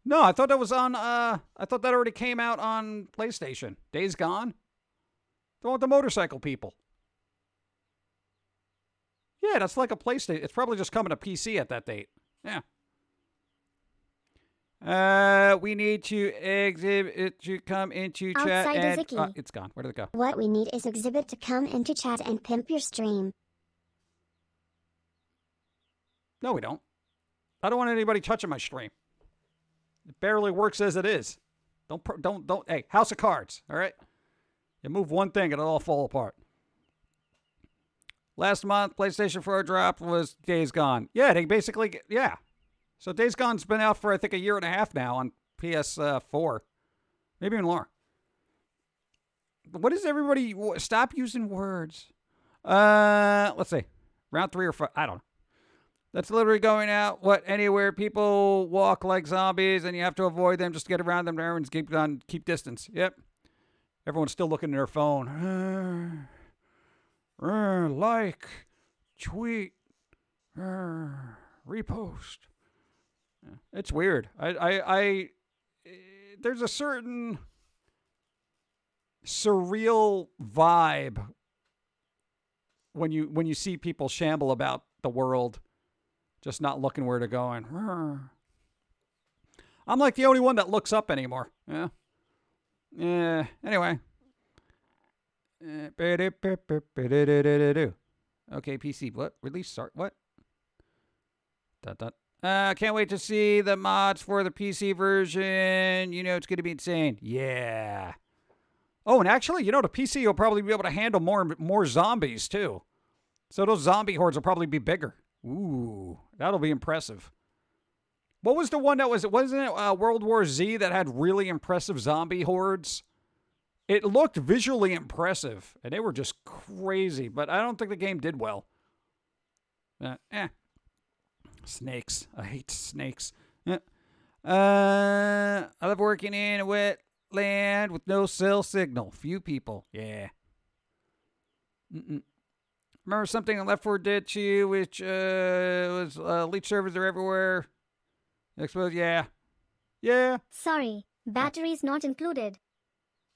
No, I thought that was on, I thought that already came out on PlayStation. Days Gone? The one with the motorcycle people. Yeah, that's like a PlayStation. It's probably just coming to PC at that date. Yeah. We need to exhibit to come into chat Outside and... Ziki. it's gone. Where did it go? What we need is Exhibit to come into chat and pimp your stream. No, we don't. I don't want anybody touching my stream. It barely works as it is. Don't. Hey, House of Cards, all right? You move one thing, it'll all fall apart. Last month, PlayStation 4 drop was Days Gone. Yeah, they basically... Yeah. So Days Gone's been out for, I think, a year and a half now on PS4. Maybe even more. What is everybody... Stop using words. Let's see. Round 3 or 5. I don't know. That's literally going out, anywhere people walk like zombies and you have to avoid them just to get around them. Everyone's keep distance. Yep. Everyone's still looking at their phone. Like, tweet, repost. It's weird. I there's a certain surreal vibe when you see people shamble about the world, just not looking where they're going. I'm like the only one that looks up anymore. Yeah. Yeah. Anyway. Okay, PC. What? Release start. What? Can't wait to see the mods for the PC version. You know it's going to be insane. Yeah. Oh, and actually, the PC will probably be able to handle more zombies, too. So those zombie hordes will probably be bigger. Ooh, that'll be impressive. What was the one that wasn't it World War Z that had really impressive zombie hordes? It looked visually impressive, and they were just crazy, but I don't think the game did well. Snakes. I hate snakes. I love working in a wetland with no cell signal. Few people. Yeah. Remember something Left 4 did to you, which was leech servers are everywhere. Explode. Yeah. Yeah. Sorry, batteries not included.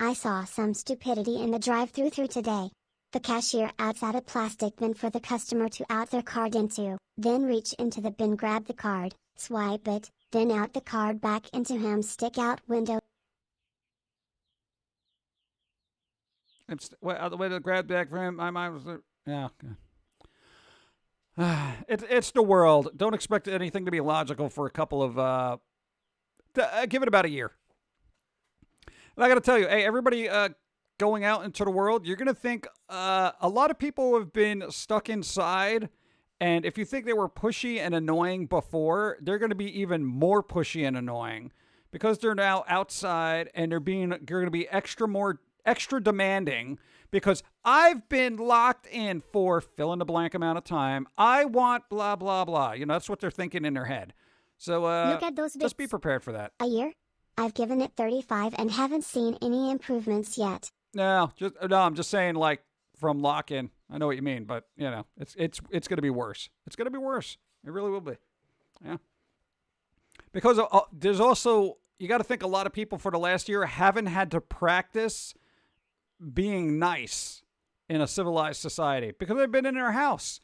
I saw some stupidity in the drive-thru today. The cashier outside a plastic bin for the customer to out their card into, then reach into the bin, grab the card, swipe it, then out the card back into him, stick out window. It's out the way to grab back from him. My mind was there. Yeah. It's the world. Don't expect anything to be logical for a couple of. Give it about a year. And I got to tell you, hey, everybody going out into the world, you're going to think a lot of people have been stuck inside. And if you think they were pushy and annoying before, they're going to be even more pushy and annoying because they're now outside and they're going to be extra demanding because I've been locked in for fill in the blank amount of time. I want blah, blah, blah. That's what they're thinking in their head. So Look at those bits. Just be prepared for that. A year? I've given it 35 and haven't seen any improvements yet. No, I'm just saying, like, from lock-in. I know what you mean, but it's going to be worse. It's going to be worse. It really will be. Yeah. Because there's also, you got to think, a lot of people for the last year haven't had to practice being nice in a civilized society because they've been in their house.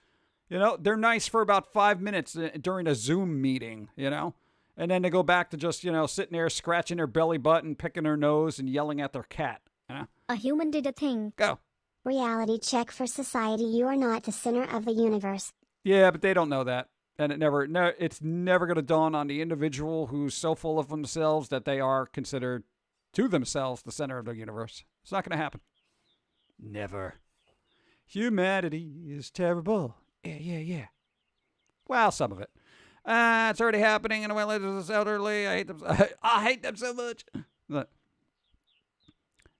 They're nice for about 5 minutes during a Zoom meeting, and then they go back to just, sitting there scratching their belly button, picking their nose, and yelling at their cat. A human did a thing. Go. Reality check for society. You are not the center of the universe. Yeah, but they don't know that. And it's never going to dawn on the individual who's so full of themselves that they are considered to themselves the center of the universe. It's not going to happen. Never. Humanity is terrible. Yeah. Well, some of it. It's already happening in a way like this elderly. I hate them. I hate them so much. But,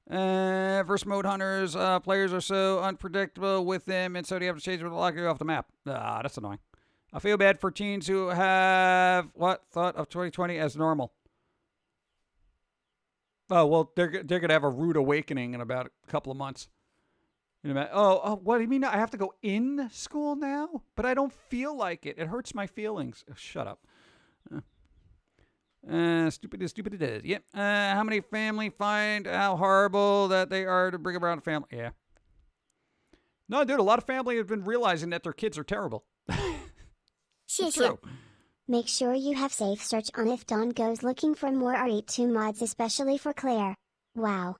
first mode hunters, players are so unpredictable with them, and so they have to change them to lock you off the map. That's annoying. I feel bad for teens who have thought of 2020 as normal. Oh well, they're gonna have a rude awakening in about a couple of months. What do you mean? I have to go in school now? But I don't feel like it. It hurts my feelings. Oh, shut up. Stupid it is. Yep. How many family find how horrible that they are to bring around a family? Yeah. No, dude, a lot of family have been realizing that their kids are terrible. It's true. Make sure you have safe search on if Dawn goes looking for more RE2 mods, especially for Claire. Wow.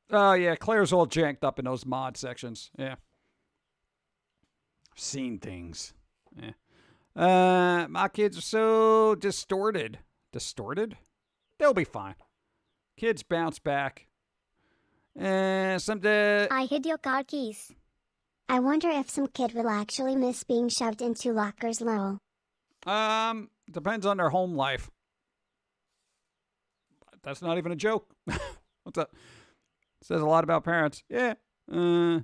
Oh, yeah, Claire's all janked up in those mod sections. Yeah. I've seen things. Yeah. My kids are so distorted. Distorted? They'll be fine. Kids bounce back. Someday... I hid your car keys. I wonder if some kid will actually miss being shoved into lockers, lol. Depends on their home life. That's not even a joke. What's up? Says a lot about parents. Yeah. Might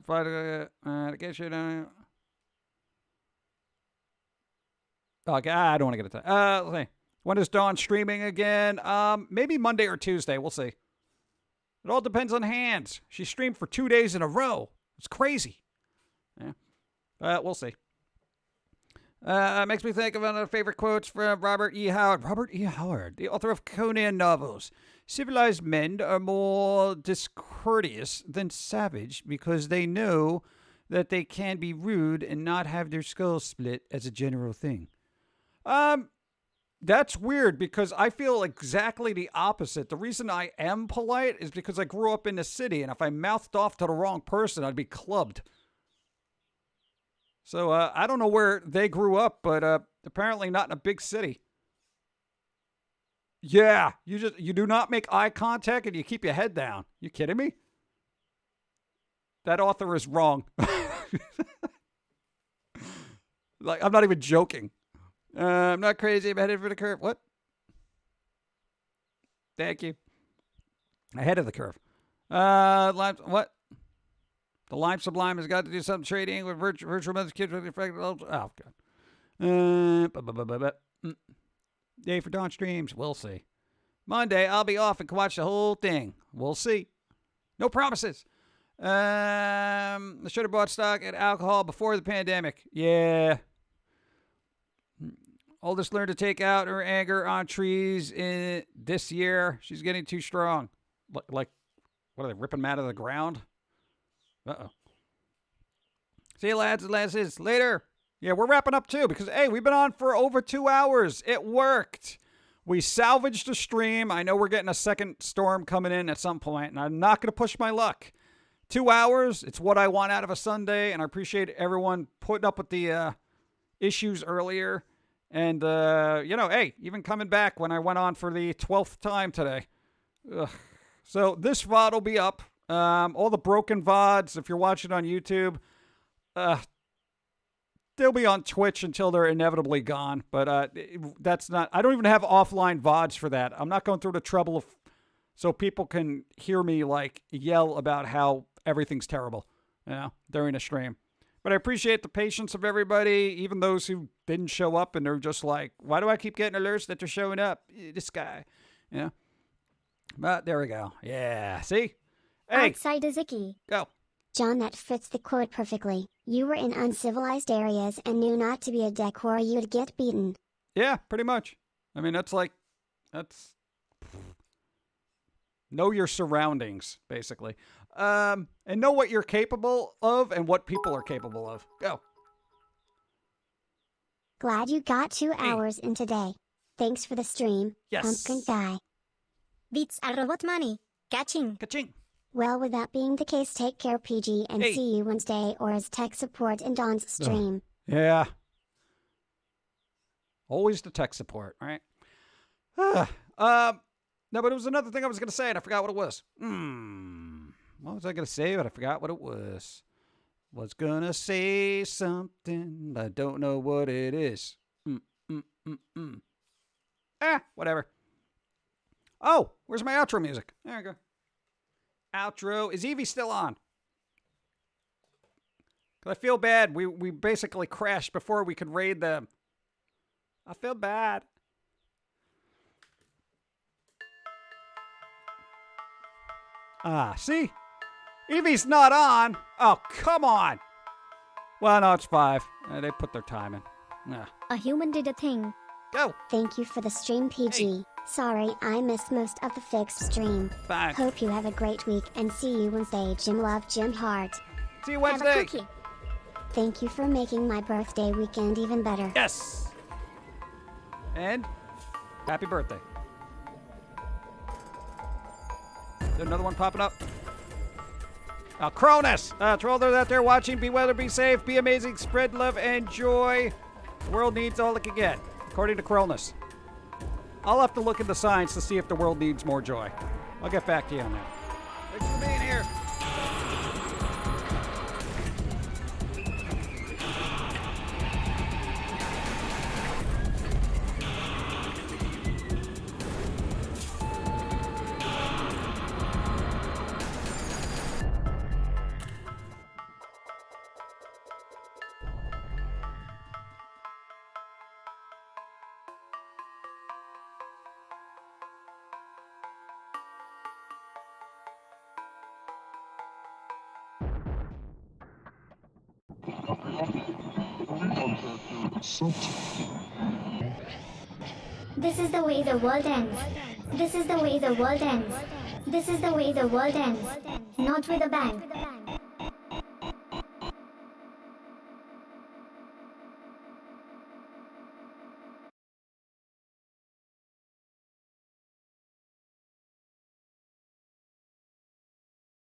fly to get you down. Okay, I don't want to get into that. Let's see. When is Dawn streaming again? Maybe Monday or Tuesday. We'll see. It all depends on Hands. She streamed for 2 days in a row. It's crazy. Yeah. We'll see. Makes me think of one of my favorite quotes from Robert E. Howard. Robert E. Howard, the author of Conan novels. Civilized men are more discourteous than savage because they know that they can be rude and not have their skulls split as a general thing. That's weird because I feel exactly the opposite. The reason I am polite is because I grew up in the city, and if I mouthed off to the wrong person, I'd be clubbed. So I don't know where they grew up, but apparently not in a big city. Yeah, you do not make eye contact and you keep your head down. You kidding me? That author is wrong. Like, I'm not even joking. I'm not crazy. I'm headed for the curve. What? Thank you. Ahead of the curve. What? The Lime Sublime has got to do something trading with virtual mothers, kids with infected. Oh, God. Day for Dawn streams. We'll see. Monday, I'll be off and can watch the whole thing. We'll see. No promises. I should have bought stock at alcohol before the pandemic. Yeah. Oldest learned to take out her anger on trees in this year. She's getting too strong. Like, what are they, ripping them out of the ground? Uh-oh. See you, lads and lasses. Later. Yeah, we're wrapping up, too, because, hey, we've been on for over 2 hours. It worked. We salvaged the stream. I know we're getting a second storm coming in at some point, and I'm not going to push my luck. 2 hours, it's what I want out of a Sunday, and I appreciate everyone putting up with the issues earlier. And, hey, even coming back when I went on for the 12th time today. Ugh. So this VOD will be up. All the broken VODs, if you're watching on YouTube, they'll be on Twitch until they're inevitably gone. But that's not, I don't even have offline VODs for that. I'm not going through the trouble of, so people can hear me, like, yell about how everything's terrible, during a stream. But I appreciate the patience of everybody, even those who didn't show up and they're just like, why do I keep getting alerts that they're showing up? This guy, But there we go. Yeah, see? Hey, Outside is icky. go. John, that fits the quote perfectly. You were in uncivilized areas and knew not to be a dick or you'd get beaten. Yeah, pretty much. I mean, that's know your surroundings, basically. And know what you're capable of and what people are capable of. Go. Glad you got 2 hours in today. Thanks for the stream, Yes. Pumpkin Guy. Beats a robot money. Catching. Ka-ching. Well, with that being the case, take care, PG, and Hey. see you Wednesday or as tech support in Dawn's stream. Yeah. Always the tech support, right? No, but it was another thing I was going to say, and I forgot what it was. What was I going to say, but I forgot what it was. Was going to say something. I don't know what it is. Whatever. Oh, where's my outro music? There we go. Outro. Is Evie still on? Because I feel bad. We basically crashed before we could raid them. I feel bad. See? Evie's not on. Oh, come on. Well, no, it's 5. They put their time in. A human did a thing. Go. Thank you for the stream, PG. Sorry, I missed most of the fixed stream. Fine. Hope you have a great week and see you Wednesday. Jim Love, Jim Heart. See you Have a Wednesday. cookie. Thank you for making my birthday weekend even better. Yes. And happy birthday. Is there another one popping up? Oh, Cronus! To all those out there watching, be well, be safe, be amazing, spread love and joy. The world needs all it can get, according to Cronus. I'll have to look into science to see if the world needs more joy. I'll get back to you on that. Thanks for being here. This is the way the world ends. This is the way the world ends. This is the way the world ends. Not with a bang.